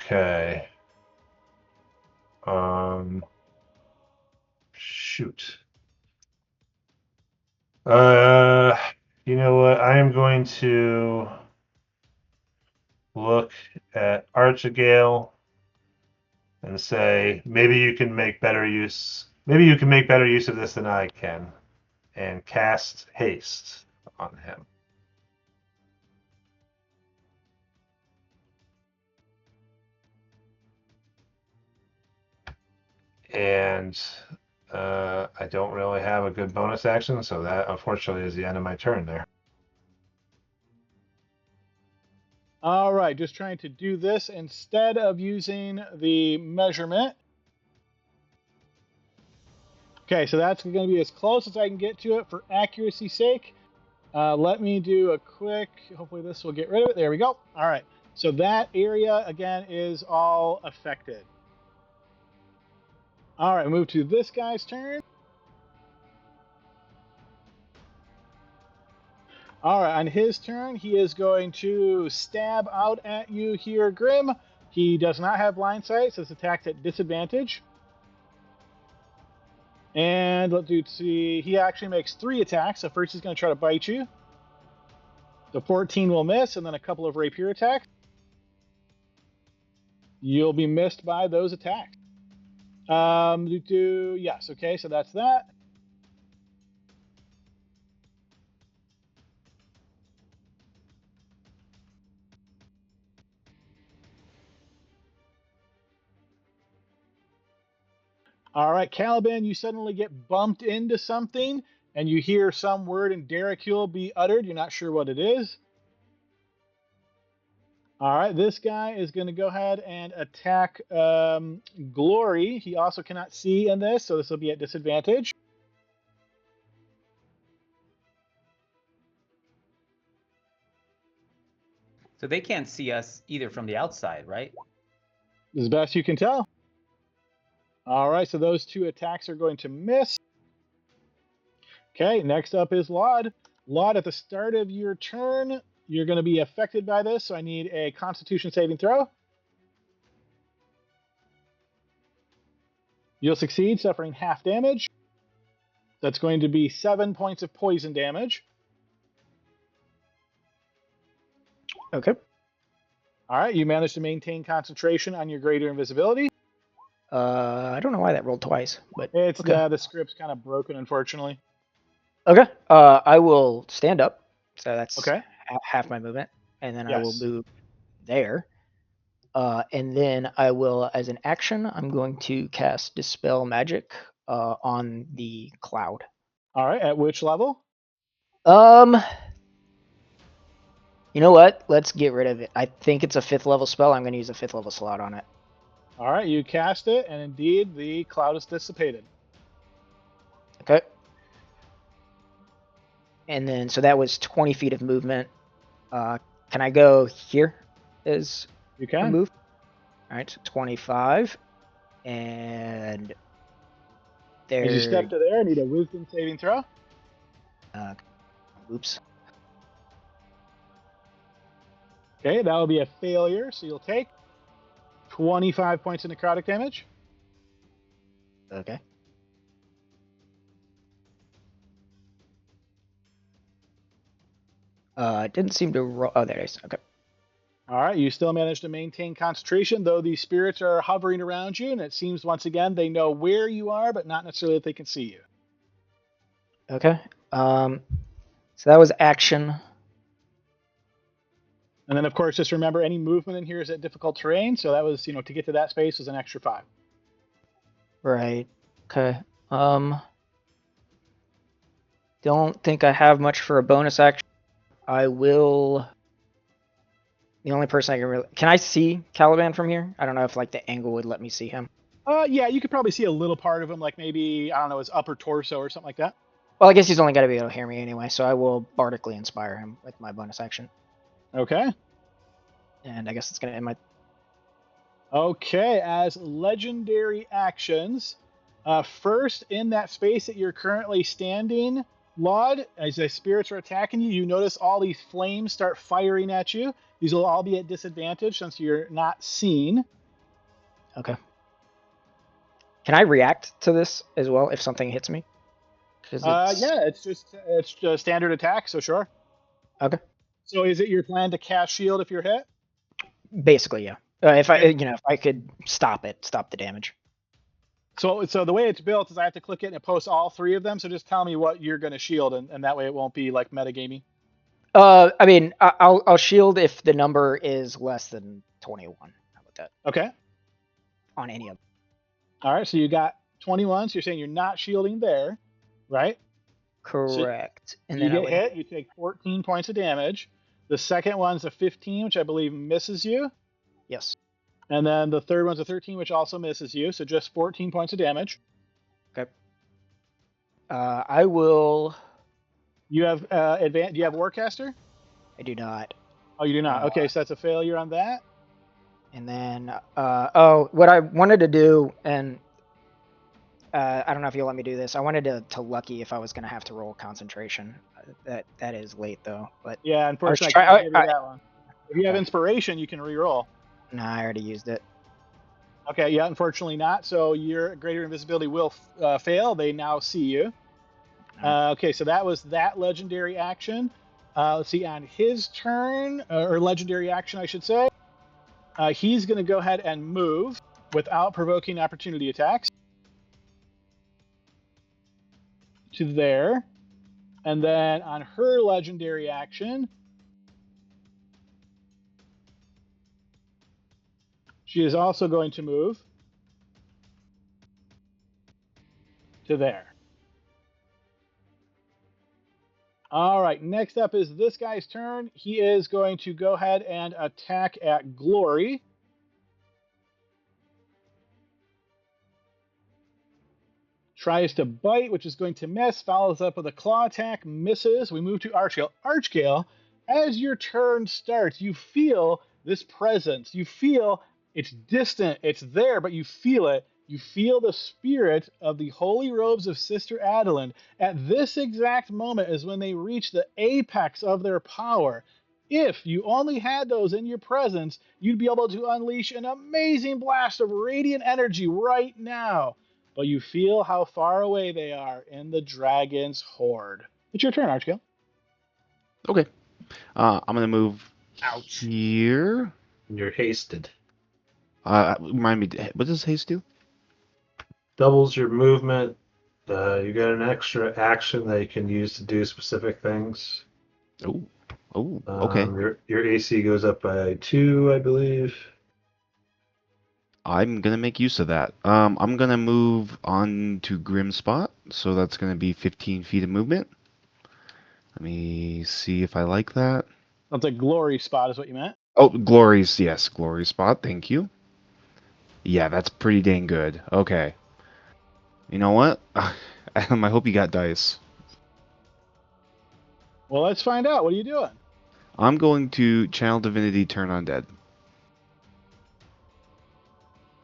Okay. Shoot. You know what? I am going to look at Archigale and say, maybe you can make better use. Maybe you can make better use of this than I can, and cast haste on him. And I don't really have a good bonus action, so that unfortunately is the end of my turn there. All right, just trying to do this instead of using the measurement. Okay, so that's going to be as close as I can get to it for accuracy's sake. Let me do a quick, hopefully this will get rid of it. There we go. All right, so that area, again, is all affected. All right, move to this guy's turn. All right, on his turn, he is going to stab out at you here, Grim. He does not have blind sight, so it's attacked at disadvantage. And let's see, he actually makes 3 attacks. So first he's going to try to bite you. The 14 will miss, and then a couple of rapier attacks. You'll be missed by those attacks. Yes, okay, so that's that. All right, Caliban, you suddenly get bumped into something, and you hear some word in Derricule be uttered. You're not sure what it is. All right, this guy is going to go ahead and attack Glory. He also cannot see in this, so this will be at disadvantage. So they can't see us either from the outside, right? As best you can tell. All right, so those 2 attacks are going to miss. Okay, next up is Laud. Laud, at the start of your turn, you're going to be affected by this, so I need a Constitution saving throw. You'll succeed, suffering half damage. That's going to be 7 points of poison damage. Okay. All right, you managed to maintain concentration on your greater invisibility. I don't know why that rolled twice, but It's okay. the script's kind of broken, unfortunately. Okay. I will stand up. So that's Okay. half my movement, and then I will Yes. move there. And then I will, as an action, I'm going to cast Dispel Magic on the cloud. All right, at which level? You know what? Let's get rid of it. I think it's a 5th level spell. I'm going to use a 5th level slot on it. All right, you cast it, and indeed the cloud is dissipated. Okay. And then, so that was 20 feet of movement. Can I go here as You a can. move? All right, so 25. And there. As you step to there, I need a wisdom saving throw. Oops. Okay, that will be a failure, so you'll take 25 points of necrotic damage. Okay. Didn't seem to roll. Oh, there it is. Okay. All right, you still manage to maintain concentration, though these spirits are hovering around you, and it seems once again they know where you are, but not necessarily that they can see you. Okay. So that was action. And then, of course, just remember any movement in here is at difficult terrain, so that was, to get to that space was an extra 5. Right. Okay. Don't think I have much for a bonus action. I will. The only person I can really. Can I see Caliban from here? I don't know if like the angle would let me see him. Yeah, you could probably see a little part of him, like maybe, I don't know, his upper torso or something like that. Well, I guess he's only got to be able to hear me anyway, so I will bardically inspire him with my bonus action. Okay. And I guess it's gonna end my. Okay, as legendary actions, first in that space that you're currently standing, Laud, as the spirits are attacking you, you notice all these flames start firing at you. These will all be at disadvantage since you're not seen. Okay. Can I react to this as well if something hits me? Yeah, it's a standard attack, so sure. Okay. So is it your plan to cast shield if you're hit? Basically, yeah. If I could stop the damage. So the way it's built is I have to click it and it posts all 3 of them. So just tell me what you're going to shield, and that way it won't be like metagamey. I mean, I'll shield if the number is less than 21. How about that? Okay. On any of them. All right, so you got 21. So you're saying you're not shielding there, right? Correct. So and you then get hit, you take 14 points of damage. The second one's a 15, which I believe misses you. Yes. And then the third one's a 13, which also misses you. So just 14 points of damage. Okay. I will. You have do you have Warcaster? I do not. Oh, you do not. Okay, so that's a failure on that. And then, what I wanted to do, and I don't know if you'll let me do this. I wanted to lucky if I was going to have to roll concentration. That is late though. But yeah, unfortunately, I can't give you that one. If you have Okay. inspiration, you can re-roll. Nah, I already used it. Okay, yeah, unfortunately not. So your greater invisibility will fail. They now see you. Okay, so that was that legendary action. Let's see, on his turn, or legendary action, I should say, he's going to go ahead and move without provoking opportunity attacks to there. And then on her legendary action, she is also going to move to there. All right, next up is this guy's turn. He is going to go ahead and attack at Glory. Tries to bite, which is going to miss. Follows up with a claw attack, misses. We move to Archgale. Archgale, as your turn starts, you feel this presence. You feel it's distant, it's there, but you feel it. You feel the spirit of the holy robes of Sister Adeline. At this exact moment is when they reach the apex of their power. If you only had those in your presence, you'd be able to unleash an amazing blast of radiant energy right now. But you feel how far away they are in the dragon's horde. It's your turn, Archgale. Okay. I'm gonna move out here. You're hasted. Remind me, what does haste do? Doubles your movement. You got an extra action that you can use to do specific things. Oh, okay. Your AC goes up by 2, I believe. I'm gonna make use of that. I'm gonna move on to Grim Spot, so that's gonna be 15 feet of movement. Let me see if I like that. That's a glory spot, is what you meant. Oh, Glory's, yes, Glory Spot, thank you. Yeah, that's pretty dang good. Okay. You know what? Adam, I hope you got dice. Well, let's find out. What are you doing? I'm going to Channel Divinity Turn Undead.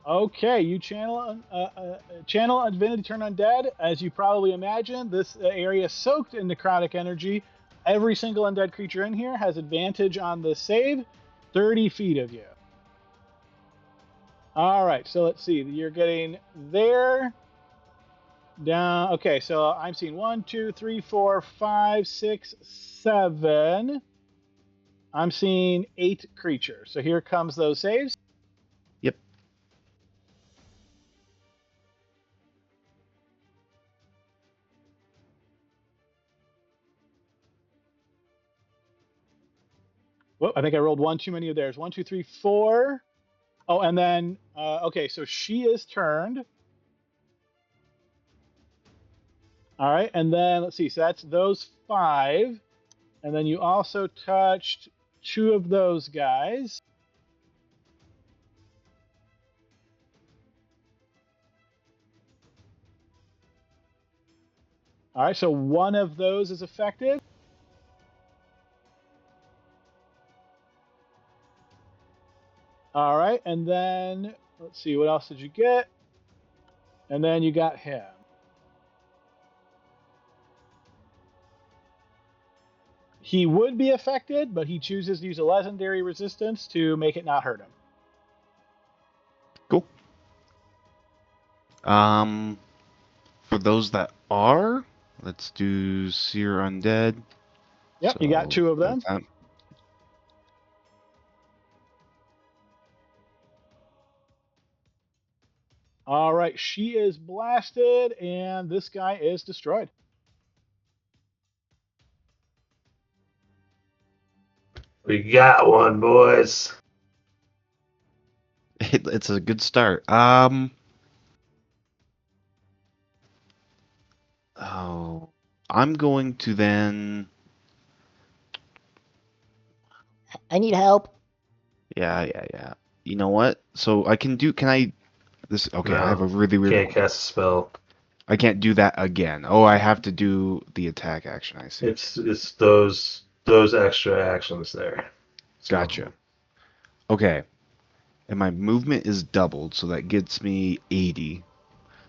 Okay, you channel Divinity Turn Undead. As you probably imagine, this area is soaked in necrotic energy. Every single undead creature in here has advantage on the save, 30 feet of you. All right, so let's see. You're getting there. Down. Okay, so I'm seeing 1, 2, 3, 4, 5, 6, 7. I'm seeing 8 creatures. So here comes those saves. Yep. Whoa, I think I rolled one too many of theirs. 1, 2, 3, 4. Oh, and then okay, so she is turned. All right, and then let's see. So that's those 5, and then you also touched 2 of those guys. All right, so 1 of those is affected. All right, and then let's see, what else did you get? And then you got him. He would be affected, but he chooses to use a legendary resistance to make it not hurt him. Cool. For those that are, let's do Seer Undead. Yep, you got 2 of them. All right, she is blasted, and this guy is destroyed. We got one, boys. It's a good start. Oh, I'm going to then. I need help. Yeah. You know what? So I can do. Can I? This okay. No, I have a really weird. Can't cast a spell. I can't do that again. Oh, I have to do the attack action. I see. It's those extra actions there. So, Gotcha. Okay. And my movement is doubled, so that gets me 80.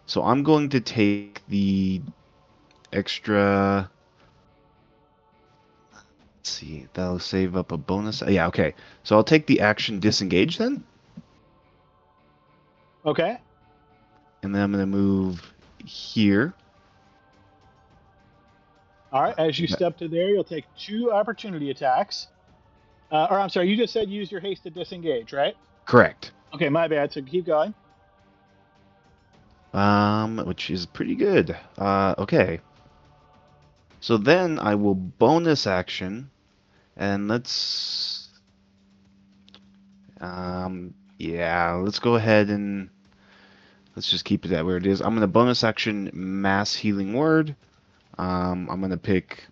So I'm going to take the extra. Let's see. That'll save up a bonus. Yeah, okay. So I'll take the action disengage then. Okay. And then I'm going to move here. All right, as you step to there, you'll take 2 opportunity attacks. Or I'm sorry, you just said use your haste to disengage, right? Correct. Okay, my bad. So keep going. Which is pretty good. Okay. So then I will bonus action, and let's let's go ahead and let's just keep it at where it is. I'm gonna bonus action mass healing word. I'm gonna pick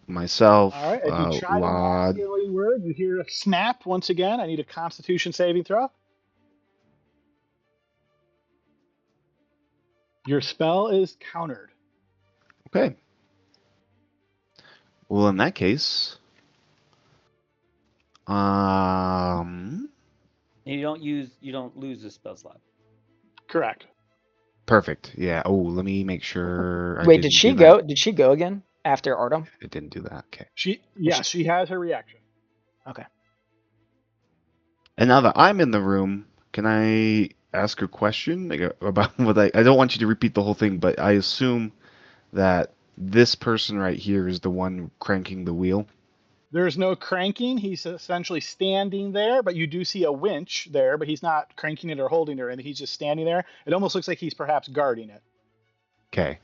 myself, All right, as you try to not Lod. say a word, you hear a snap once again. I need a Constitution saving throw. Your spell is countered. Okay. Well, in that case, You don't lose a spell slot. Correct. perfect. Yeah. Oh, let me make sure I Wait, didn't did she do go? that. Did she go again after Artem? I didn't do that. Okay. She has her reaction. Okay. And now that I'm in the room, can I ask a question about what I don't want you to repeat the whole thing, but I assume that this person right here is the one cranking the wheel. There's no cranking. He's essentially standing there, but you do see a winch there, but he's not cranking it or holding it or anything. He's just standing there. It almost looks like he's perhaps guarding it. Okay.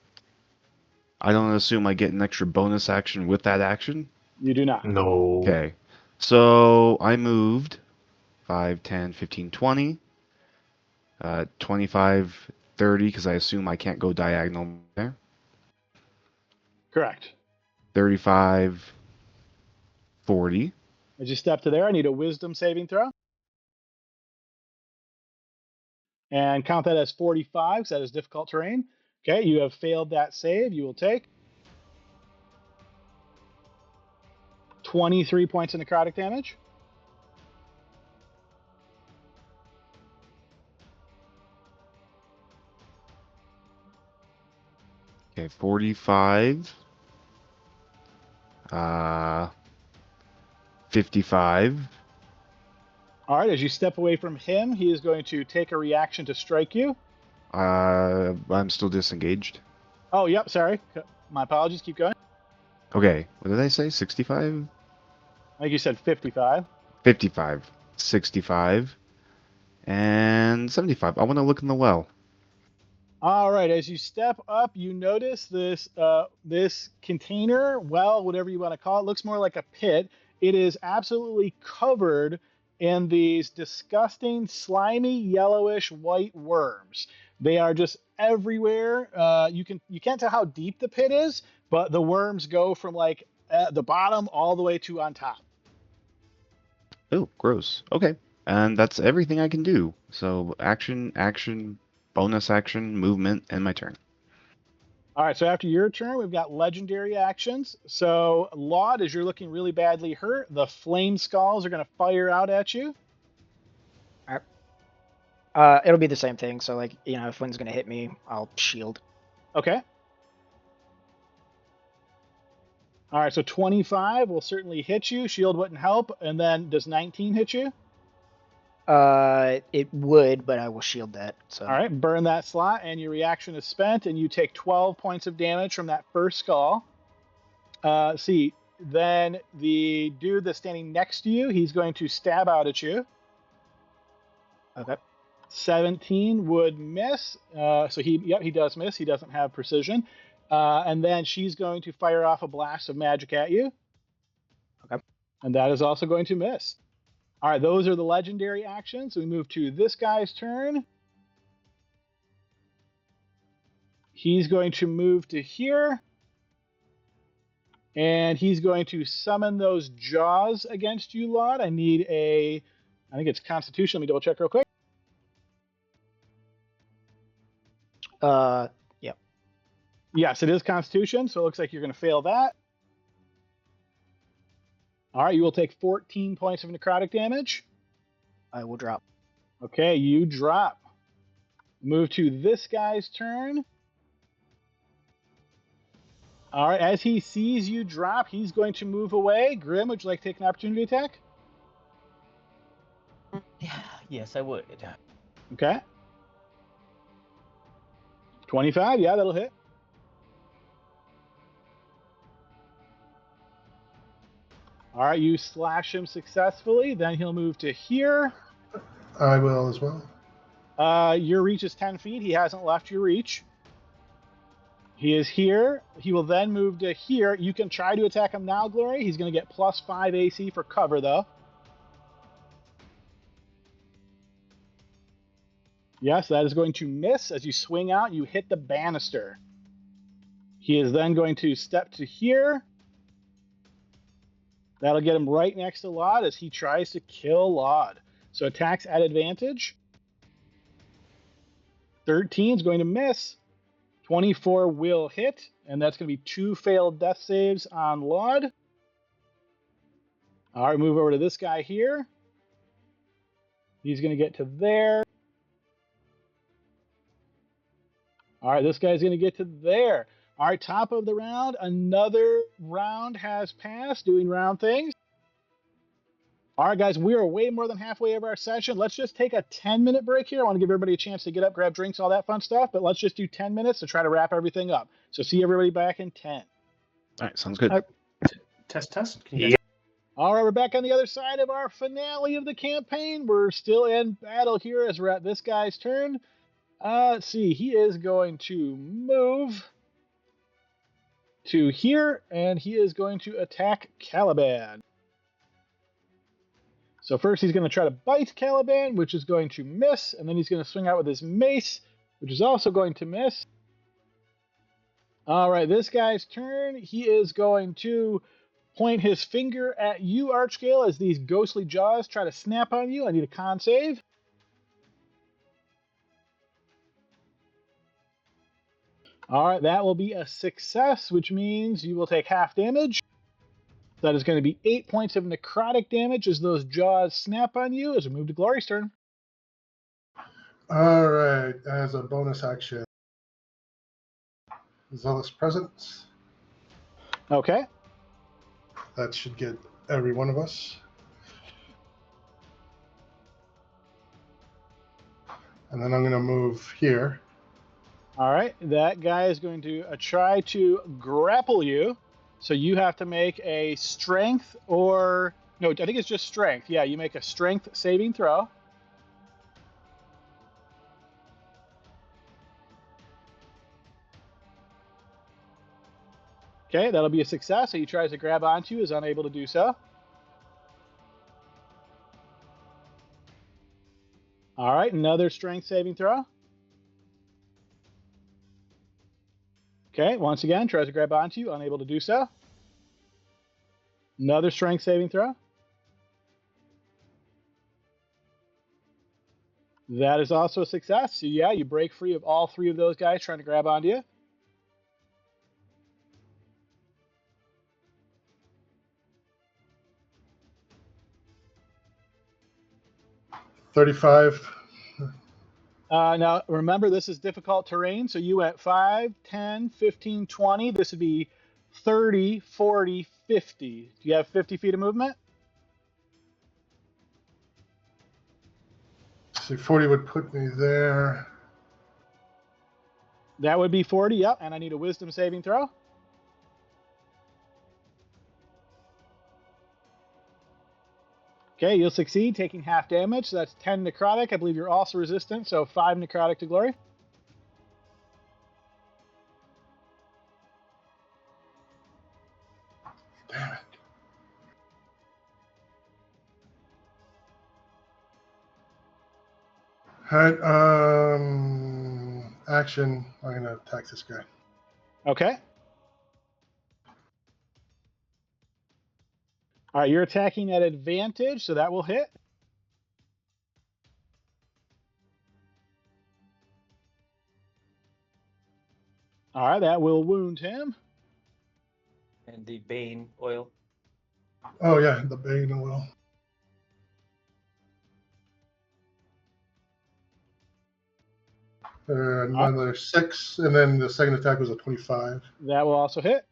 I don't assume I get an extra bonus action with that action. You do not. No. Okay. So I moved 5, 10, 15, 20, 25, 30, because I assume I can't go diagonal there. Correct. 35, 40. As you step to there, I need a wisdom saving throw. And count that as 45, because that is difficult terrain. Okay, you have failed that save. You will take 23 points of necrotic damage. Okay, 45. 55. All right, as you step away from him, he is going to take a reaction to strike you. I'm still disengaged. Oh, yep, sorry. My apologies. Keep going. Okay, what did I say? 65? I think you said 55. 55, 65, and 75. I want to look in the well. All right, as you step up, you notice this container, well, whatever you want to call it, looks more like a pit. It is absolutely covered in these disgusting, slimy, yellowish white worms. They are just everywhere. You can't tell how deep the pit is, but the worms go from like at the bottom all the way to on top. Oh, gross. Okay, and that's everything I can do. So action, bonus action, movement, and my turn. All right, so after your turn, we've got legendary actions. So, Laud, as you're looking really badly hurt, the flame skulls are going to fire out at you. It'll be the same thing. So like, if one's gonna hit me, I'll shield. Okay. All right, so 25 will certainly hit you. Shield wouldn't help. And then does 19 hit you? It would, but I will shield that. So. All right, burn that slot, and your reaction is spent, and you take 12 points of damage from that first skull. See, then the dude that's standing next to you, he's going to stab out at you. Okay. 17 would miss. So he does miss. He doesn't have precision. And then she's going to fire off a blast of magic at you. Okay. And that is also going to miss. All right, those are the legendary actions. We move to this guy's turn. He's going to move to here. And he's going to summon those jaws against you, Laud. I think it's Constitution. Let me double check real quick. Yep. Yes, it is Constitution, so it looks like you're going to fail that. All right, you will take 14 points of necrotic damage. I will drop. Okay, you drop. Move to this guy's turn. All right, as he sees you drop, he's going to move away. Grim, would you like to take an opportunity attack? Yes, I would. Okay. 25, yeah, that'll hit. All right, you slash him successfully. Then he'll move to here. I will as well. Your reach is 10 feet. He hasn't left your reach. He is here. He will then move to here. You can try to attack him now, Glory. He's going to get +5 AC for cover, though. Yes, that is going to miss. As you swing out, you hit the banister. He is then going to step to here. That'll get him right next to Laud as he tries to kill Laud. So attacks at advantage. 13 is going to miss. 24 will hit, and that's going to be 2 failed death saves on Laud. All right, move over to this guy here. He's going to get to there. All right, this guy's going to get to there. All right, top of the round. Another round has passed, doing round things. All right, guys, we are way more than halfway of our session. Let's just take a 10-minute break here. I want to give everybody a chance to get up, grab drinks, all that fun stuff, but let's just do 10 minutes to try to wrap everything up. So see everybody back in 10. All right, sounds good. Test. Can you guys... All right, we're back on the other side of our finale of the campaign. We're still in battle here as we're at this guy's turn. Let's see. He is going to move to here, and he is going to attack Caliban. So first he's going to try to bite Caliban, which is going to miss, and then he's going to swing out with his mace, which is also going to miss. All right, this guy's turn. He is going to point his finger at you, Archgale, as these ghostly jaws try to snap on you. I need a con save. All right, that will be a success, which means you will take half damage. That is going to be 8 points of necrotic damage as those jaws snap on you as we move to Glory's turn. All right, as a bonus action, Zealous Presence. Okay. That should get every one of us. And then I'm going to move here. All right, that guy is going to try to grapple you. So you have to make a strength or... No, I think it's just strength. Yeah, you make a strength saving throw. Okay, that'll be a success. So he tries to grab onto you, is unable to do so. All right, another strength saving throw. Okay, once again, tries to grab onto you, unable to do so. Another strength saving throw. That is also a success. So yeah, you break free of all 3 of those guys trying to grab onto you. $35. Now, remember, this is difficult terrain, so you went 5, 10, 15, 20. This would be 30, 40, 50. Do you have 50 feet of movement? See, 40 would put me there. That would be 40, yep. And I need a wisdom saving throw. Okay, you'll succeed, taking half damage. So that's 10 necrotic. I believe you're also resistant, so 5 necrotic to Glory. Damn it. All right, action. I'm going to attack this guy. Okay. All right, you're attacking at advantage, so that will hit. All right, that will wound him. And the Bane oil. Oh, yeah, the Bane will. Another 6, and then the second attack was a 25. That will also hit.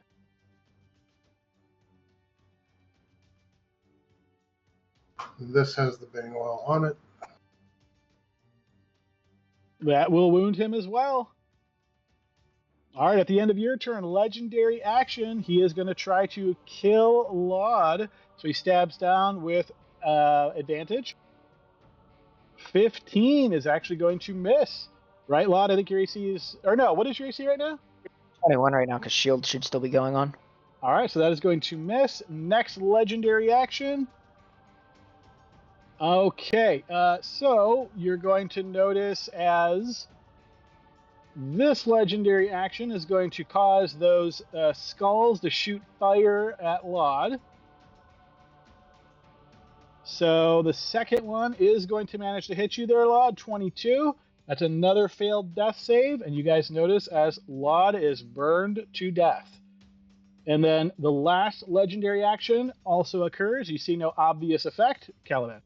This has the Bane oil on it. That will wound him as well. All right, at the end of your turn, legendary action, he is going to try to kill Laud. So he stabs down with advantage. 15 is actually going to miss. Right, Laud? I think your AC is... Or no, what is your AC right now? 21 right now because shield should still be going on. All right, so that is going to miss. Next legendary action. Okay, so you're going to notice as this legendary action is going to cause those skulls to shoot fire at Laud. So the second one is going to manage to hit you there, Laud. 22. That's another failed death save, and you guys notice as Laud is burned to death. And then the last legendary action also occurs. You see no obvious effect. Caliban.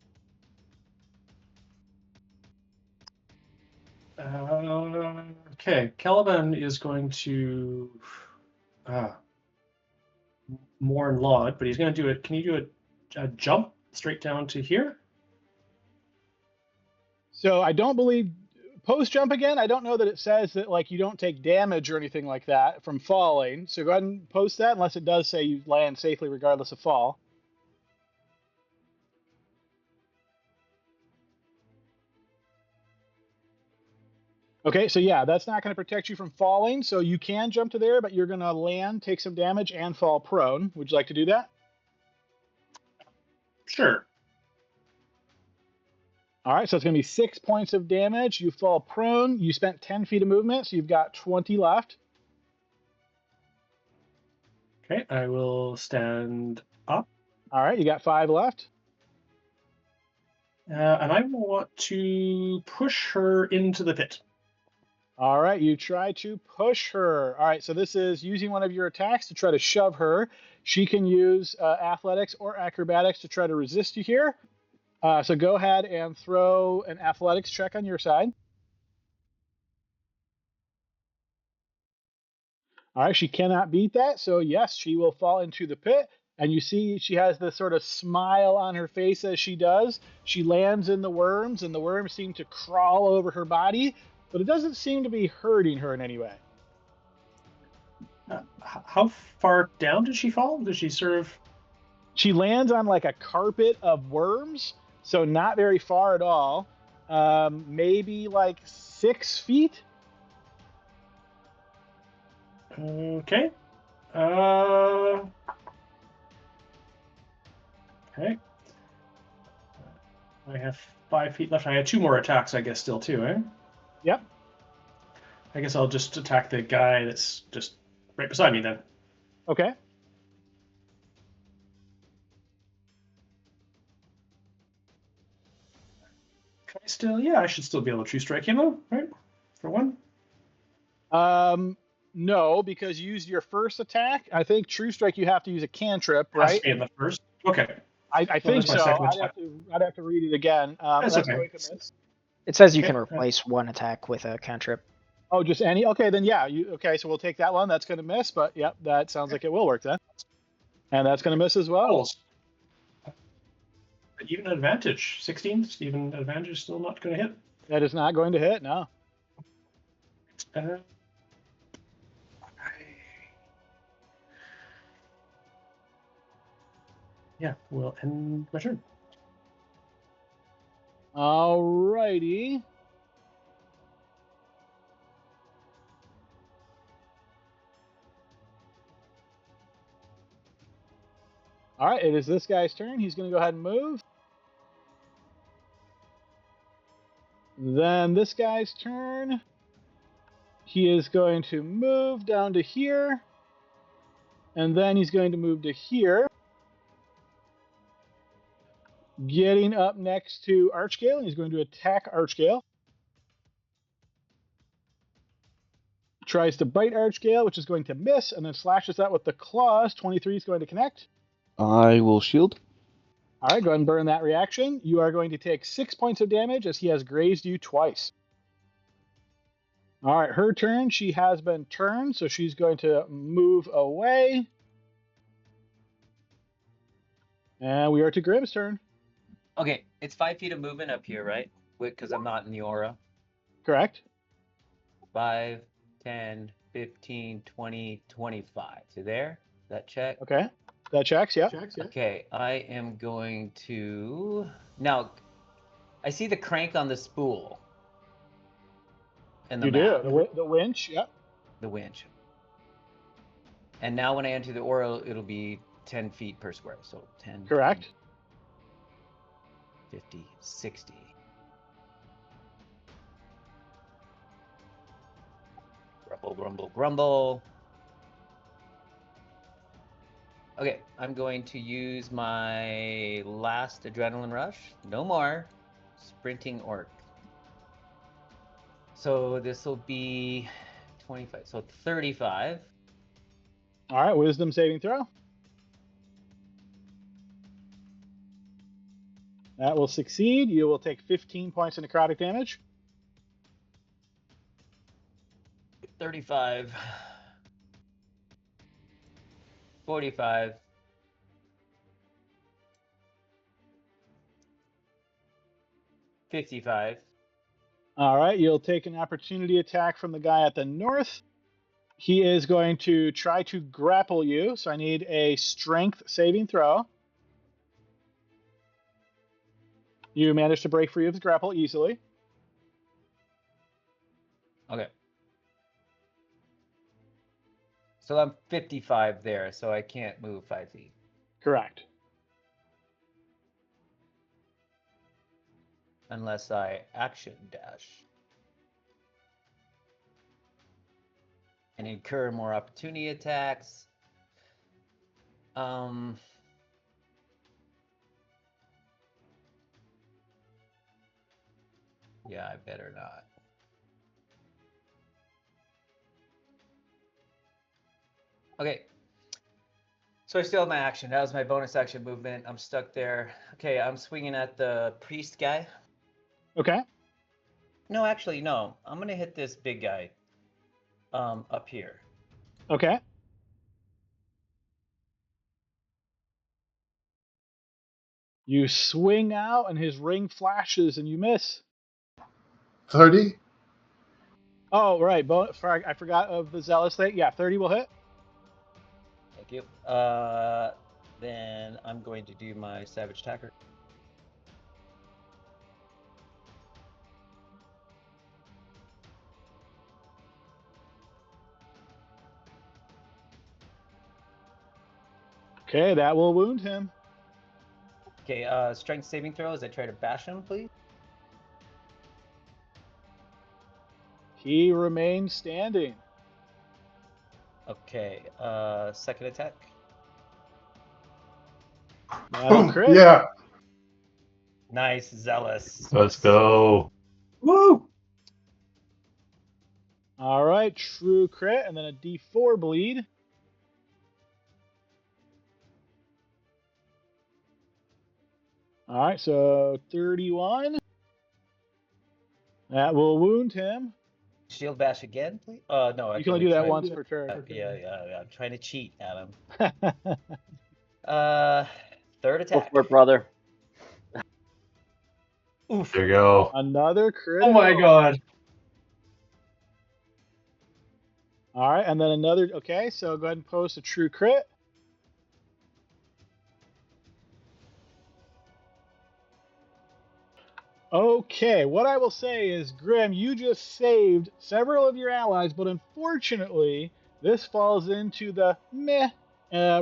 Okay, Caliban is going to mourn Laud, but he's going to do it. Can you do a jump straight down to here? So I don't believe post jump again. I don't know that it says that like you don't take damage or anything like that from falling. So go ahead and post that unless it does say you land safely regardless of fall. Okay, so yeah, that's not going to protect you from falling. So you can jump to there, but you're going to land, take some damage, and fall prone. Would you like to do that? Sure. All right, so it's going to be 6 points of damage. You fall prone. You spent 10 feet of movement, so you've got 20 left. Okay, I will stand up. All right, you got 5 left. And I will want to push her into the pit. All right, you try to push her. All right, so this is using one of your attacks to try to shove her. She can use athletics or acrobatics to try to resist you here. So go ahead and throw an athletics check on your side. All right, she cannot beat that. So yes, she will fall into the pit. And you see she has this sort of smile on her face as she does. She lands in the worms, and the worms seem to crawl over her body, but it doesn't seem to be hurting her in any way. How far down did she fall? Does she sort of... She lands on like a carpet of worms, so not very far at all. Maybe like 6 feet. Okay. Okay. I have 5 feet left. I had 2 more attacks, I guess, still too, eh? Yep. I guess I'll just attack the guy that's just right beside me then. Okay. Can I still? Yeah, I should still be able to true strike him, though, right? For one. No, because you used your first attack. I think True Strike you have to use a cantrip, right? Has to be in the first. Okay. I think that's my so. second I'd have to read it again. That's okay. going to miss. It says you Okay. can replace one attack with a cantrip. Oh, just any? Okay, then yeah. Okay, so we'll take that one. That's going to miss, but yep, that sounds like it will work then. And that's going to miss as well. Rolls. Even advantage. 16. Even advantage still not going to hit. That is not going to hit. No. Yeah, we'll end my turn. Alrighty. All right, it is this guy's turn. He's going to go ahead and move. Then this guy's turn. He is going to move down to here. And then he's going to move to here. Getting up next to Archgale, and he's going to attack Archgale. Tries to bite Archgale, which is going to miss, and then slashes that with the claws. 23 is going to connect. I will shield. All right, go ahead and burn that reaction. You are going to take 6 points of damage as he has grazed you twice. All right, her turn. She has been turned, so she's going to move away. And we are to Grimm's turn. Okay, it's 5 feet of movement up here, right? Because I'm not in the aura. Correct. 5, 10, 15, 20, 25. So there? That check? Okay. That checks, yeah. Okay, I am going to... Now, I see the crank on the spool. And You map. do. The winch, yep. The winch. And now when I enter the aura, it'll be 10 feet per square. So 10. Correct. 20, 50, 60. Grumble, grumble, grumble. Okay, I'm going to use my last adrenaline rush. No more sprinting orc. So this will be 25. So 35. All right, wisdom saving throw. That will succeed. You will take 15 points of necrotic damage. 35. 45. 55. All right, you'll take an opportunity attack from the guy at the north. He is going to try to grapple you, so I need a strength saving throw. You managed to break free of his grapple easily. Okay. So I'm 55 there, so I can't move 5 feet. Correct. Unless I action dash. And incur more opportunity attacks. Yeah, I better not. Okay. So I still have my action. That was my bonus action movement. I'm stuck there. Okay, I'm swinging at the priest guy. Okay. No, actually, no. I'm going to hit this big guy up here. Okay. You swing out, and his ring flashes, and you miss. 30. Oh, right. I forgot of the zealous thing. Yeah, 30 will hit. Thank you. Then I'm going to do my savage attacker. Okay, that will wound him. Okay, strength saving throw as I try to bash him, please. He remains standing. Okay, second attack. That'll crit. Yeah. Nice, zealous. Let's go. Woo! All right, true crit, and then a D4 bleed. All right, so 31. That will wound him. Shield bash again, please. No, You can only do that once per turn. Yeah. I'm trying to cheat, Adam. Third Go attack. for it, brother. Oof. There you go. Another crit. Oh my god. All right, and then another. Okay, so go ahead and post a true crit. Okay, what I will say is, Grim, you just saved several of your allies, but unfortunately, this falls into the meh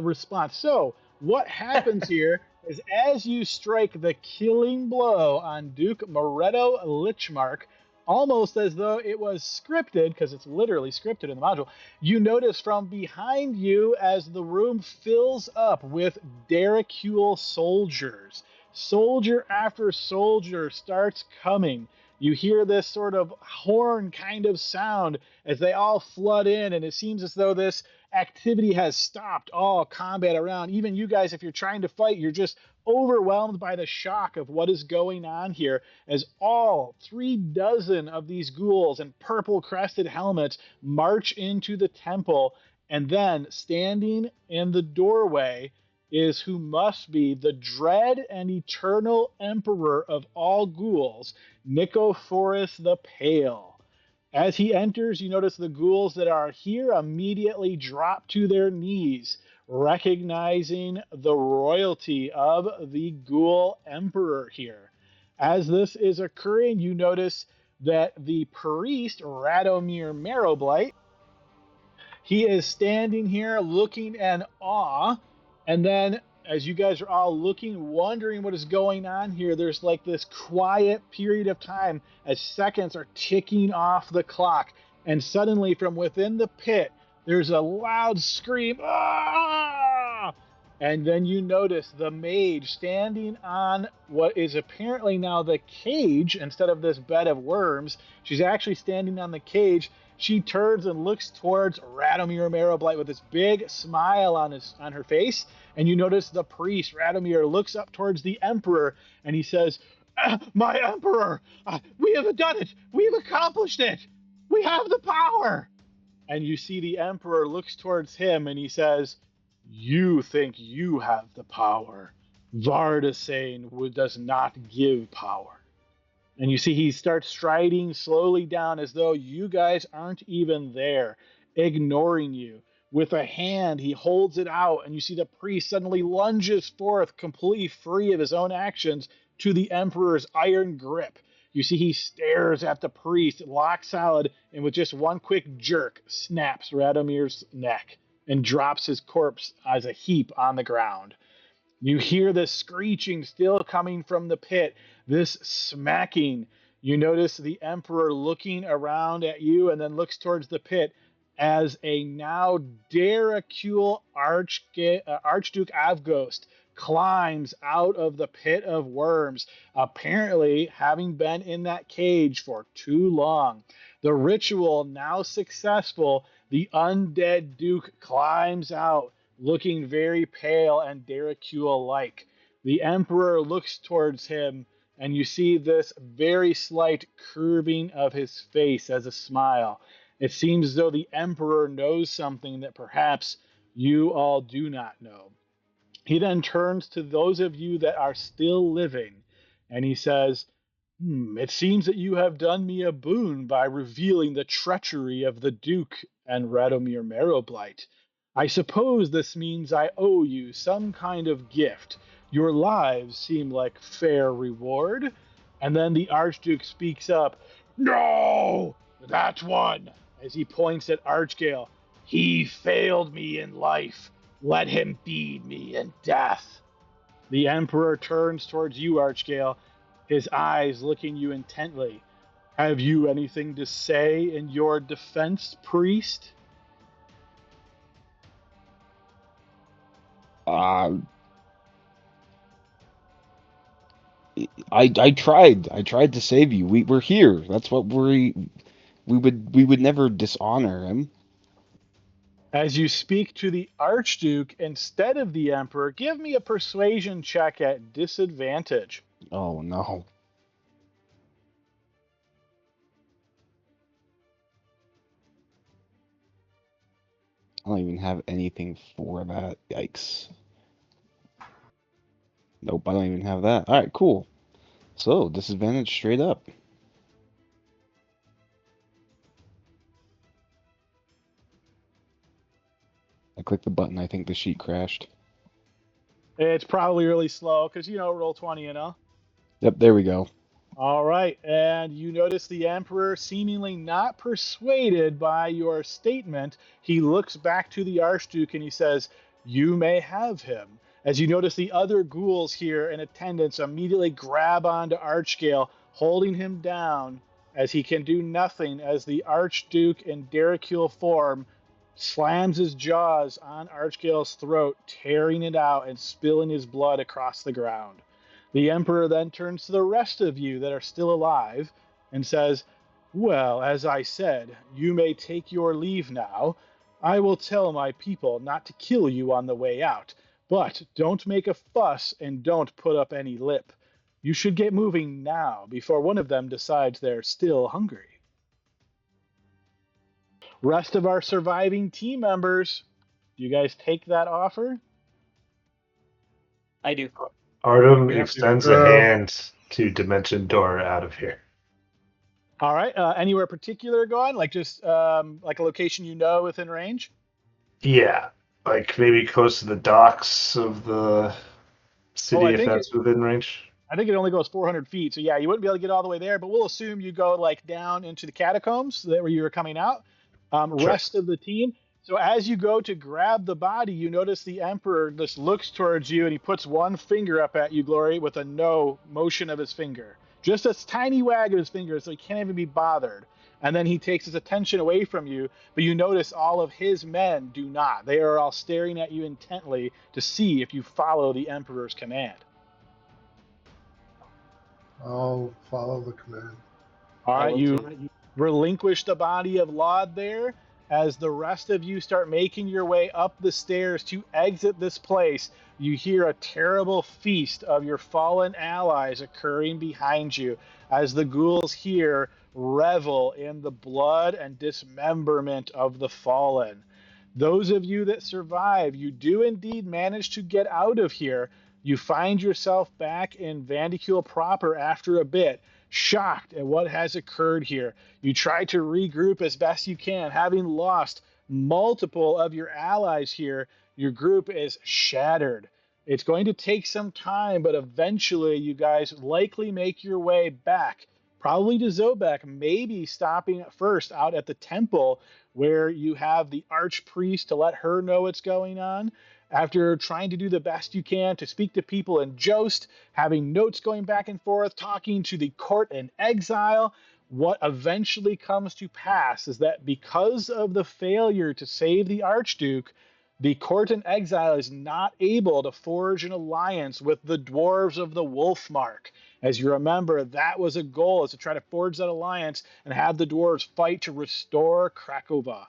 response. So, what happens here is as you strike the killing blow on Duke Moretto Lichmark, almost as though it was scripted, because it's literally scripted in the module, you notice from behind you as the room fills up with Derricule soldiers. Soldier after soldier starts coming. You hear this sort of horn kind of sound as they all flood in, and it seems as though this activity has stopped all combat around. Even you guys, if you're trying to fight, you're just overwhelmed by the shock of what is going on here as all 36 of these ghouls in purple crested helmets march into the temple, and then standing in the doorway is who must be the dread and eternal emperor of all ghouls, Nicophorus the Pale. As he enters, you notice the ghouls that are here immediately drop to their knees, recognizing the royalty of the ghoul emperor here. As this is occurring, you notice that the priest, Radomir Marrowblight, he is standing here looking in awe. And then, as you guys are all looking, wondering what is going on here, there's like this quiet period of time as seconds are ticking off the clock. And suddenly, from within the pit, there's a loud scream, "Ah!" And then you notice the mage standing on what is apparently now the cage instead of this bed of worms. She's actually standing on the cage. She turns and looks towards Radomir Marrowblight with this big smile on her face. And you notice the priest, Radomir, looks up towards the emperor and he says, "My emperor, we have done it. We've accomplished it. We have the power." And you see the emperor looks towards him and he says, "You think you have the power. Vardasane does not give power." And you see he starts striding slowly down as though you guys aren't even there, ignoring you. With a hand, he holds it out, and you see the priest suddenly lunges forth, completely free of his own actions, to the emperor's iron grip. You see he stares at the priest, lock solid, and with just one quick jerk, snaps Radomir's neck and drops his corpse as a heap on the ground. You hear the screeching still coming from the pit, this smacking. You notice the emperor looking around at you and then looks towards the pit as a now Deracule Archduke Avghost climbs out of the pit of worms, apparently having been in that cage for too long. The ritual now successful, the undead Duke climbs out, looking very pale and Deracule-like. The Emperor looks towards him, and you see this very slight curving of his face as a smile. It seems as though the Emperor knows something that perhaps you all do not know. He then turns to those of you that are still living, and he says, "It seems that you have done me a boon by revealing the treachery of the Duke and Radomir Marrowblight. I suppose this means I owe you some kind of gift. Your lives seem like fair reward." And then the Archduke speaks up, "No, that one," as he points at Archgale. "He failed me in life. Let him feed me in death." The Emperor turns towards you, Archgale, his eyes looking you intently. "Have you anything to say in your defense, priest?" I tried to save you. We're here. That's what we would never dishonor him. As you speak to the Archduke instead of the Emperor, give me a persuasion check at disadvantage. Oh no. I don't even have anything for that. Yikes. Nope, I don't even have that. Alright, cool. So, disadvantage straight up. I clicked the button, I think the sheet crashed. It's probably really slow because, roll 20, Yep, there we go. All right, and you notice the Emperor seemingly not persuaded by your statement. He looks back to the Archduke and he says, "You may have him." As you notice the other ghouls here in attendance immediately grab onto Archgale, holding him down as he can do nothing as the Archduke in Deracule form slams his jaws on Archgale's throat, tearing it out and spilling his blood across the ground. The Emperor then turns to the rest of you that are still alive and says, "Well, as I said, you may take your leave now. I will tell my people not to kill you on the way out, but don't make a fuss and don't put up any lip. You should get moving now before one of them decides they're still hungry." Rest of our surviving team members, do you guys take that offer? I do. Artem We have to. extends a hand to Dimension Door out of here. All right. Anywhere particular going? Like just like a location within range? Yeah, like maybe close to the docks of the city if that's within range. I think it only goes 400 feet. So yeah, you wouldn't be able to get all the way there, but we'll assume you go like down into the catacombs where you were coming out. Sure. Rest of the team. So as you go to grab the body, you notice the Emperor just looks towards you and he puts one finger up at you, Glory, with a no motion of his finger. Just a tiny wag of his finger, so he can't even be bothered. And then he takes his attention away from you, but you notice all of his men do not. They are all staring at you intently to see if you follow the Emperor's command. I'll follow the command. All I right, will you too. relinquish the body of Laud there as the rest of you start making your way up the stairs to exit this place. You hear a terrible feast of your fallen allies occurring behind you as the ghouls here revel in the blood and dismemberment of the fallen. Those of you that survive, you do indeed manage to get out of here. You find yourself back in Vandicule proper after a bit, shocked at what has occurred here. You try to regroup as best you can, having lost multiple of your allies here. Your group is shattered. It's going to take some time, but eventually you guys likely make your way back, probably to Zobek, maybe stopping first out at the temple where you have the archpriest to let her know what's going on. After trying to do the best you can to speak to people in Jost, having notes going back and forth, talking to the court in exile, what eventually comes to pass is that because of the failure to save the Archduke, the court in exile is not able to forge an alliance with the dwarves of the Wolfmark. As you remember, that was a goal, is to try to forge that alliance and have the dwarves fight to restore Krakova.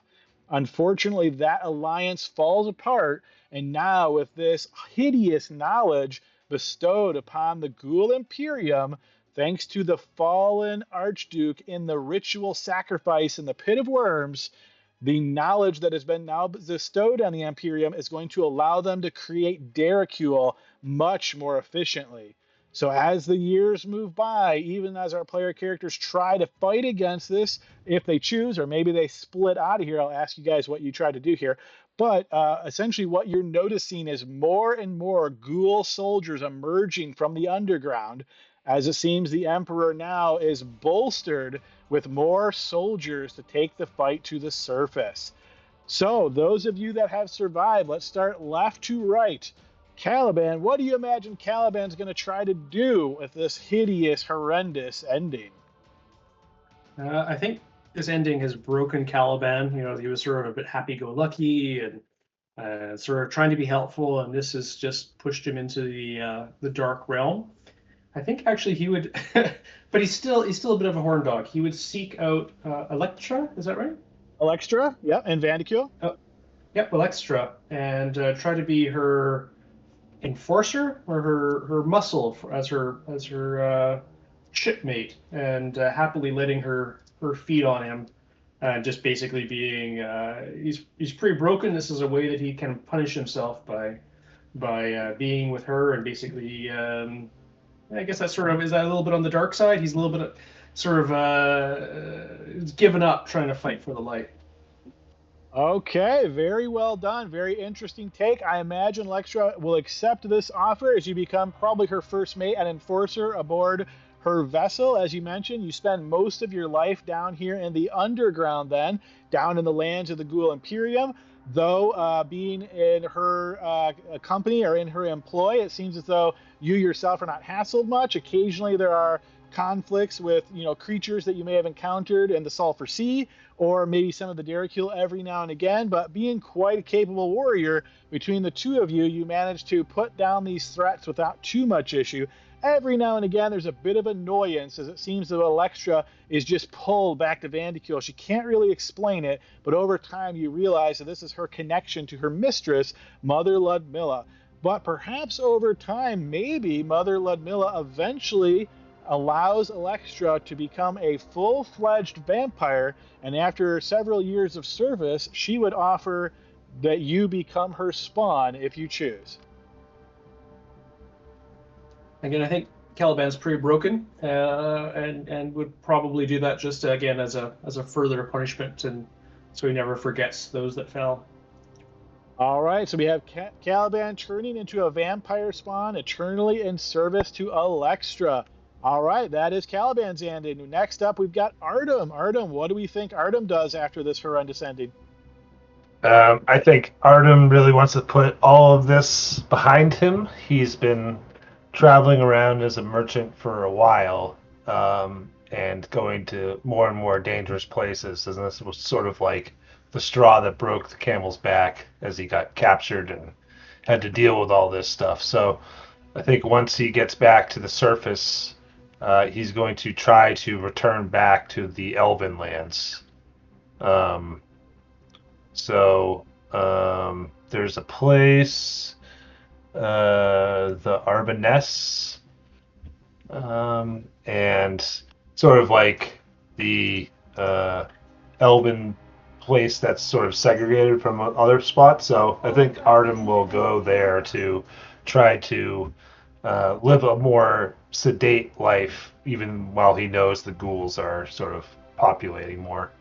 Unfortunately, that alliance falls apart, and now with this hideous knowledge bestowed upon the Ghoul Imperium, thanks to the fallen Archduke in the ritual sacrifice in the Pit of Worms, the knowledge that has been now bestowed on the Imperium is going to allow them to create Derricule much more efficiently. So as the years move by, even as our player characters try to fight against this, if they choose, or maybe they split out of here, I'll ask you guys what you try to do here. But essentially what you're noticing is more and more ghoul soldiers emerging from the underground, as it seems the Emperor now is bolstered with more soldiers to take the fight to the surface. So those of you that have survived, let's start left to right. Caliban, what do you imagine Caliban's going to try to do with this hideous, horrendous ending? I think this ending has broken Caliban. You know, he was sort of a bit happy-go-lucky and sort of trying to be helpful, and this has just pushed him into the dark realm. I think actually he would, but he's still a bit of a horn dog. He would seek out Electra. Is that right? Electra, yeah, and Vandicule. Oh, yep, Electra, and try to be her enforcer or her muscle as her shipmate, and happily letting her feed on him, and just basically being he's pretty broken. This is a way that he can punish himself by being with her, and basically I guess that's sort of, is that a little bit on the dark side? He's a little bit sort of given up trying to fight for the light. Okay, very well done. Very interesting take. I imagine Electra will accept this offer as you become probably her first mate and enforcer aboard her vessel. As you mentioned, you spend most of your life down here in the underground then, down in the lands of the Ghoul Imperium. Though being in her company or in her employ, it seems as though you yourself are not hassled much. Occasionally there are conflicts with, creatures that you may have encountered in the Sulphur Sea, or maybe some of the Derricule every now and again. But being quite a capable warrior, between the two of you, you manage to put down these threats without too much issue. Every now and again, there's a bit of annoyance as it seems that Electra is just pulled back to Vandicule. She can't really explain it, but over time you realize that this is her connection to her mistress, Mother Ludmilla. But perhaps over time, maybe Mother Ludmilla eventually allows Electra to become a full-fledged vampire, and after several years of service, she would offer that you become her spawn if you choose. Again, I think Caliban's pretty broken, and would probably do that just again as a further punishment, and so he never forgets those that fell. All right, so we have Caliban turning into a vampire spawn, eternally in service to Electra. All right, that is Caliban's ending. Next up, we've got Artem. Artem, what do we think Artem does after this horrendous ending? I think Artem really wants to put all of this behind him. He's been traveling around as a merchant for a while, and going to more and more dangerous places. And this was sort of like the straw that broke the camel's back as he got captured and had to deal with all this stuff. So I think once he gets back to the surface, he's going to try to return back to the Elven lands. Um, there's a place, the Arbaness, and sort of like the Elven place that's sort of segregated from other spots. So I think Artem will go there to try to live a more sedate life, even while he knows the ghouls are sort of populating more.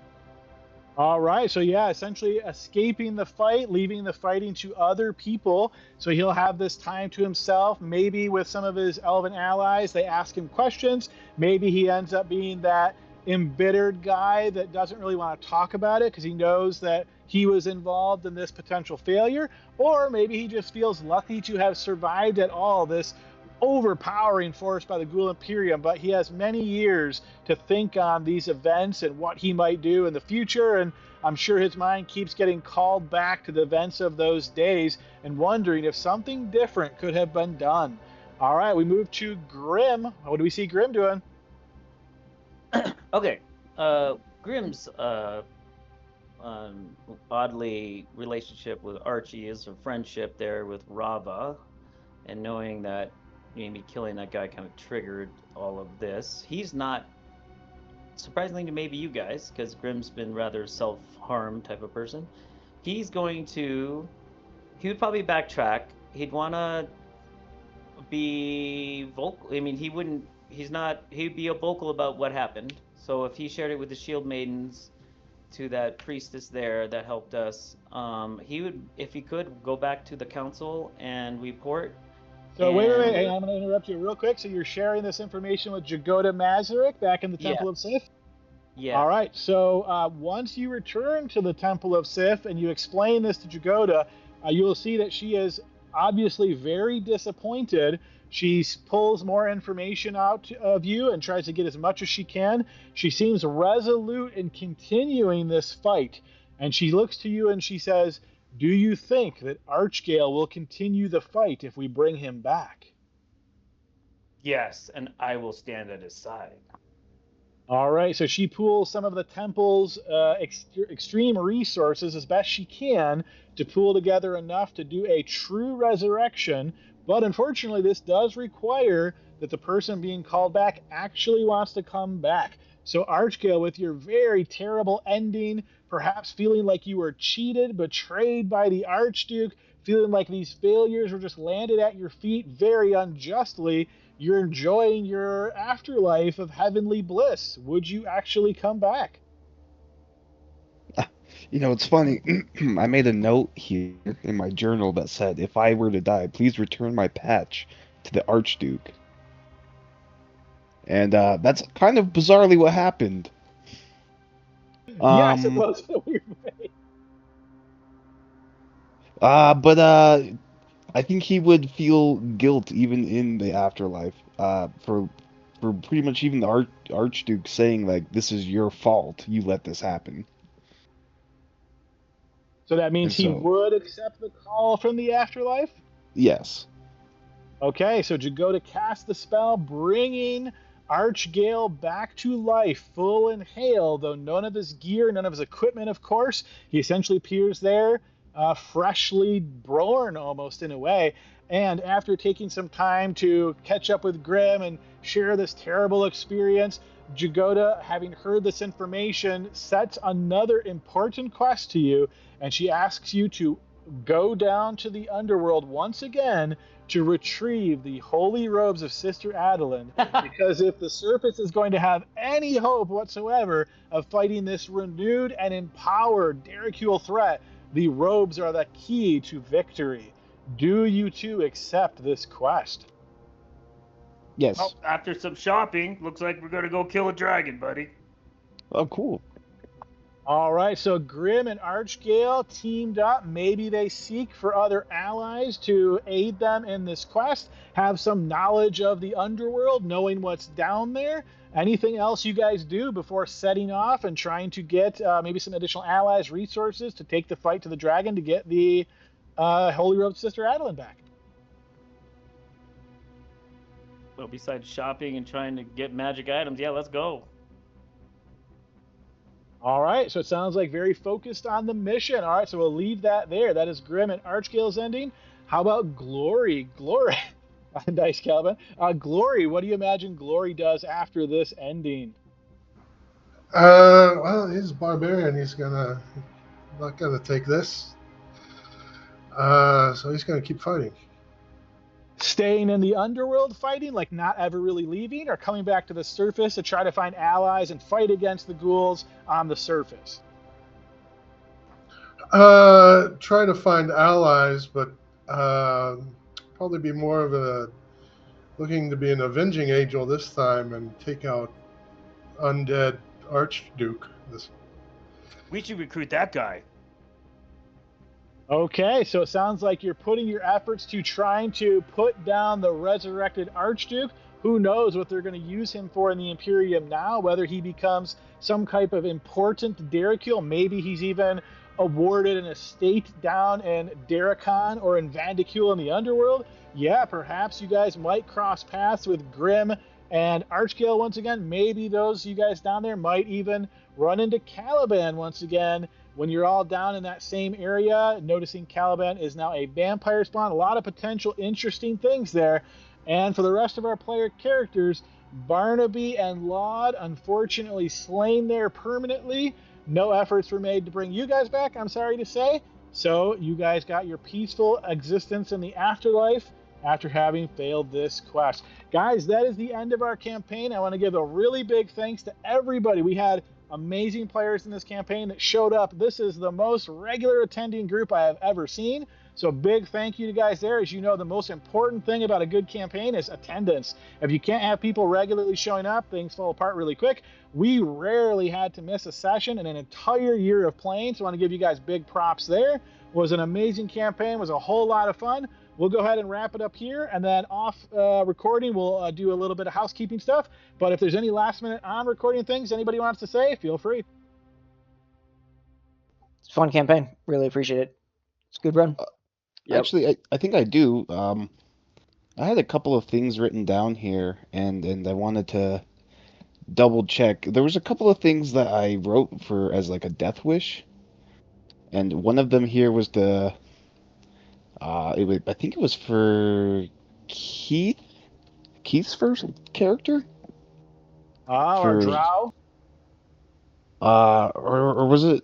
All right, so yeah, essentially escaping the fight, leaving the fighting to other people. So he'll have this time to himself, maybe with some of his elven allies. They ask him questions. Maybe he ends up being that embittered guy that doesn't really want to talk about it because he knows that he was involved in this potential failure. Or maybe he just feels lucky to have survived at all this overpowering force by the Ghoul Imperium, but he has many years to think on these events and what he might do in the future, and I'm sure his mind keeps getting called back to the events of those days and wondering if something different could have been done. All right, we move to Grim. What do we see Grim doing? Okay. Grimm's oddly relationship with Archie is a friendship there with Rava, and knowing that maybe killing that guy kind of triggered all of this. He's not, surprisingly to maybe you guys, because Grimm's been rather self-harm type of person. He would probably backtrack. He'd want to be vocal. I mean, he'd be vocal about what happened. So if he shared it with the Shield Maidens to that priestess there that helped us, he would, if he could, go back to the council and report. So wait, hang on, I'm going to interrupt you real quick. So you're sharing this information with Jagoda Masaryk back in the Temple of Sith? Yeah. All right, so once you return to the Temple of Sith and you explain this to Jagoda, you will see that she is obviously very disappointed. She pulls more information out of you and tries to get as much as she can. She seems resolute in continuing this fight. And she looks to you and she says, "Do you think that Archgale will continue the fight if we bring him back?" Yes, and I will stand at his side. All right, so she pools some of the temple's extreme resources as best she can to pool together enough to do a true resurrection. But unfortunately, this does require that the person being called back actually wants to come back. So Archgale, with your very terrible ending, perhaps feeling like you were cheated, betrayed by the Archduke, feeling like these failures were just landed at your feet very unjustly, you're enjoying your afterlife of heavenly bliss. Would you actually come back? You know, it's funny. I made a note here in my journal that said, if I were to die, please return my patch to the Archduke. And that's kind of bizarrely what happened. Yes, it was in a weird way. But I think he would feel guilt even in the afterlife. For pretty much even the Archduke saying like, "This is your fault. You let this happen." So that means he would accept the call from the afterlife? Yes. Okay, so Jagoda casts the spell, bringing Archgale back to life, full and hale, though none of his gear, none of his equipment, of course. He essentially appears there, freshly born almost in a way. And after taking some time to catch up with Grim and share this terrible experience, Jagoda, having heard this information, sets another important quest to you, and she asks you to go down to the underworld once again to retrieve the holy robes of Sister Adeline, because if the surface is going to have any hope whatsoever of fighting this renewed and empowered Derricule threat, the robes are the key to victory. Do you two accept this quest? Yes. Well, after some shopping, looks like we're gonna go kill a dragon, buddy. Oh, cool. All right, so Grim and Archgale teamed up. Maybe they seek for other allies to aid them in this quest, have some knowledge of the underworld, knowing what's down there. Anything else you guys do before setting off and trying to get maybe some additional allies, resources to take the fight to the dragon to get the Holy Road Sister Adeline back? Well, besides shopping and trying to get magic items, yeah, let's go. All right, so it sounds like very focused on the mission. All right, so we'll leave that there. That is Grim and Archgale's ending. How about Glory? Glory. Nice, Calvin. Glory, what do you imagine Glory does after this ending? Well, he's a barbarian. He's not gonna take this. So he's gonna keep fighting. Staying in the underworld fighting, like not ever really leaving, or coming back to the surface to try to find allies and fight against the ghouls on the surface? Try to find allies, but probably be more of a looking to be an avenging angel this time and take out undead Archduke. We should recruit that guy. Okay, so it sounds like you're putting your efforts to trying to put down the resurrected Archduke. Who knows what they're going to use him for in the Imperium now, whether he becomes some type of important Derricule. Maybe he's even awarded an estate down in Derricon or in Vandicule in the underworld. Yeah, perhaps you guys might cross paths with Grim and Archgale once again. Maybe those you guys down there might even run into Caliban once again when you're all down in that same area, noticing Caliban is now a vampire spawn. A lot of potential interesting things there. And for the rest of our player characters, Barnaby and Laud unfortunately slain there permanently. No efforts were made to bring you guys back, I'm sorry to say. So you guys got your peaceful existence in the afterlife after having failed this quest. Guys, that is the end of our campaign. I want to give a really big thanks to everybody. We had amazing players in this campaign that showed up. This is the most regular attending group I have ever seen. So big thank you to guys there. As you know, the most important thing about a good campaign is attendance. If you can't have people regularly showing up, things fall apart really quick. We rarely had to miss a session in an entire year of playing. So I want to give you guys big props there. It was an amazing campaign. It was a whole lot of fun. We'll go ahead and wrap it up here, and then off recording, we'll do a little bit of housekeeping stuff. But if there's any last minute on recording things anybody wants to say, feel free. It's a fun campaign. Really appreciate it. It's a good run. Yep. Actually, I think I do. I had a couple of things written down here, and I wanted to double check. There was a couple of things that I wrote for as like a death wish, and one of them here was the. I think it was for Keith's first character. Or Drow. Or was it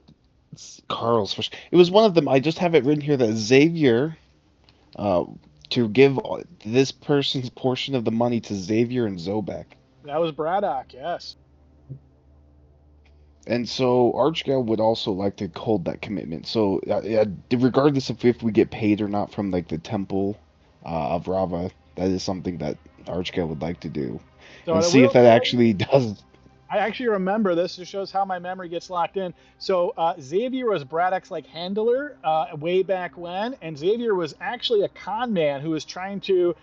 Carl's first? It was one of them. I just have it written here that Xavier, to give this person's portion of the money to Xavier and Zobek. That was Braddock, yes. And so Archgale would also like to hold that commitment. So regardless of if we get paid or not from like the Temple of Rava, that is something that Archgale would like to do. So and see if that actually does. I actually remember this. It shows how my memory gets locked in. So Xavier was Braddock's like handler way back when, and Xavier was actually a con man who was trying to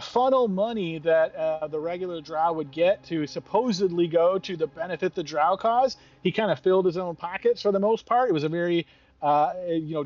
funnel money that the regular Drow would get to supposedly go to the benefit the Drow cause. He kind of filled his own pockets for the most part. It was a very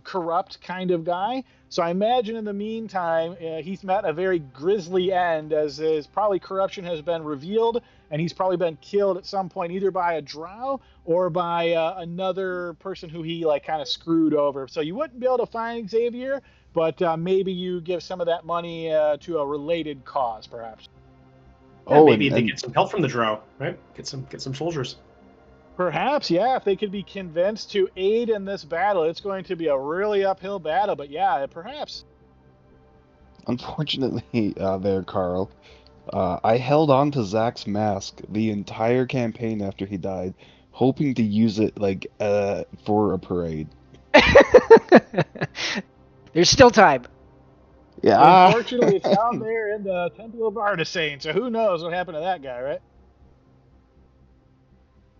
corrupt kind of guy. So I imagine in the meantime, he's met a very grisly end, as his probably corruption has been revealed, and he's probably been killed at some point, either by a Drow or by another person who he like kind of screwed over. So you wouldn't be able to find Xavier, but maybe you give some of that money to a related cause, perhaps. Yeah, maybe they get some help from the Drow, right? Get some soldiers. Perhaps, yeah, if they could be convinced to aid in this battle. It's going to be a really uphill battle, but yeah, perhaps. Unfortunately, there, Carl, I held on to Zach's mask the entire campaign after he died, hoping to use it like for a parade. There's still time. Yeah. Unfortunately, it's down there in the Temple of Artisane, so who knows what happened to that guy, right?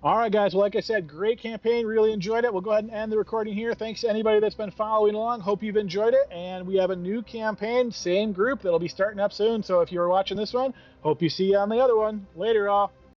All right, guys. Well, like I said, great campaign. Really enjoyed it. We'll go ahead and end the recording here. Thanks to anybody that's been following along. Hope you've enjoyed it. And we have a new campaign, same group, that'll be starting up soon. So if you're watching this one, hope you see you on the other one. Later, all.